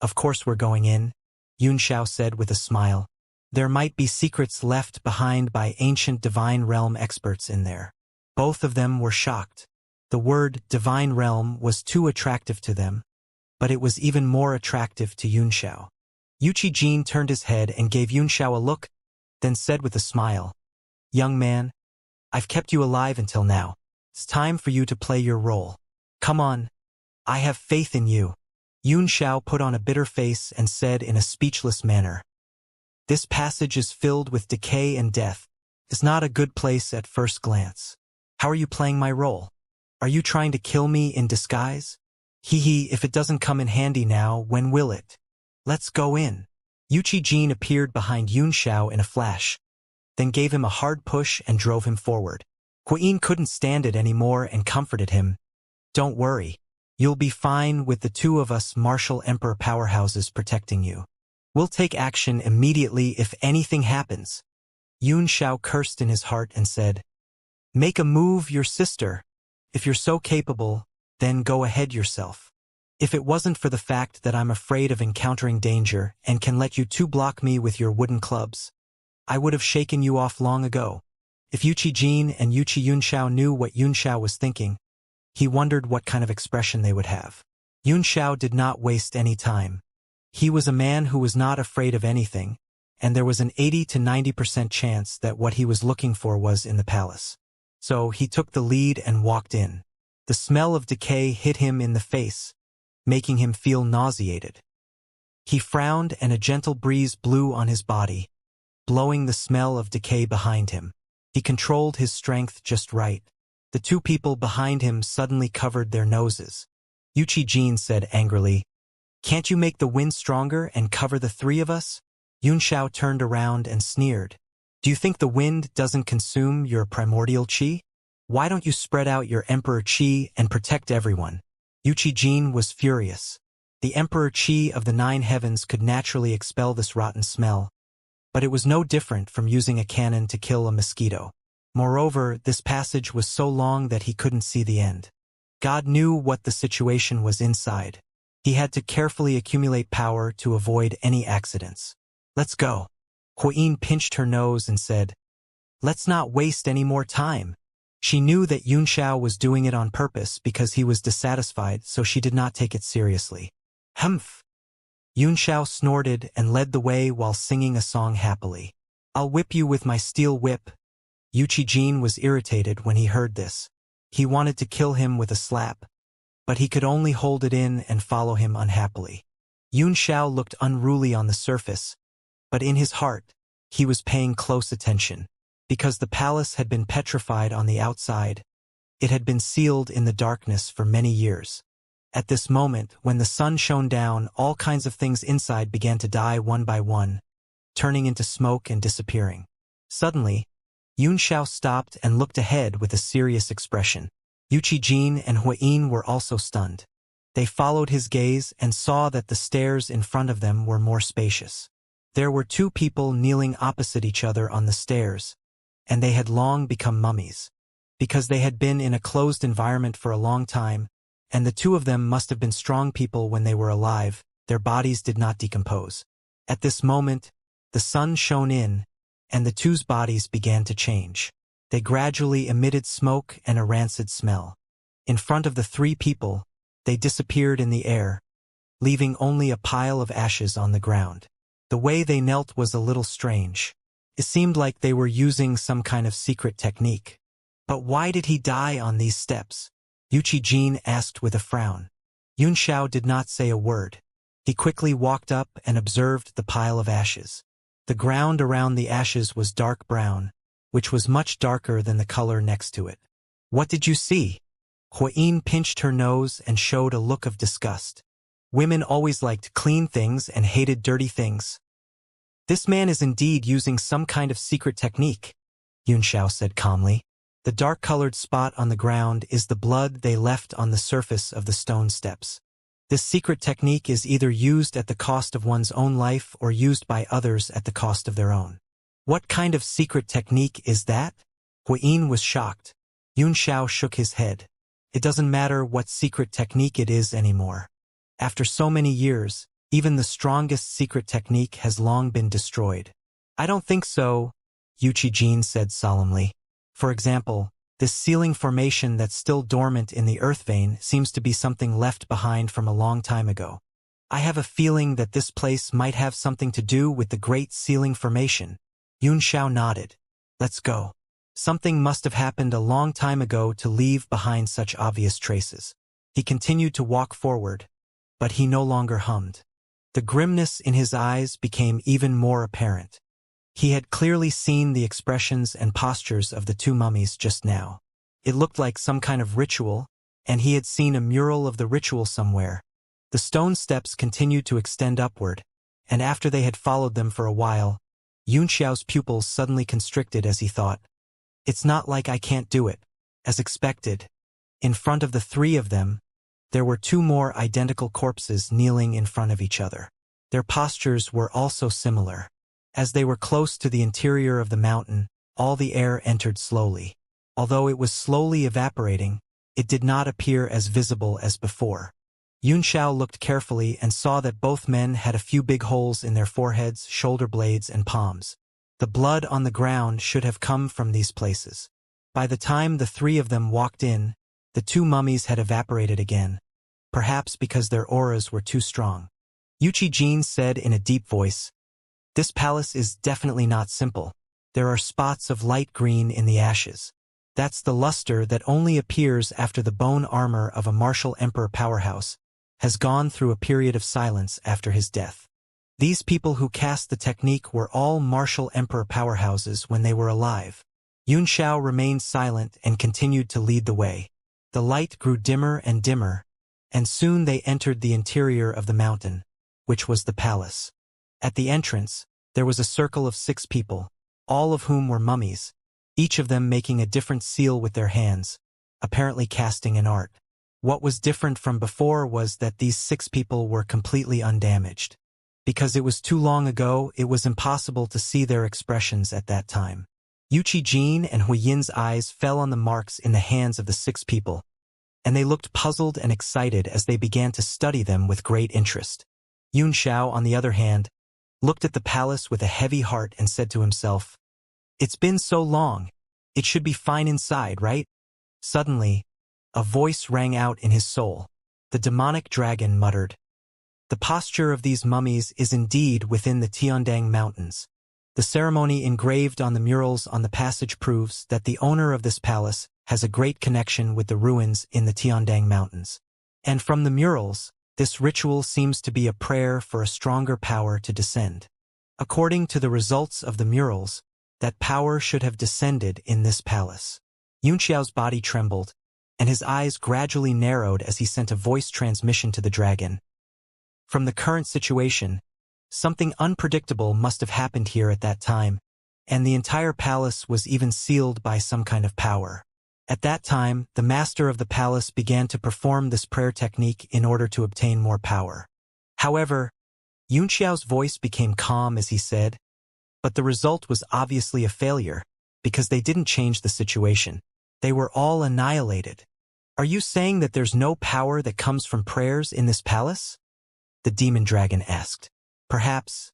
"Of course we're going in," Xianxia said with a smile. "There might be secrets left behind by ancient divine realm experts in there." Both of them were shocked. The word divine realm was too attractive to them, but it was even more attractive to Xianxia. Yuchi-jin turned his head and gave Xianxia a look, then said with a smile, "Young man, I've kept you alive until now. It's time for you to play your role. Come on, I have faith in you." Xiao put on a bitter face and said in a speechless manner, "This passage is filled with decay and death. It's not a good place at first glance. How are you playing my role? Are you trying to kill me in disguise? If it doesn't come in handy now, when will it? Let's go in." Jin appeared behind Xiao in a flash, then gave him a hard push and drove him forward. Huiyin couldn't stand it anymore and comforted him. "Don't worry. You'll be fine with the two of us martial emperor powerhouses protecting you. We'll take action immediately if anything happens." Xiao cursed in his heart and said, "Make a move, your sister. If you're so capable, then go ahead yourself. If it wasn't for the fact that I'm afraid of encountering danger and can let you two block me with your wooden clubs, I would have shaken you off long ago." If Jin and Xiao knew what Xiao was thinking, he wondered what kind of expression they would have. Xiao did not waste any time. He was a man who was not afraid of anything, and there was an 80 to 90% chance that what he was looking for was in the palace. So he took the lead and walked in. The smell of decay hit him in the face, making him feel nauseated. He frowned and a gentle breeze blew on his body, blowing the smell of decay behind him. He controlled his strength just right. The two people behind him suddenly covered their noses. Jin said angrily, "Can't you make the wind stronger and cover the three of us?" Xiao turned around and sneered. "Do you think the wind doesn't consume your primordial qi? Why don't you spread out your emperor qi and protect everyone?" Jin was furious. The emperor qi of the 9 heavens could naturally expel this rotten smell, but it was no different from using a cannon to kill a mosquito. Moreover, this passage was so long that he couldn't see the end. God knew what the situation was inside. He had to carefully accumulate power to avoid any accidents. "Let's go." Huiyin pinched her nose and said, "Let's not waste any more time." She knew that Xiao was doing it on purpose because he was dissatisfied, so she did not take it seriously. "Humph." Xiao snorted and led the way while singing a song happily. "I'll whip you with my steel whip." Jin was irritated when he heard this. He wanted to kill him with a slap, but he could only hold it in and follow him unhappily. Xiao looked unruly on the surface, but in his heart, he was paying close attention. Because the palace had been petrified on the outside, it had been sealed in the darkness for many years. At this moment, when the sun shone down, all kinds of things inside began to die one by one, turning into smoke and disappearing. Suddenly, Xiao stopped and looked ahead with a serious expression. Jin and Huiyin were also stunned. They followed his gaze and saw that the stairs in front of them were more spacious. There were two people kneeling opposite each other on the stairs, and they had long become mummies. Because they had been in a closed environment for a long time, and the two of them must have been strong people when they were alive, their bodies did not decompose. At this moment, the sun shone in, and the two's bodies began to change. They gradually emitted smoke and a rancid smell. In front of the three people, they disappeared in the air, leaving only a pile of ashes on the ground. The way they knelt was a little strange. It seemed like they were using some kind of secret technique. "But why did he die on these steps?" Jin asked with a frown. Xiao did not say a word. He quickly walked up and observed the pile of ashes. The ground around the ashes was dark brown, which was much darker than the color next to it. "What did you see?" Huiyin pinched her nose and showed a look of disgust. Women always liked clean things and hated dirty things. "This man is indeed using some kind of secret technique," Xiao said calmly. "The dark-colored spot on the ground is the blood they left on the surface of the stone steps. This secret technique is either used at the cost of one's own life or used by others at the cost of their own." "What kind of secret technique is that?" Huiyin was shocked. Xiao shook his head. "It doesn't matter what secret technique it is anymore. After so many years, even the strongest secret technique has long been destroyed." "I don't think so," Jin said solemnly. "For example, this ceiling formation that's still dormant in the earth vein seems to be something left behind from a long time ago. I have a feeling that this place might have something to do with the great ceiling formation." Xiao nodded. "Let's go. Something must have happened a long time ago to leave behind such obvious traces." He continued to walk forward, but he no longer hummed. The grimness in his eyes became even more apparent. He had clearly seen the expressions and postures of the two mummies just now. It looked like some kind of ritual, and he had seen a mural of the ritual somewhere. The stone steps continued to extend upward, and after they had followed them for a while, Xiao's pupils suddenly constricted as he thought, "It's not like I can't do it." As expected, in front of the three of them, there were two more identical corpses kneeling in front of each other. Their postures were also similar. As they were close to the interior of the mountain, all the air entered slowly. Although it was slowly evaporating, it did not appear as visible as before. Xiao looked carefully and saw that both men had a few big holes in their foreheads, shoulder blades, and palms. The blood on the ground should have come from these places. By the time the three of them walked in, the two mummies had evaporated again, perhaps because their auras were too strong. Jin said in a deep voice, "This palace is definitely not simple. There are spots of light green in the ashes. That's the luster that only appears after the bone armor of a martial emperor powerhouse has gone through a period of silence after his death. These people who cast the technique were all martial emperor powerhouses when they were alive." Xiao remained silent and continued to lead the way. The light grew dimmer and dimmer, and soon they entered the interior of the mountain, which was the palace. At the entrance, there was a circle of 6 people, all of whom were mummies, each of them making a different seal with their hands, apparently casting an art. What was different from before was that these 6 people were completely undamaged. Because it was too long ago, it was impossible to see their expressions at that time. Jin and Huiyin's eyes fell on the marks in the hands of the 6 people, and they looked puzzled and excited as they began to study them with great interest. Xiao, on the other hand, looked at the palace with a heavy heart and said to himself, "It's been so long. It should be fine inside, right?" Suddenly, a voice rang out in his soul. The demonic dragon muttered, "The posture of these mummies is indeed within the Tiandang Mountains. The ceremony engraved on the murals on the passage proves that the owner of this palace has a great connection with the ruins in the Tiandang Mountains. And from the murals, this ritual seems to be a prayer for a stronger power to descend. According to the results of the murals, that power should have descended in this palace." Xiao's body trembled, and his eyes gradually narrowed as he sent a voice transmission to the dragon. From the current situation, something unpredictable must have happened here at that time, and the entire palace was even sealed by some kind of power. At that time, the master of the palace began to perform this prayer technique in order to obtain more power. However, Xiao's voice became calm as he said, "But the result was obviously a failure, because they didn't change the situation. They were all annihilated. Are you saying that there's no power that comes from prayers in this palace?" the demon dragon asked. "Perhaps,"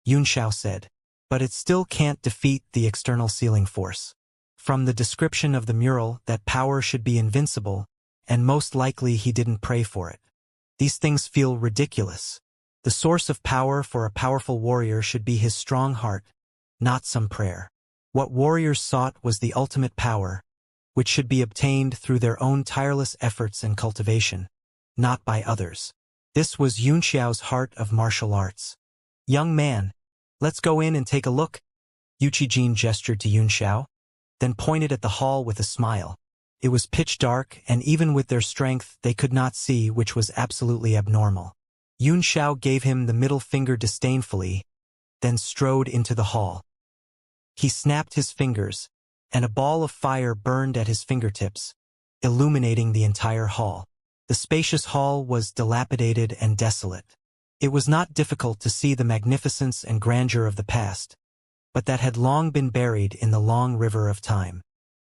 Xiao said, "but it still can't defeat the external sealing force. From the description of the mural, that power should be invincible, and most likely he didn't pray for it. These things feel ridiculous. The source of power for a powerful warrior should be his strong heart, not some prayer. What warriors sought was the ultimate power, which should be obtained through their own tireless efforts and cultivation, not by others. This was Xiao's heart of martial arts. "Young man, let's go in and take a look." Jin gestured to Xiao, then pointed at the hall with a smile. It was pitch dark, and even with their strength, they could not see, which was absolutely abnormal. Xiao gave him the middle finger disdainfully, then strode into the hall. He snapped his fingers, and a ball of fire burned at his fingertips, illuminating the entire hall. The spacious hall was dilapidated and desolate. It was not difficult to see the magnificence and grandeur of the past, but that had long been buried in the long river of time.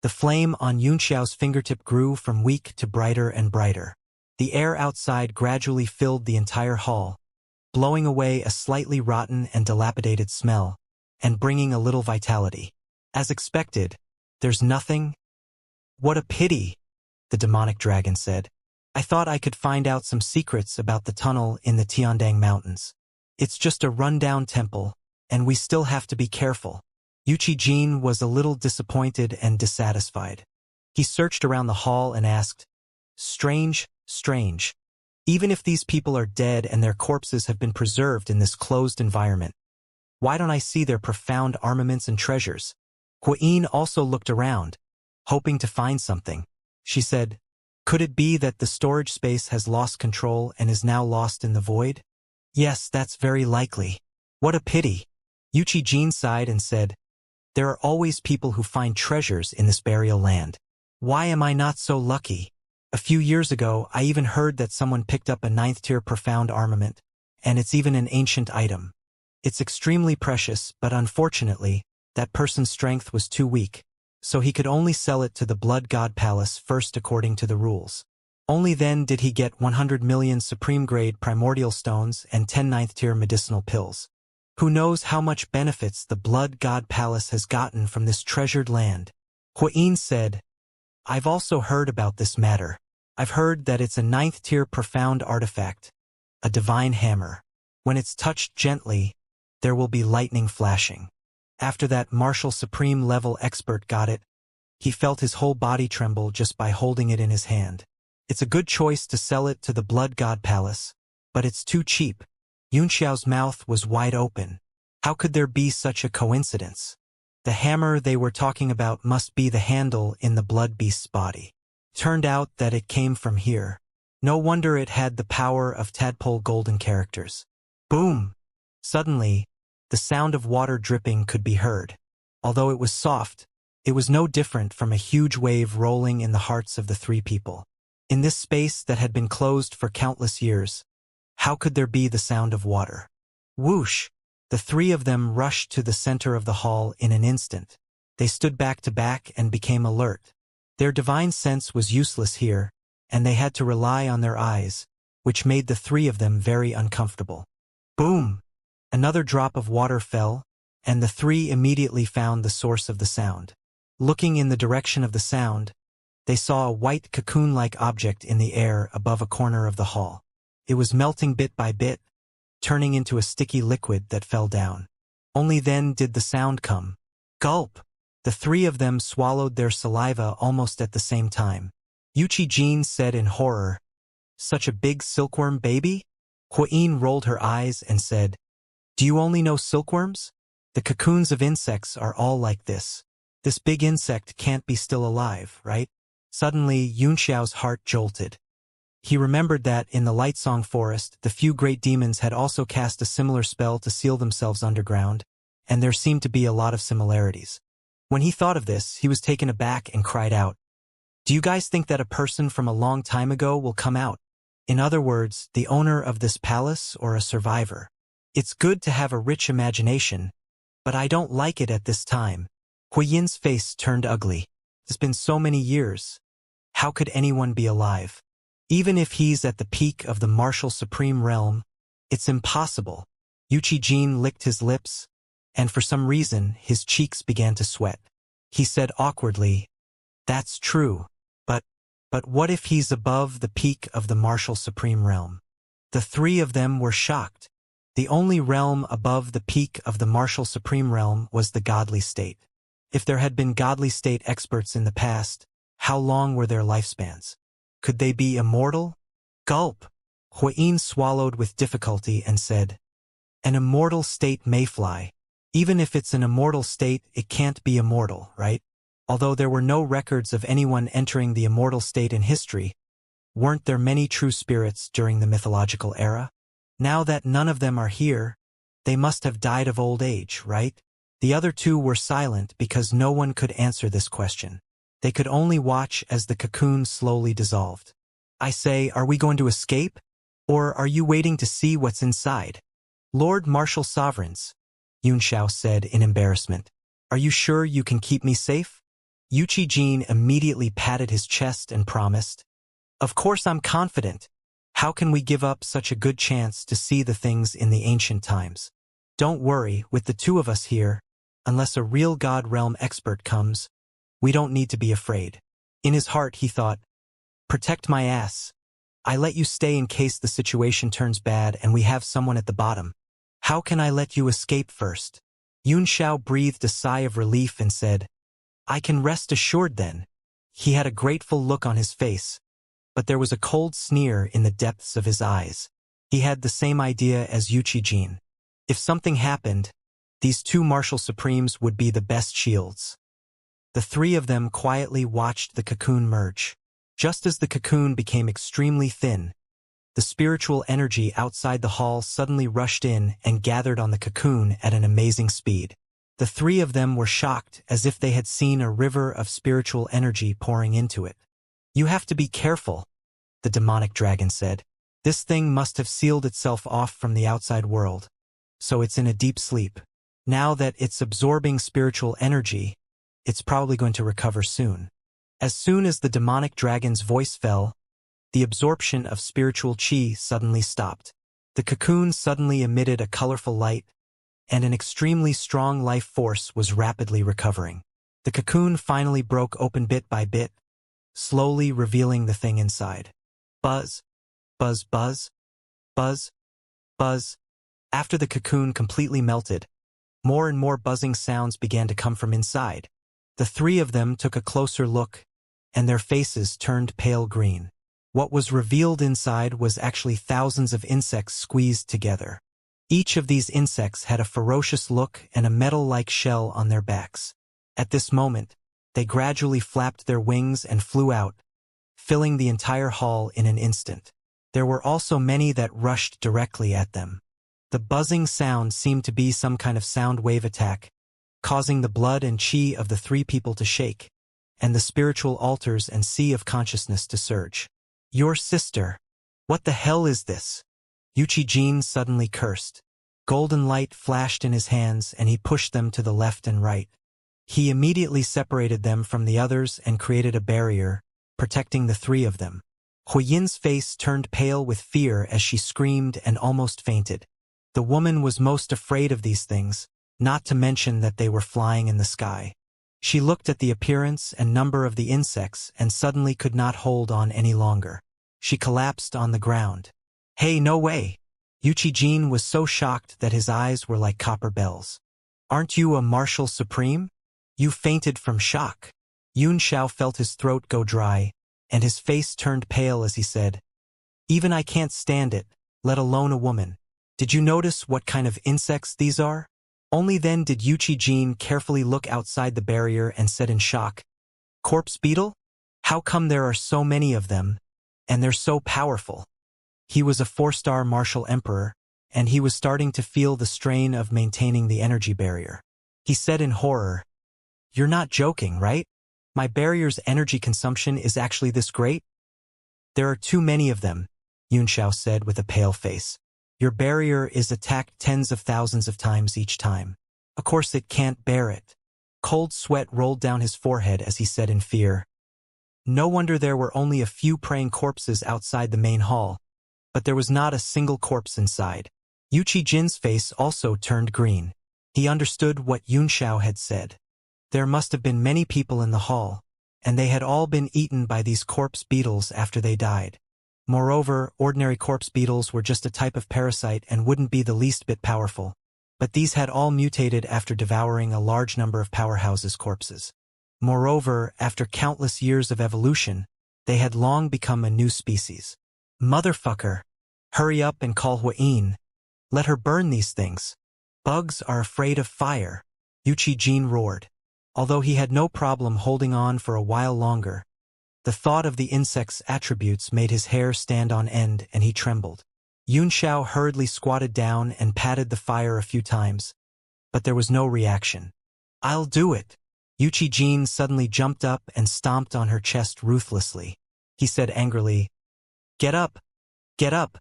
The flame on Xiao's fingertip grew from weak to brighter and brighter. The air outside gradually filled the entire hall, blowing away a slightly rotten and dilapidated smell, and bringing a little vitality. As expected, "There's nothing?" "What a pity," the demonic dragon said. "I thought I could find out some secrets about the tunnel in the Tiandang Mountains. It's just a rundown temple, and we still have to be careful." Jin was a little disappointed and dissatisfied. He searched around the hall and asked, "Strange, strange. Even if these people are dead and their corpses have been preserved in this closed environment, why don't I see their profound armaments and treasures? Queen also looked around, hoping to find something. She said, could it be that the storage space has lost control and is now lost in the void? Yes, that's very likely. What a pity. Yuchi Jin sighed and said, there are always people who find treasures in this burial land. Why am I not so lucky? A few years ago, I even heard that someone picked up a 9th-tier profound armament, and it's even an ancient item. It's extremely precious, but unfortunately, that person's strength was too weak, so he could only sell it to the Blood God Palace first according to the rules. Only then did he get 100 million supreme-grade primordial stones and 10 9th-tier medicinal pills. Who knows how much benefits the Blood God Palace has gotten from this treasured land? Queen said, I've also heard about this matter. I've heard that it's a 9th-tier profound artifact, a divine hammer. When it's touched gently, there will be lightning flashing. After that martial supreme level expert got it, he felt his whole body tremble just by holding it in his hand. It's a good choice to sell it to the Blood God Palace, but it's too cheap. Yunxiao's mouth was wide open. How could there be such a coincidence? The hammer they were talking about must be the handle in the blood beast's body. Turned out that it came from here. No wonder it had the power of tadpole golden characters. Boom! Suddenly, the sound of water dripping could be heard. Although it was soft, it was no different from a huge wave rolling in the hearts of the three people. In this space that had been closed for countless years, how could there be the sound of water? Whoosh! The three of them rushed to the center of the hall in an instant. They stood back to back and became alert. Their divine sense was useless here, and they had to rely on their eyes, which made the three of them very uncomfortable. Boom! Another drop of water fell, and the three immediately found the source of the sound. Looking in the direction of the sound, they saw a white cocoon-like object in the air above a corner of the hall. It was melting bit by bit, turning into a sticky liquid that fell down. Only then did the sound come. Gulp! The three of them swallowed their saliva almost at the same time. Yuchi Jin said in horror, such a big silkworm baby? Queen rolled her eyes and said, do you only know silkworms? The cocoons of insects are all like this. This big insect can't be still alive, right? Suddenly, Yunxiao's heart jolted. He remembered that, in the Lightsong Forest, the few great demons had also cast a similar spell to seal themselves underground, and there seemed to be a lot of similarities. When he thought of this, he was taken aback and cried out, do you guys think that a person from a long time ago will come out? In other words, the owner of this palace or a survivor? It's good to have a rich imagination, but I don't like it at this time. Huiyin's face turned ugly. It's been so many years. How could anyone be alive? Even if he's at the peak of the martial supreme realm, it's impossible. Yuchi Jin licked his lips, and for some reason his cheeks began to sweat. He said awkwardly, that's true, but what if he's above the peak of the martial supreme realm? The three of them were shocked. The only realm above the peak of the martial supreme realm was the godly state. If there had been godly state experts in the past, how long were their lifespans? Could they be immortal? Gulp! Huiying swallowed with difficulty and said, an immortal state may fly. Even if it's an immortal state, it can't be immortal, right? Although there were no records of anyone entering the immortal state in history, weren't there many true spirits during the mythological era? Now that none of them are here, they must have died of old age, right? The other two were silent because no one could answer this question. They could only watch as the cocoon slowly dissolved. I say, are we going to escape? Or are you waiting to see what's inside? Lord Martial Sovereigns, Yunxiao said in embarrassment. Are you sure you can keep me safe? Yuchi Jin immediately patted his chest and promised, of course I'm confident. How can we give up such a good chance to see the things in the ancient times? Don't worry, with the two of us here, unless a real God realm expert comes, we don't need to be afraid. In his heart he thought, protect my ass. I let you stay in case the situation turns bad and we have someone at the bottom. How can I let you escape first? Yunxiao breathed a sigh of relief and said, I can rest assured then. He had a grateful look on his face. but there was a cold sneer in the depths of his eyes. He had the same idea as Yuchi-jin. If something happened, these two martial supremes would be the best shields. The three of them quietly watched the cocoon merge. Just as the cocoon became extremely thin, the spiritual energy outside the hall suddenly rushed in and gathered on the cocoon at an amazing speed. The three of them were shocked as if they had seen a river of spiritual energy pouring into it. "You have to be careful," the demonic dragon said. "This thing must have sealed itself off from the outside world, so it's in a deep sleep. Now that it's absorbing spiritual energy, it's probably going to recover soon." As soon as the demonic dragon's voice fell, the absorption of spiritual chi suddenly stopped. The cocoon suddenly emitted a colorful light, and an extremely strong life force was rapidly recovering. The cocoon finally broke open bit by bit, slowly revealing the thing inside. Buzz, buzz, buzz, buzz, buzz. After the cocoon completely melted, more and more buzzing sounds began to come from inside. The three of them took a closer look, and their faces turned pale green. What was revealed inside was actually thousands of insects squeezed together. Each of these insects had a ferocious look and a metal-like shell on their backs. At this moment, they gradually flapped their wings and flew out, filling the entire hall in an instant. There were also many that rushed directly at them. The buzzing sound seemed to be some kind of sound wave attack, causing the blood and chi of the three people to shake, and the spiritual altars and sea of consciousness to surge. "Your sister. What the hell is this?" Yuchi-jin suddenly cursed. Golden light flashed in his hands and he pushed them to the left and right. He immediately separated them from the others and created a barrier, protecting the three of them. Huiyin's face turned pale with fear as she screamed and almost fainted. The woman was most afraid of these things, not to mention that they were flying in the sky. She looked at the appearance and number of the insects and suddenly could not hold on any longer. She collapsed on the ground. "Hey, no way!" Yuchi-jin was so shocked that his eyes were like copper bells. "Aren't you a martial supreme? You fainted from shock." Xianxia felt his throat go dry, and his face turned pale as he said, "Even I can't stand it, let alone a woman. Did you notice what kind of insects these are?" Only then did Yuchi-jin carefully look outside the barrier and said in shock, "Corpse beetle? How come there are so many of them, and they're so powerful?" He was a 4-star martial emperor, and he was starting to feel the strain of maintaining the energy barrier. He said in horror, "You're not joking, right? My barrier's energy consumption is actually this great?" "There are too many of them," Xianxia said with a pale face. "Your barrier is attacked tens of thousands of times each time. Of course it can't bear it." Cold sweat rolled down his forehead as he said in fear. No wonder there were only a few praying corpses outside the main hall, but there was not a single corpse inside. Yuchi-jin's face also turned green. He understood what Xianxia had said. There must have been many people in the hall, and they had all been eaten by these corpse beetles after they died. Moreover, ordinary corpse beetles were just a type of parasite and wouldn't be the least bit powerful. But these had all mutated after devouring a large number of powerhouses' corpses. Moreover, after countless years of evolution, they had long become a new species. "Motherfucker! Hurry up and call Huyin. Let her burn these things. Bugs are afraid of fire," Yuchi-jin roared. Although he had no problem holding on for a while longer, the thought of the insect's attributes made his hair stand on end and he trembled. Xianxia hurriedly squatted down and patted the fire a few times, but there was no reaction. "I'll do it." Yuchi-jin suddenly jumped up and stomped on her chest ruthlessly. He said angrily, "Get up! Get up!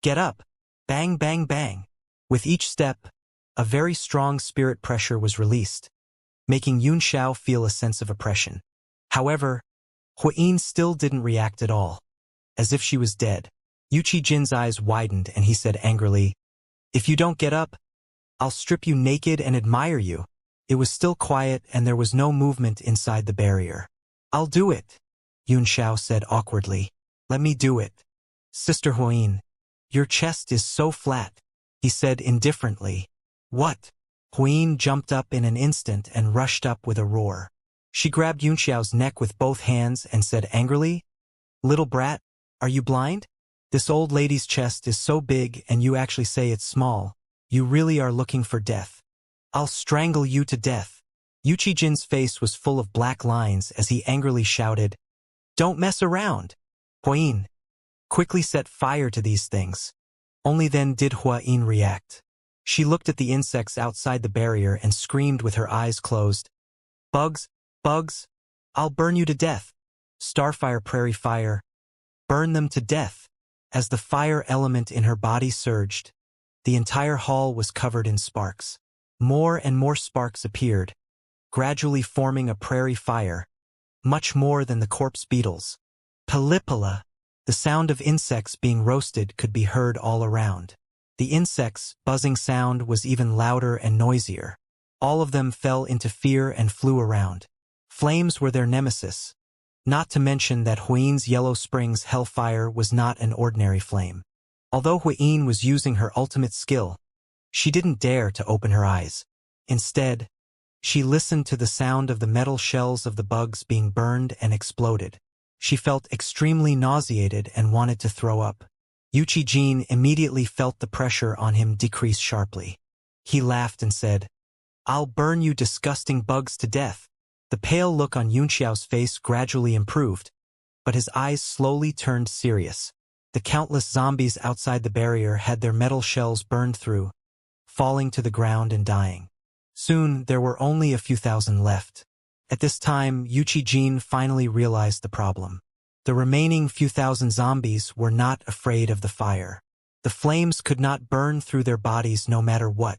Get up!" Bang, bang, bang. With each step, a very strong spirit pressure was released, making Xianxia feel a sense of oppression. However, Huyin still didn't react at all, as if she was dead. Yuchi-jin's eyes widened and he said angrily, "If you don't get up, I'll strip you naked and admire you." It was still quiet and there was no movement inside the barrier. "I'll do it," Xianxia said awkwardly. "Let me do it." "Sister Huyin, your chest is so flat," he said indifferently. "What?" Huyin jumped up in an instant and rushed up with a roar. She grabbed Xianxiao's neck with both hands and said angrily, "Little brat, Are you blind? This old lady's chest is so big and you actually say it's small. You really are looking for death. I'll strangle you to death. Yuchi Jin's face was full of black lines as he angrily shouted, "Don't mess around!" Huayin quickly set fire to these things. Only then did Huayin react. She looked at the insects outside the barrier and screamed with her eyes closed, "Bugs, bugs, I'll burn you to death. Starfire, prairie fire, burn them to death." As the fire element in her body surged, the entire hall was covered in sparks. More and more sparks appeared, gradually forming a prairie fire, much more than the corpse beetles. Palipala, the sound of insects being roasted could be heard all around. The insects' buzzing sound was even louder and noisier. All of them fell into fear and flew around. Flames were their nemesis. Not to mention that Huiyin's Yellow Springs hellfire was not an ordinary flame. Although Huiyin was using her ultimate skill, she didn't dare to open her eyes. Instead, she listened to the sound of the metal shells of the bugs being burned and exploded. She felt extremely nauseated and wanted to throw up. Yuchi Jin immediately felt the pressure on him decrease sharply. He laughed and said, "I'll burn you disgusting bugs to death." The pale look on Yunxiao's face gradually improved, but his eyes slowly turned serious. The countless zombies outside the barrier had their metal shells burned through, falling to the ground and dying. Soon there were only a few thousand left. At this time, Yuchi Jin finally realized the problem. The remaining few thousand zombies were not afraid of the fire. The flames could not burn through their bodies no matter what.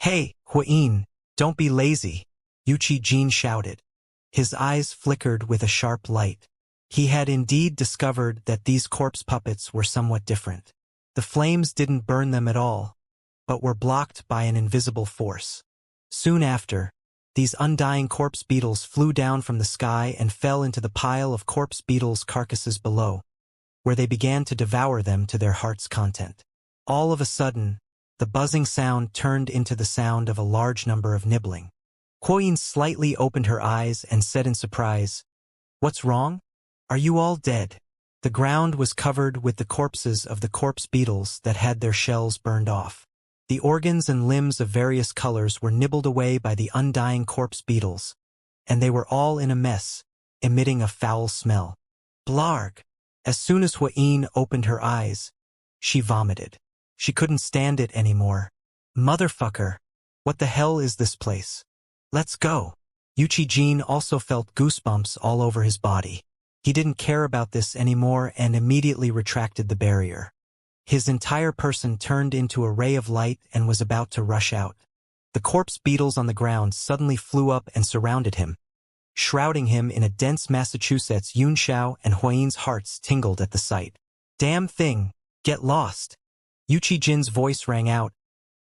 "Hey, Huiyin, don't be lazy," Yuchi Jin shouted. His eyes flickered with a sharp light. He had indeed discovered that these corpse puppets were somewhat different. The flames didn't burn them at all, but were blocked by an invisible force. Soon after, these undying corpse beetles flew down from the sky and fell into the pile of corpse beetles' carcasses below, where they began to devour them to their heart's content. All of a sudden, the buzzing sound turned into the sound of a large number of nibbling. Huoyin slightly opened her eyes and said in surprise, "What's wrong? Are you all dead?" The ground was covered with the corpses of the corpse beetles that had their shells burned off. The organs and limbs of various colors were nibbled away by the undying corpse beetles, and they were all in a mess, emitting a foul smell. Blarg! As soon as Huoyin opened her eyes, she vomited. She couldn't stand it anymore. "Motherfucker! What the hell is this place? Let's go." Yuchi Jin also felt goosebumps all over his body. He didn't care about this anymore and immediately retracted the barrier. His entire person turned into a ray of light and was about to rush out. The corpse beetles on the ground suddenly flew up and surrounded him, shrouding him in a dense Massachusetts. Yunxiao and Huayin's hearts tingled at the sight. "Damn thing, get lost." Yuchi Jin's voice rang out,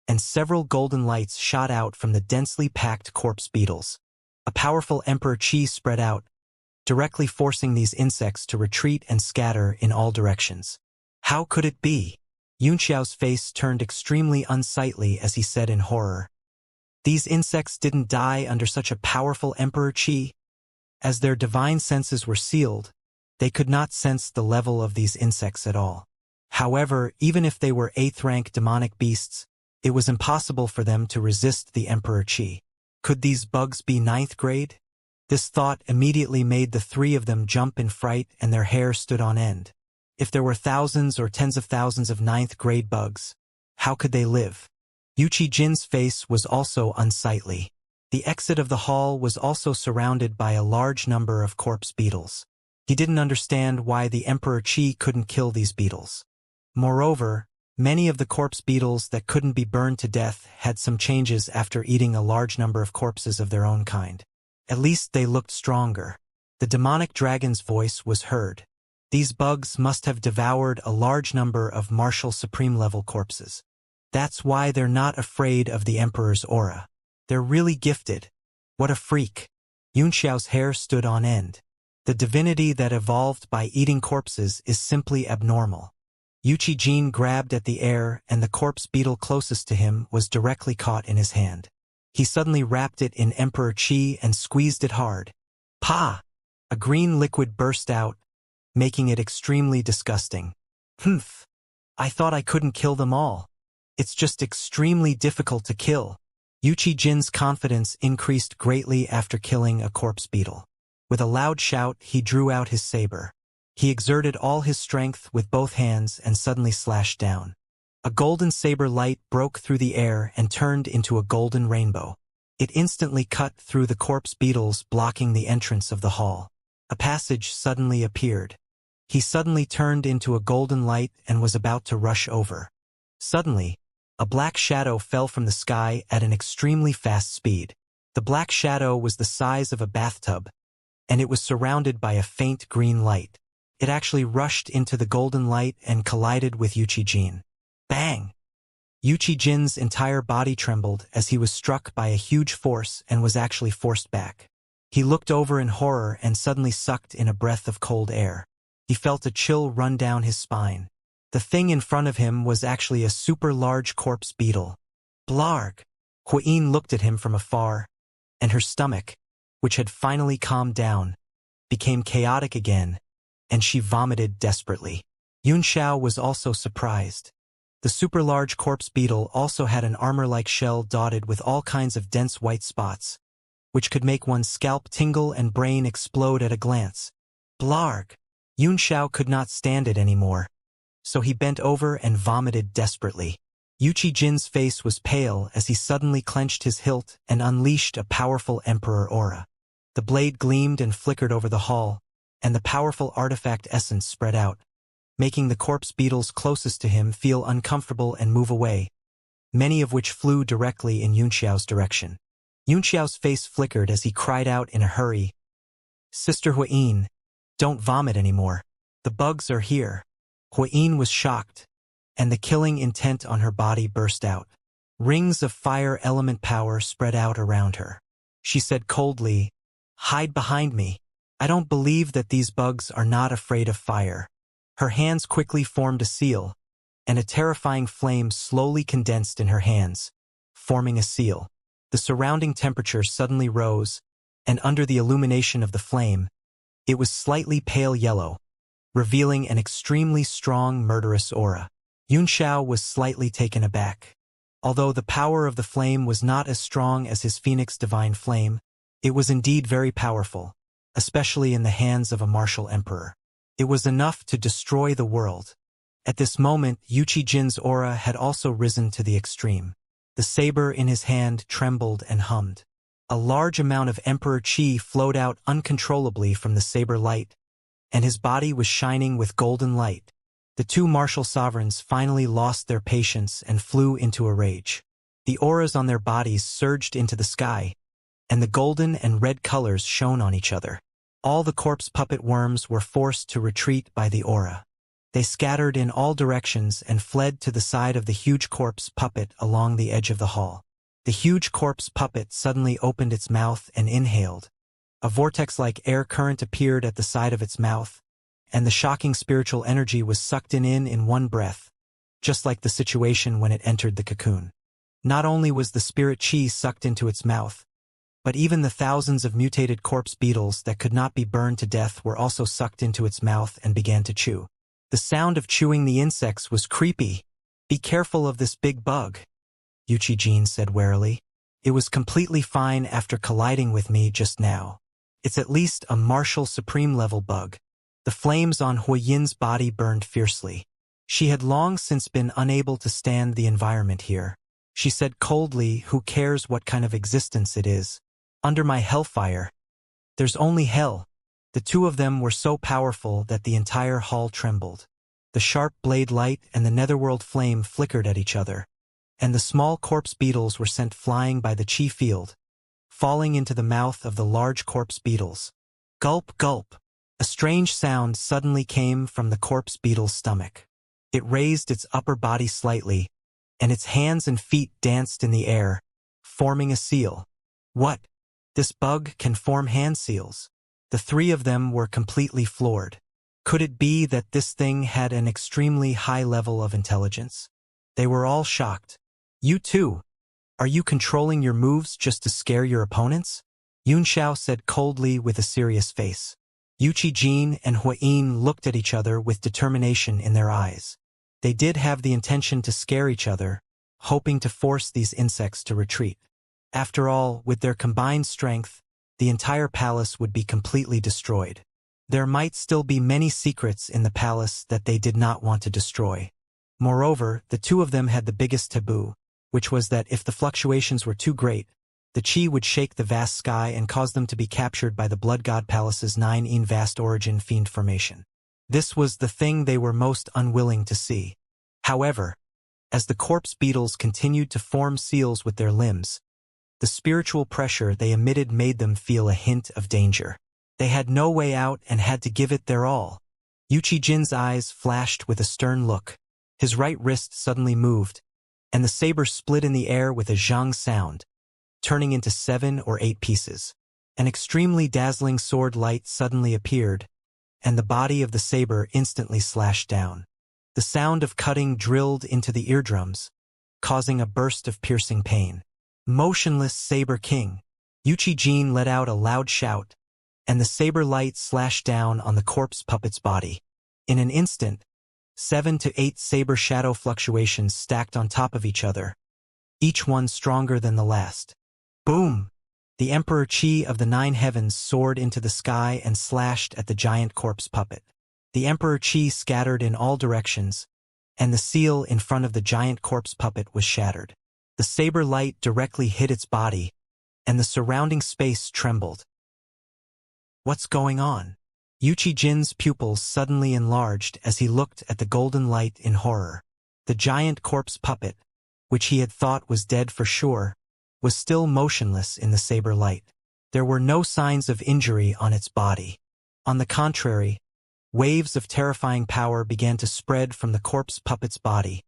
and several golden lights shot out from the densely packed corpse beetles. A powerful emperor chi spread out, directly forcing these insects to retreat and scatter in all directions. How could it be? Yunxiao's face turned extremely unsightly as he said in horror, "These insects didn't die under such a powerful emperor chi. As their divine senses were sealed, they could not sense the level of these insects at all. However, even if they were 8th-rank demonic beasts, it was impossible for them to resist the emperor chi. Could these bugs be 9th grade? This thought immediately made the three of them jump in fright and their hair stood on end. If there were thousands or tens of thousands of 9th-grade bugs, how could they live? Yuchi Jin's face was also unsightly. The exit of the hall was also surrounded by a large number of corpse beetles. He didn't understand why the Emperor Chi couldn't kill these beetles. Moreover, many of the corpse beetles that couldn't be burned to death had some changes after eating a large number of corpses of their own kind. At least they looked stronger. The demonic dragon's voice was heard. These bugs must have devoured a large number of martial supreme-level corpses. That's why they're not afraid of the Emperor's aura. They're really gifted. What a freak. Yunxiao's hair stood on end. The divinity that evolved by eating corpses is simply abnormal. Yuchi Jin grabbed at the air and the corpse beetle closest to him was directly caught in his hand. He suddenly wrapped it in Emperor Chi and squeezed it hard. Pa! A green liquid burst out, making it extremely disgusting. Humph. I thought I couldn't kill them all. It's just extremely difficult to kill. Yuchi Jin's confidence increased greatly after killing a corpse beetle. With a loud shout, he drew out his saber. He exerted all his strength with both hands and suddenly slashed down. A golden saber light broke through the air and turned into a golden rainbow. It instantly cut through the corpse beetles, blocking the entrance of the hall. A passage suddenly appeared. He suddenly turned into a golden light and was about to rush over. Suddenly, a black shadow fell from the sky at an extremely fast speed. The black shadow was the size of a bathtub, and it was surrounded by a faint green light. It actually rushed into the golden light and collided with Yuchi Jin. Bang! Yuchi Jin's entire body trembled as he was struck by a huge force and was actually forced back. He looked over in horror and suddenly sucked in a breath of cold air. He felt a chill run down his spine. The thing in front of him was actually a super large corpse beetle. Blarg! Huyin looked at him from afar, and her stomach, which had finally calmed down, became chaotic again, and she vomited desperately. Yunxiao was also surprised. The super large corpse beetle also had an armor-like shell dotted with all kinds of dense white spots, which could make one's scalp tingle and brain explode at a glance. Blarg! Yunxiao could not stand it anymore, so he bent over and vomited desperately. Yuchi Jin's face was pale as he suddenly clenched his hilt and unleashed a powerful emperor aura. The blade gleamed and flickered over the hall, and the powerful artifact essence spread out, making the corpse beetles closest to him feel uncomfortable and move away, many of which flew directly in Yunxiao's direction. Yunxiao's face flickered as he cried out in a hurry, "Sister Huyin, don't vomit anymore. The bugs are here." Huyin was shocked, and the killing intent on her body burst out. Rings of fire element power spread out around her. She said coldly, "Hide behind me. I don't believe that these bugs are not afraid of fire." Her hands quickly formed a seal, and a terrifying flame slowly condensed in her hands, forming a seal. The surrounding temperature suddenly rose, and under the illumination of the flame, it was slightly pale yellow, revealing an extremely strong murderous aura. Yunxiao was slightly taken aback. Although the power of the flame was not as strong as his Phoenix Divine Flame, it was indeed very powerful, especially in the hands of a martial emperor. It was enough to destroy the world. At this moment, Yuchi Jin's aura had also risen to the extreme. The saber in his hand trembled and hummed. A large amount of Emperor Qi flowed out uncontrollably from the saber light, and his body was shining with golden light. The two martial sovereigns finally lost their patience and flew into a rage. The auras on their bodies surged into the sky, and the golden and red colors shone on each other. All the corpse puppet worms were forced to retreat by the aura. They scattered in all directions and fled to the side of the huge corpse puppet along the edge of the hall. The huge corpse puppet suddenly opened its mouth and inhaled. A vortex-like air current appeared at the side of its mouth, and the shocking spiritual energy was sucked in one breath, just like the situation when it entered the cocoon. Not only was the spirit chi sucked into its mouth, but even the thousands of mutated corpse beetles that could not be burned to death were also sucked into its mouth and began to chew. The sound of chewing the insects was creepy. "Be careful of this big bug," Yuchi Jin said warily. "It was completely fine after colliding with me just now. It's at least a martial supreme level bug." The flames on Huiyin's body burned fiercely. She had long since been unable to stand the environment here. She said coldly, "Who cares what kind of existence it is? Under my hellfire, there's only hell." The two of them were so powerful that the entire hall trembled. The sharp blade light and the netherworld flame flickered at each other, and the small corpse beetles were sent flying by the chi field, falling into the mouth of the large corpse beetles. Gulp, gulp. A strange sound suddenly came from the corpse beetle's stomach. It raised its upper body slightly, and its hands and feet danced in the air, forming a seal. What? This bug can form hand seals. The three of them were completely floored. Could it be that this thing had an extremely high level of intelligence? They were all shocked. "You too. Are you controlling your moves just to scare your opponents?" Yunxiao said coldly with a serious face. Yuchi Jin and Huayin looked at each other with determination in their eyes. They did have the intention to scare each other, hoping to force these insects to retreat. After all, with their combined strength, the entire palace would be completely destroyed. There might still be many secrets in the palace that they did not want to destroy. Moreover, the two of them had the biggest taboo, which was that if the fluctuations were too great, the chi would shake the vast sky and cause them to be captured by the Blood God Palace's 9 vast origin fiend formation. This was the thing they were most unwilling to see. However, as the corpse beetles continued to form seals with their limbs, the spiritual pressure they emitted made them feel a hint of danger. They had no way out and had to give it their all. Yuchi Jin's eyes flashed with a stern look. His right wrist suddenly moved, and the saber split in the air with a zhang sound, turning into 7 or 8 pieces. An extremely dazzling sword light suddenly appeared, and the body of the saber instantly slashed down. The sound of cutting drilled into the eardrums, causing a burst of piercing pain. Motionless Saber King. Yuchi Jin let out a loud shout, and the saber light slashed down on the corpse puppet's body. In an instant, 7 to 8 saber shadow fluctuations stacked on top of each other, each one stronger than the last. Boom! The Emperor Chi of the 9 heavens soared into the sky and slashed at the giant corpse puppet. The Emperor Chi scattered in all directions, and the seal in front of the giant corpse puppet was shattered. The saber light directly hit its body, and the surrounding space trembled. What's going on? Yuchi Jin's pupils suddenly enlarged as he looked at the golden light in horror. The giant corpse puppet, which he had thought was dead for sure, was still motionless in the saber light. There were no signs of injury on its body. On the contrary, waves of terrifying power began to spread from the corpse puppet's body,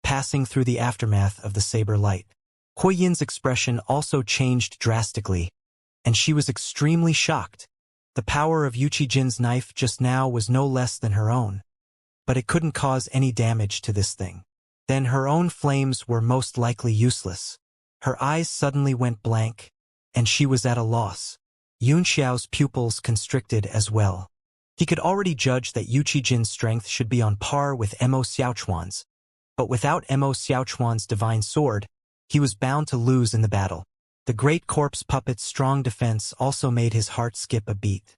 passing through the aftermath of the saber light. Huiyin's expression also changed drastically, and she was extremely shocked. The power of Yuchi Jin's knife just now was no less than her own, but it couldn't cause any damage to this thing. Then her own flames were most likely useless. Her eyes suddenly went blank, and she was at a loss. Yunxiao's pupils constricted as well. He could already judge that Yuchi Jin's strength should be on par with Mo Xiaochuan's, but without Mo Xiaochuan's divine sword, he was bound to lose in the battle. The great corpse puppet's strong defense also made his heart skip a beat.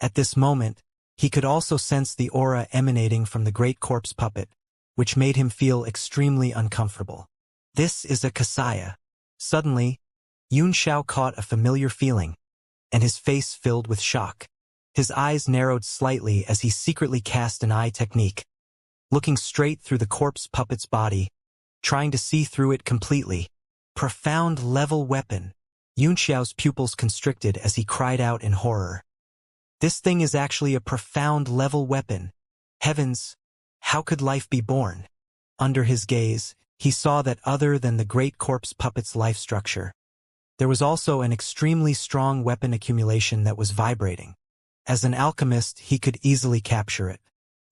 At this moment, he could also sense the aura emanating from the great corpse puppet, which made him feel extremely uncomfortable. This is a Kasaya. Suddenly, Yun Xiao caught a familiar feeling, and his face filled with shock. His eyes narrowed slightly as he secretly cast an eye technique, looking straight through the corpse puppet's body, trying to see through it completely. Profound level weapon. Yun Xiao's pupils constricted as he cried out in horror. This thing is actually a profound level weapon. Heavens, how could life be born? Under his gaze, he saw that other than the great corpse puppet's life structure, there was also an extremely strong weapon accumulation that was vibrating. As an alchemist, he could easily capture it.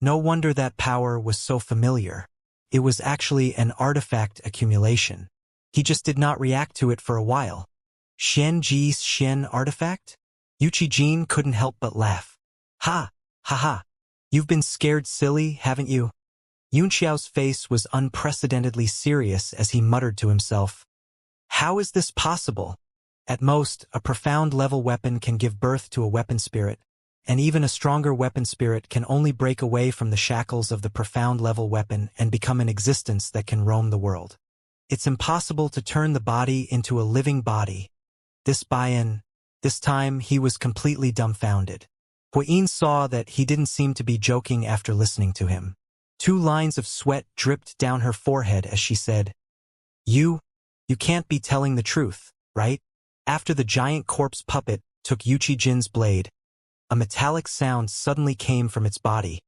No wonder that power was so familiar. It was actually an artifact accumulation. He just did not react to it for a while. Xian Ji's Xian artifact? Yuchi Jin couldn't help but laugh. Ha! Ha ha! You've been scared silly, haven't you? Yun Xiao's face was unprecedentedly serious as he muttered to himself. How is this possible? At most, a profound level weapon can give birth to a weapon spirit, and even a stronger weapon spirit can only break away from the shackles of the profound level weapon and become an existence that can roam the world. It's impossible to turn the body into a living body. This time he was completely dumbfounded. Huiyin saw that he didn't seem to be joking after listening to him. 2 lines of sweat dripped down her forehead as she said, You can't be telling the truth, right? After the giant corpse puppet took Yuchi Jin's blade, a metallic sound suddenly came from its body,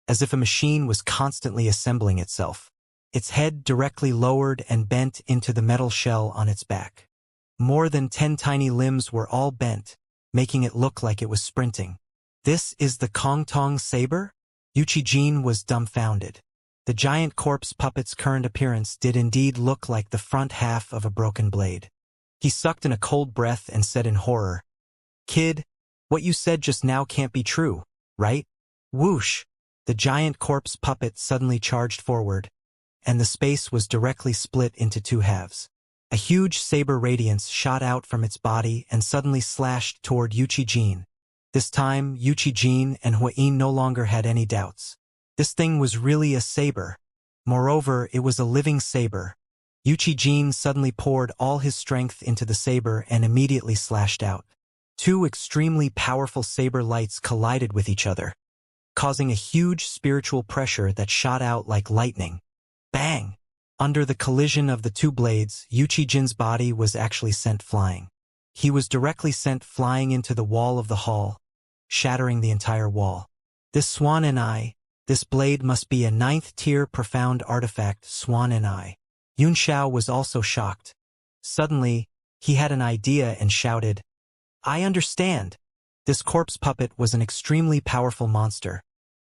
as if a machine was constantly assembling itself. Its head directly lowered and bent into the metal shell on its back. More than 10 tiny limbs were all bent, making it look like it was sprinting. This is the Kong Tong saber? Yuchi Jin was dumbfounded. The giant corpse puppet's current appearance did indeed look like the front half of a broken blade. He sucked in a cold breath and said in horror, Kid, What you said just now can't be true, right? Whoosh! The giant corpse puppet suddenly charged forward, and the space was directly split into two halves. A huge saber radiance shot out from its body and suddenly slashed toward Yuchi-jin. This time, Yuchi-jin and Huayin no longer had any doubts. This thing was really a saber. Moreover, it was a living saber. Yuchi-jin suddenly poured all his strength into the saber and immediately slashed out. Two extremely powerful saber lights collided with each other, causing a huge spiritual pressure that shot out like lightning. Bang! Under the collision of the two blades, Yuchi-jin's body was actually sent flying. He was directly sent flying into the wall of the hall, shattering the entire wall. This Swan and I, this blade must be a 9th-tier profound artifact, Swan and I. Xianxia was also shocked. Suddenly, he had an idea and shouted, I understand. This corpse puppet was an extremely powerful monster,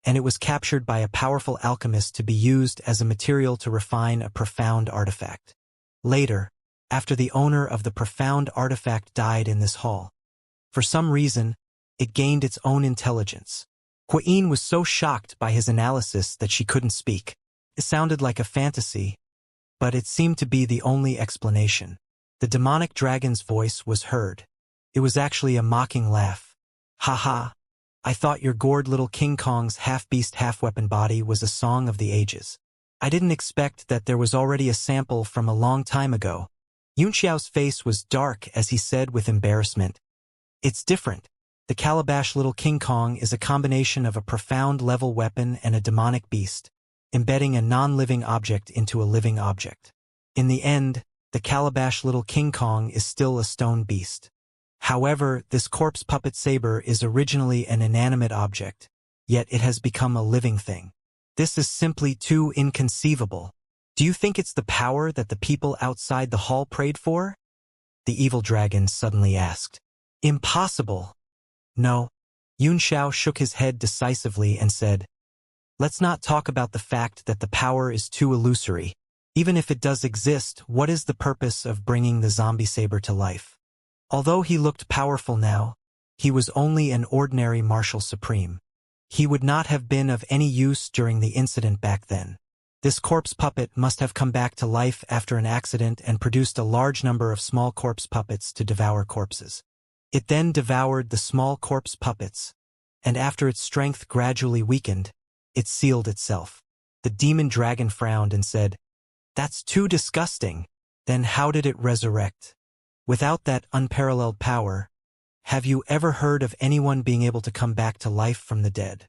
and it was captured by a powerful alchemist to be used as a material to refine a profound artifact. Later, after the owner of the profound artifact died in this hall, for some reason, it gained its own intelligence. Huayin was so shocked by his analysis that she couldn't speak. It sounded like a fantasy, but it seemed to be the only explanation. The demonic dragon's voice was heard. It was actually a mocking laugh. Ha ha! I thought your gourd little King Kong's half-beast half-weapon body was a song of the ages. I didn't expect that there was already a sample from a long time ago. Yunxiao's face was dark as he said with embarrassment. It's different. The calabash little King Kong is a combination of a profound level weapon and a demonic beast, embedding a non-living object into a living object. In the end, the calabash little King Kong is still a stone beast. However, this corpse puppet saber is originally an inanimate object, yet it has become a living thing. This is simply too inconceivable. Do you think it's the power that the people outside the hall prayed for? The evil dragon suddenly asked. Impossible. No. Yunxiao shook his head decisively and said, Let's not talk about the fact that the power is too illusory. Even if it does exist, what is the purpose of bringing the zombie saber to life? Although he looked powerful now, he was only an ordinary martial supreme. He would not have been of any use during the incident back then. This corpse puppet must have come back to life after an accident and produced a large number of small corpse puppets to devour corpses. It then devoured the small corpse puppets, and after its strength gradually weakened, it sealed itself. The demon dragon frowned and said, That's too disgusting. Then how did it resurrect? Without that unparalleled power, have you ever heard of anyone being able to come back to life from the dead?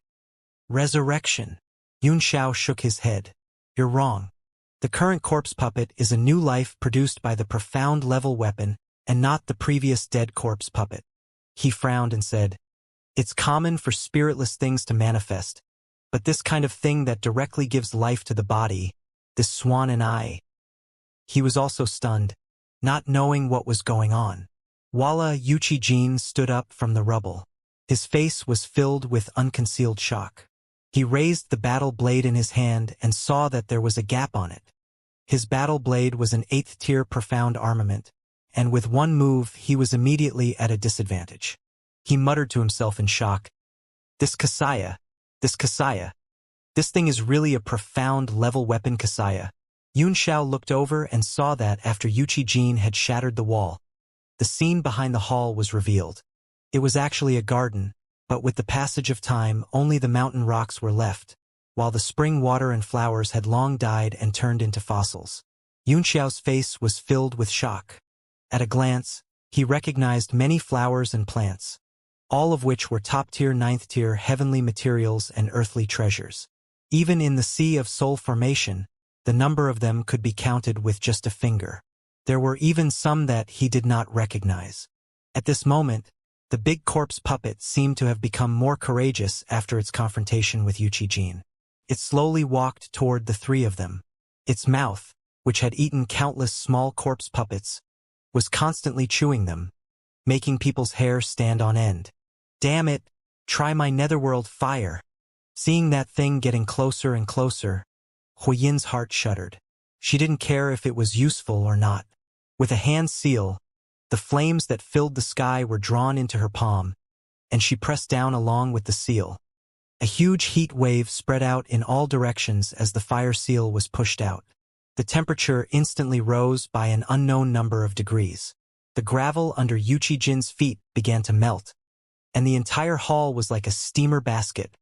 Resurrection. Yunxiao shook his head. You're wrong. The current corpse puppet is a new life produced by the profound level weapon and not the previous dead corpse puppet. He frowned and said, It's common for spiritless things to manifest, but this kind of thing that directly gives life to the body, this Swan and I. He was also stunned, not knowing what was going on. Walla Yuchi-jin stood up from the rubble. His face was filled with unconcealed shock. He raised the battle blade in his hand and saw that there was a gap on it. His battle blade was an 8th-tier profound armament, and with one move he was immediately at a disadvantage. He muttered to himself in shock, This Kasaya, this thing is really a profound level weapon Kasaya. Yunxiao looked over and saw that after Yuchi-jin had shattered the wall, the scene behind the hall was revealed. It was actually a garden, but with the passage of time only the mountain rocks were left, while the spring water and flowers had long died and turned into fossils. Yunxiao's face was filled with shock. At a glance, he recognized many flowers and plants, all of which were top-tier 9th-tier heavenly materials and earthly treasures. Even in the sea of soul formation, the number of them could be counted with just a finger. There were even some that he did not recognize. At this moment, the big corpse puppet seemed to have become more courageous after its confrontation with Yuchi-jin. It slowly walked toward the three of them. Its mouth, which had eaten countless small corpse puppets, was constantly chewing them, making people's hair stand on end. Damn it, try my netherworld fire. Seeing that thing getting closer and closer, Huayin's heart shuddered. She didn't care if it was useful or not. With a hand seal, the flames that filled the sky were drawn into her palm, and she pressed down along with the seal. A huge heat wave spread out in all directions as the fire seal was pushed out. The temperature instantly rose by an unknown number of degrees. The gravel under Yuchi Jin's feet began to melt, and the entire hall was like a steamer basket,